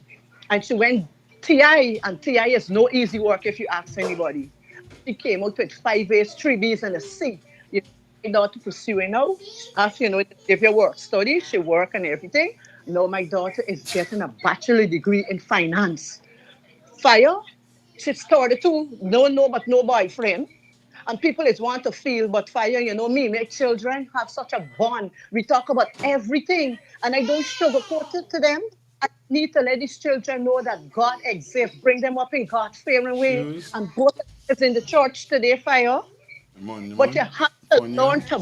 And she went TI, and TI is no easy work if you ask anybody. She came out with 5 A's, 3 B's, and a C. My daughter pursuing now. After if you work study, she work and everything. Now my daughter is getting a bachelor degree in finance. Fire, she started to no, but no boyfriend. And people is want to feel, but fire, me, my children have such a bond. We talk about everything, and I don't sugarcoat it to them. I need to let these children know that God exists. Bring them up in God's fearing way. Shoes. And both is in the church today, fire. Man, But you man. have to Fun, yeah. learn to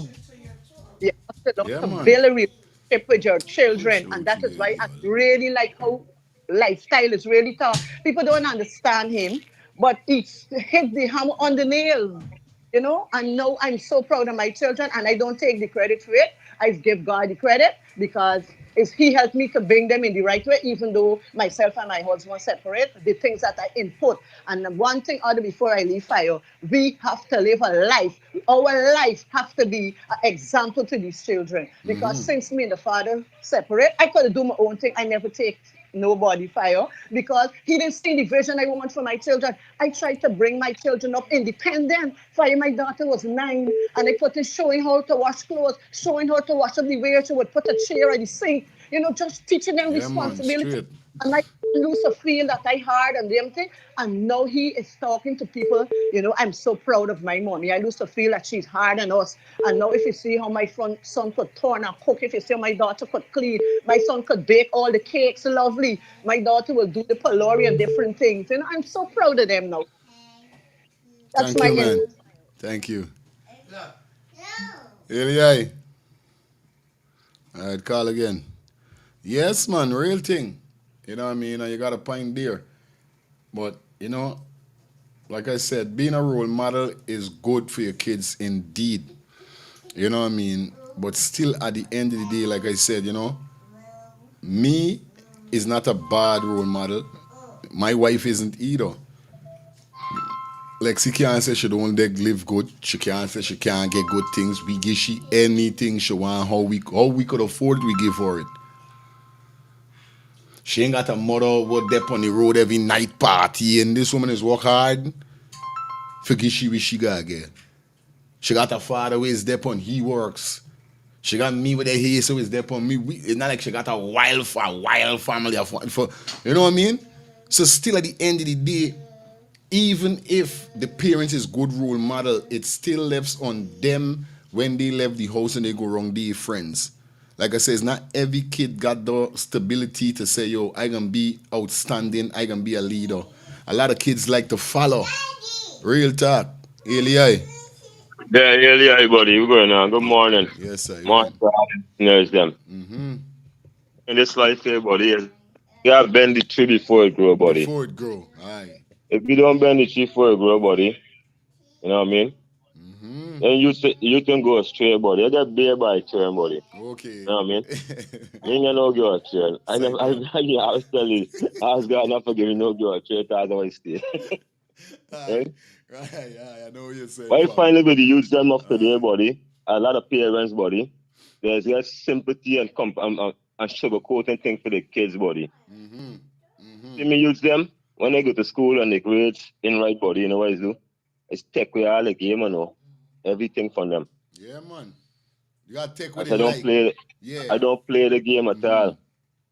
you have to learn Yeah, to man. build a relationship with your children. Show And it to that is me, why I man. really like how lifestyle is really tough. People don't understand him, but it's hit the hammer on the nail. And now I'm so proud of my children and I don't take the credit for it. I give God the credit because he helped me to bring them in the right way, even though myself and my husband separate, the things that I input. And one thing other before I leave fire, we have to live a life. Our life have to be an example to these children. Because since me and the father separate, I could do my own thing. I never take nobody fire because he didn't see the vision I want for my children. I tried to bring my children up independent. Fire, my daughter was 9 and I put in showing her to wash clothes, showing her to wash up the way she would put a chair at the sink, just teaching them Yeah, man. responsibility. Straight. And I used to feel that I hard and them thing. And now he is talking to people. I'm so proud of my mommy. I used to feel that she's hard on us. And now if you see how my son could turn and cook, if you see how my daughter could clean, my son could bake all the cakes lovely. My daughter will do the parlor and different things. I'm so proud of them now. That's Thank my you, man. input. Thank you. Eli. All right, call again. Yes, man, real thing. You know what I mean? And you got a point there. But, like I said, being a role model is good for your kids indeed. You know what I mean? But still, at the end of the day, like I said, me is not a bad role model. My wife isn't either. Like she can't say she don't live good. She can't say she can't get good things. We give she anything she want. How we could afford it, we give her it. She ain't got a mother who dep on the road every night party, and this woman is work hard. Forget she wish she got get. She got a father who is dep on he works. She got me with a hair so is dep on me. It's not like she got a wild family for you know what I mean? So still at the end of the day, even if the parents is good role model, it still left on them when they left the house and they go wrong, they friends. like I say, it's not every kid got the stability to say, yo, I can be outstanding, I can be a leader. A lot of kids like to follow. Real talk. Eli. Yeah, yeah, yeah, buddy. We're going on. Good morning. Yes, sir. You Morning want? to all the listeners, them. Mm-hmm. In this life here, buddy, you gotta bend the tree before it grow, buddy. Before it grow. Aye. If you don't bend the tree before it grow, buddy, you know what I mean? Mm-hmm. Then you can go astray, buddy. You get bear by turn, buddy. Okay. You know what I mean? You ain't gonna no go astray. I never, I was telling you, I was God not forgiving no go astray. I always stay. Right? Right. I know what you're saying. But I Fam. finally with the youth them of today, buddy, a lot of parents, buddy, there's just sympathy and sugarcoating thing for the kids, buddy. Mm-hmm. Mm-hmm. See me use them when they go to school and they grades in right, buddy, you know what I do? It's take away all the game, you know, everything from them. Yeah, man. You gotta take what I don't like. play. Yeah. I don't play the game at all.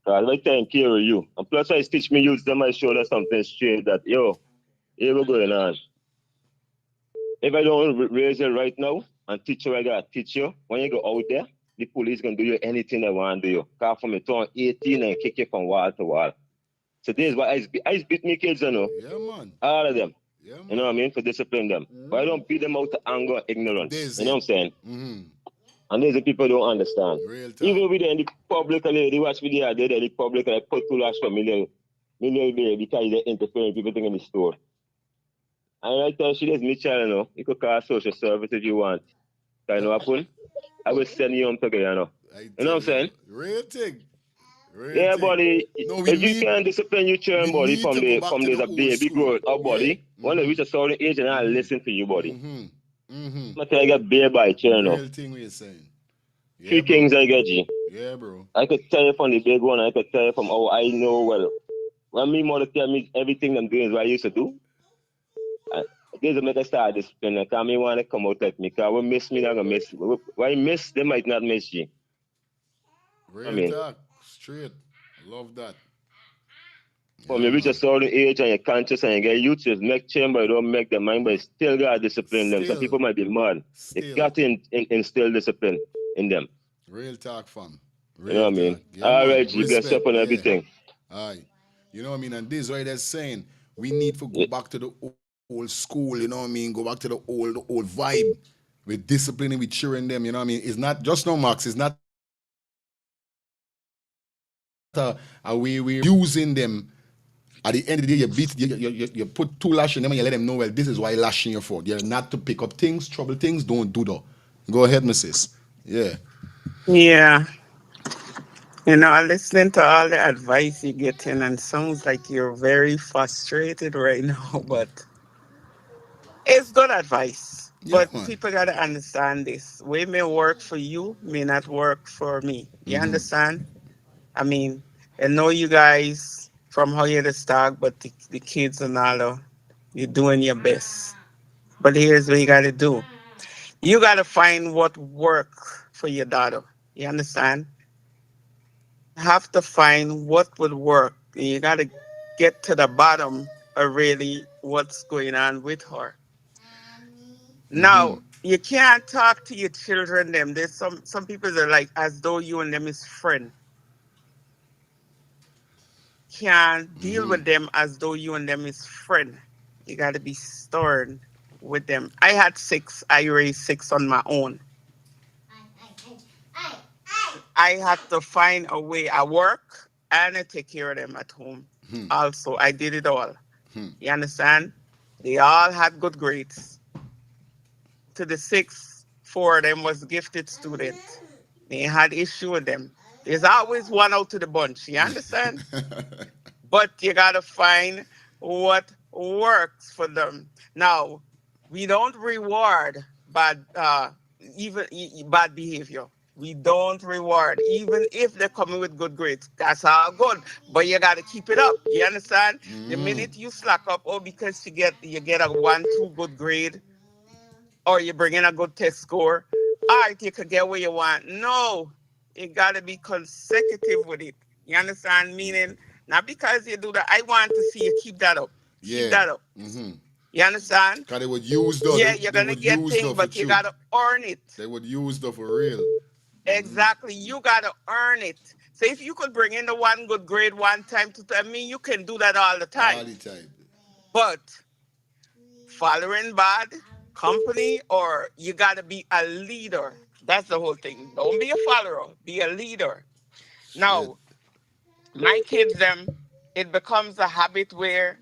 I take care of you. And plus, I teach me use them. I show them something straight that yo, here we going on. If I don't raise you right now and teach you, I gotta teach you. When you go out there, the police gonna do you anything they want to do you. Cause from you turn 18 and kick you from wall to wall. So this is why I beat me kids, you know. Yeah, man. All of them. Yeah, man. You know what I mean? For discipline them. But I don't beat them out to anger or ignorance. You know what I'm saying? Mm-hmm. And there's the people don't understand. Real talk. Even with in the public, they watch video, they in the public, and I put too much for million there because they interfere in people in the store. And I tell she there's me child, you know, you could call social service if you want. You know what happen? I will send you home to Guyana. You know what I'm saying? Real thing. Yeah, buddy. No, if you can discipline your children, buddy, from there's a baby growing up, buddy. When they reach a certain age, and I listen to you, buddy. I'm I get bear by children. Real thing we're saying. Yeah, Three kings I get you. Yeah, bro. I could tell you from the big one. I could tell you from how I know well. When me mother tell me everything I'm doing is what I used to do. There's a make a start discipline. I can't me want to come out like me. Because we miss me, not gonna miss. Why miss? They might not miss you. Real talk. Straight. Love that. When you reach a certain age and you're conscious and you get youth, just make change, but don't make them mind, but still gotta discipline them. Some people might be mad. You got to instill discipline in them. Real talk, fam. You know what I mean? Yeah, all right, G, bless up on everything. Aye. You know what I mean? And this is why they're saying we need to go back to the old school, you know what I mean? Go back to the old vibe with disciplining, with cheering them, you know what I mean? It's not just no marks, it's not a way we're using them. At the end of the day, you put two lash in them and you let them know, well, this is why you're lashing you for. You're not to pick up things, trouble things, don't do that. Go ahead, Mrs. Yeah. Yeah. You know, listening to all the advice you're getting, and sounds like you're very frustrated right now, but it's good advice. Yeah, but people got to understand this. What may work for you may not work for me. You understand? I mean, I know you guys from how you start, but the kids and all, you're doing your best. But here's what you got to do. You got to find what work for your daughter. You understand? Have to find what would work. You got to get to the bottom of really what's going on with her. Now, you can't talk to your children them. There's some people that are like as though you and them is friend. Can't deal with them as though you and them is friend. You got to be stern with them. I had 6. I raised 6 on my own. I had to find a way. I work and I take care of them at home. Also, I did it all. You understand? They all had good grades. To the 6, 4 of them was gifted students. They had issue with them. There's always one out to the bunch. You understand? But you gotta find what works for them. Now, we don't reward bad behavior. We don't reward, even if they're coming with good grades. That's all good. But you gotta keep it up. You understand? The minute you slack up, because you get a 1-2 good grade, or you bring in a good test score, all right, you could get what you want. No, you gotta be consecutive with it. You understand? Meaning, not because you do that. I want to see you keep that up. Keep that up. You understand? Because they would use that. Yeah, you're gonna get things, but you gotta earn it. They would use that for real. Exactly. You gotta earn it. So if you could bring in the one good grade one time to, I mean, you can do that all the All time. the time. But following bad company, or you gotta be a leader. That's the whole thing. Don't be a follower. Be a leader. Shit. Now, my kids, them, it becomes a habit where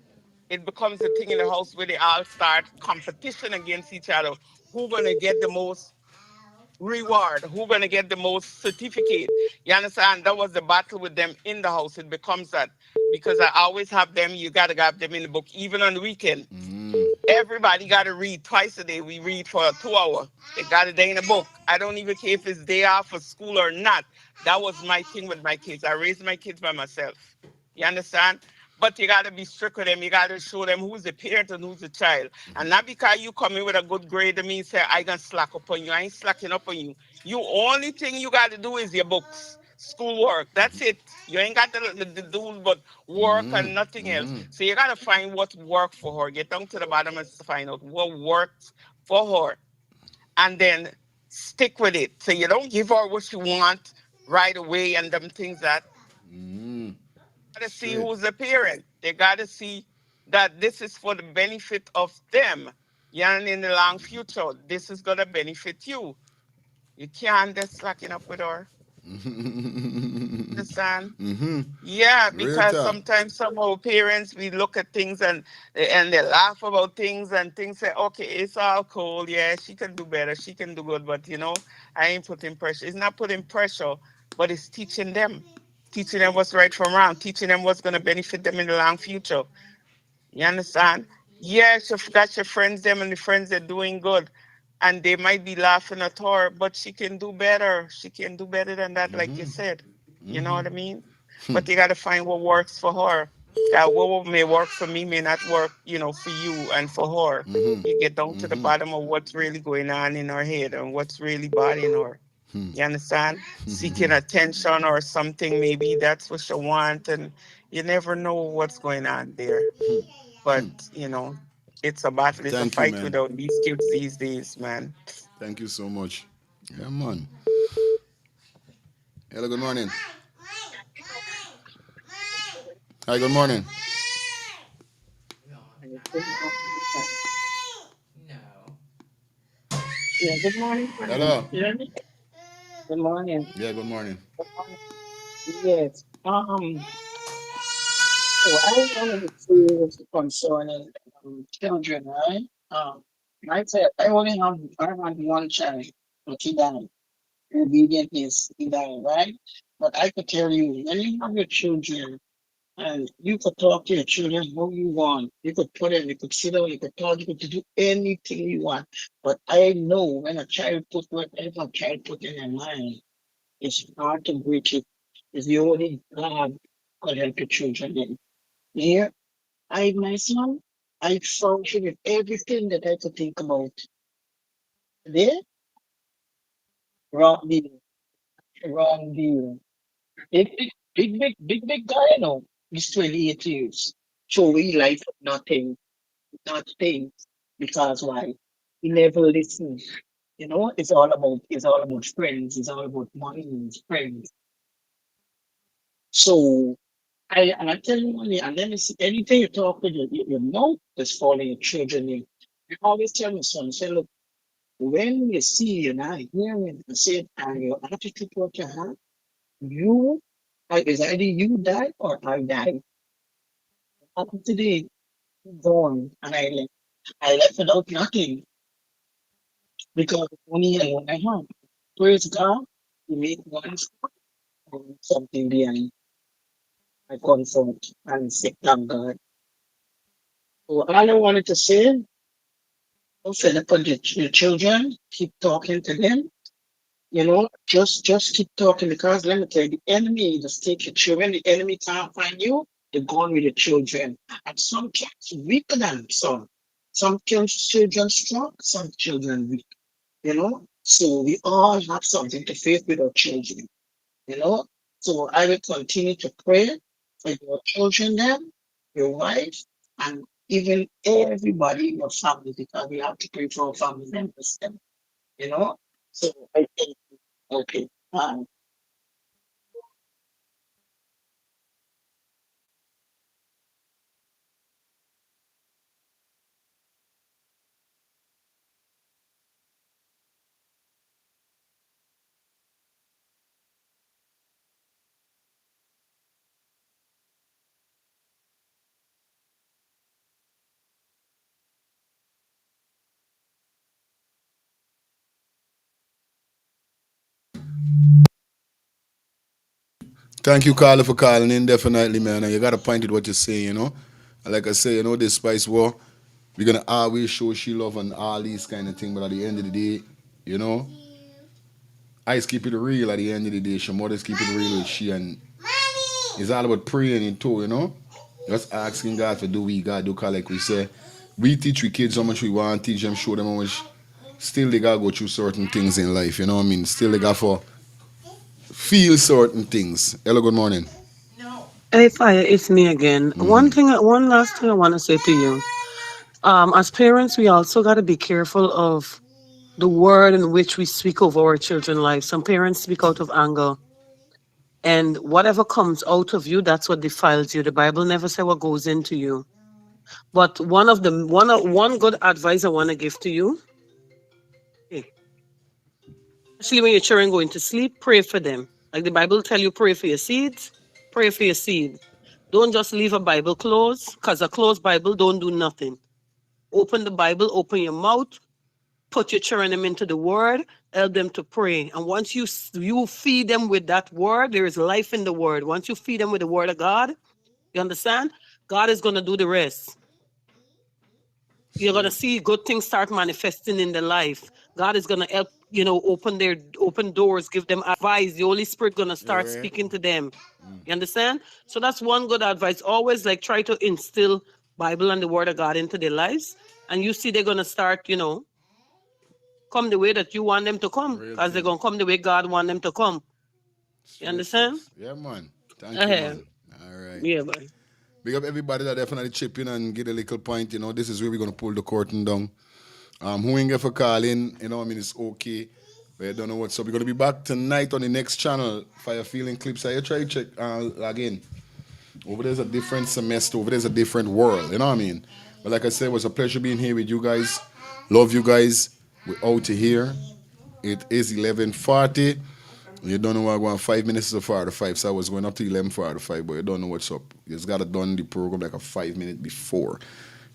it becomes a thing in the house where they all start competition against each other. Who gonna get the most reward? Who gonna get the most certificate? You understand? That was the battle with them in the house. It becomes that because I always have them. You gotta have them in the book, even on the weekend. Everybody gotta read twice a day. We read for 2 hours. They got it there in the book. I don't even care if it's day off for school or not. That was my thing with my kids. I raised my kids by myself. You understand? But you gotta be strict with them. You gotta show them who's the parent and who's the child. And not because you come in with a good grade, that means say I gonna slack up on you. I ain't slacking up on you. You only thing you gotta do is your books, schoolwork. That's it. You ain't got to do but work and nothing else. So you gotta find what worked for her. Get down to the bottom and find out what worked for her, and then stick with it. So you don't give her what you want right away and them things that gotta see Straight. who's the parent. They gotta see that this is for the benefit of them. Yeah, and in the long future, this is gonna benefit you. You can't just slacking up with her. Understand? Yeah, Real because talk. sometimes some of our parents we look at things and they laugh about things and things say, okay, it's all cool. Yeah, she can do better. She can do good. But I ain't putting pressure. It's not putting pressure, but it's teaching them what's right from wrong, teaching them what's gonna benefit them in the long future. You understand? Yes, you've got your friends, them and the friends that are doing good. And they might be laughing at her, but she can do better. She can do better than that, like you said. You know what I mean? But you got to find what works for her. What may work for me may not work, for you and for her. You get down to the bottom of what's really going on in her head and what's really bothering her. You understand? Seeking attention or something, maybe that's what you want. And you never know what's going on there. But, it's a battle, it's a Thank you, fight man. without these kids these days, man. Thank you so much. Yeah, man. Hello, good morning. Hi, good morning. Yeah, good morning, friend. Hello. You hear me? Good morning. Yeah, good morning. Good morning. Yes. So I wanted to say concerning children, right? Myself, I only have one child, but he died. Obedient is he died, right? But I could tell you, when you have your children, and you could talk to your children how you want. You could put them, you could sit down, you could talk, you could do anything you want. But I know when a child put whatever a child put in their mind, it's hard to break it. It's the only God could help your children in. Here, my son, I function with everything that I could think about. There, wrong deal, wrong deal. Big guy, He's 28 years. So we life nothing. Nothing. Because why? He never listens. It's all about friends. It's all about money and friends. So I tell you money, and then it's anything you talk with your mouth is falling your children in. You always tell my son, say, look, when you see you're not hearing, I said, and your attitude what you have, you is either you die or I die. Happened today, gone, and I left without nothing because only I what I have. Praise God, He made one step and something behind my comfort and say, thank God. So all I wanted to say, don't fed up on your children, keep talking to them, just keep talking because let me tell you, the enemy just take your children, the enemy can't find you, they're gone with the children. And some kids weaker than some. Some children strong, some children weak. So we all have something to face with our children, you know. So I will continue to pray for your children, them, your wife, and even everybody in your family because we have to pray for our family members, them, you know. So I think, okay. Uh, Thank you, Carla, for calling in. Definitely, man. And you got to point at what you're saying, you know. And like I say, you know, this Spice War, we're gonna always show she love and all these kind of things. But at the end of the day, you know, I keep it real. At the end of the day, she mother's keep it real with she, and it's all about praying it too, you know. Just asking God for do we God do, cause like we say, we teach we kids how much we want to teach them, show them how much. Still they gotta go through certain things in life, you know what I mean. Still they got for feel certain things. Hello, good morning. Hey, Fire, it's me again. One last thing I want to say to you. As parents, we also got to be careful of the word in which we speak over our children's lives. Some parents speak out of anger, and whatever comes out of you, that's what defiles you. The Bible never said what goes into you. But one good advice I want to give to you, eh, especially when your children going to sleep, pray for them. Like the Bible tell you, pray for your seeds, pray for your seed. Don't just leave a Bible closed, because a closed Bible don't do nothing. Open the Bible, open your mouth, put your children them into the word, help them to pray. And once you feed them with that word, there is life in the word. Once you feed them with the word of God, you understand? God is going to do the rest. You're going to see good things start manifesting in their life. God is going to help, open doors, give them advice. The Holy Spirit going to start speaking to them. You understand? So that's one good advice. Always like try to instill Bible and the word of God into their lives. And you see they're going to start, come the way that you want them to come, because they're going to come the way God want them to come. You understand? Yeah, man. Thank you, man. All right. Yeah, boy. Big up everybody that definitely chip in and get a little point. You know, this is where we're going to pull the curtain down. Who ain't get for calling, you know, I mean, it's okay. But I don't know what's up. We're going to be back tonight on the next channel. Fire Feeling Clips. I try to check again. Over there's a different semester. Over there's a different world. You know what I mean? But like I said, it was a pleasure being here with you guys. Love you guys. We're out to here. It is 11:40. You don't know what I'm going 5 minutes to 45. So I was going up to 11:45, but you don't know what's up. You just got to done the program like a 5 minute before.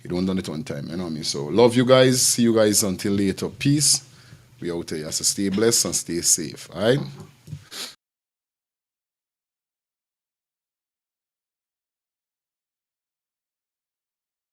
You don't done it on time. You know what I mean? So love you guys. See you guys until later. Peace. We out here. So stay blessed and stay safe. All right?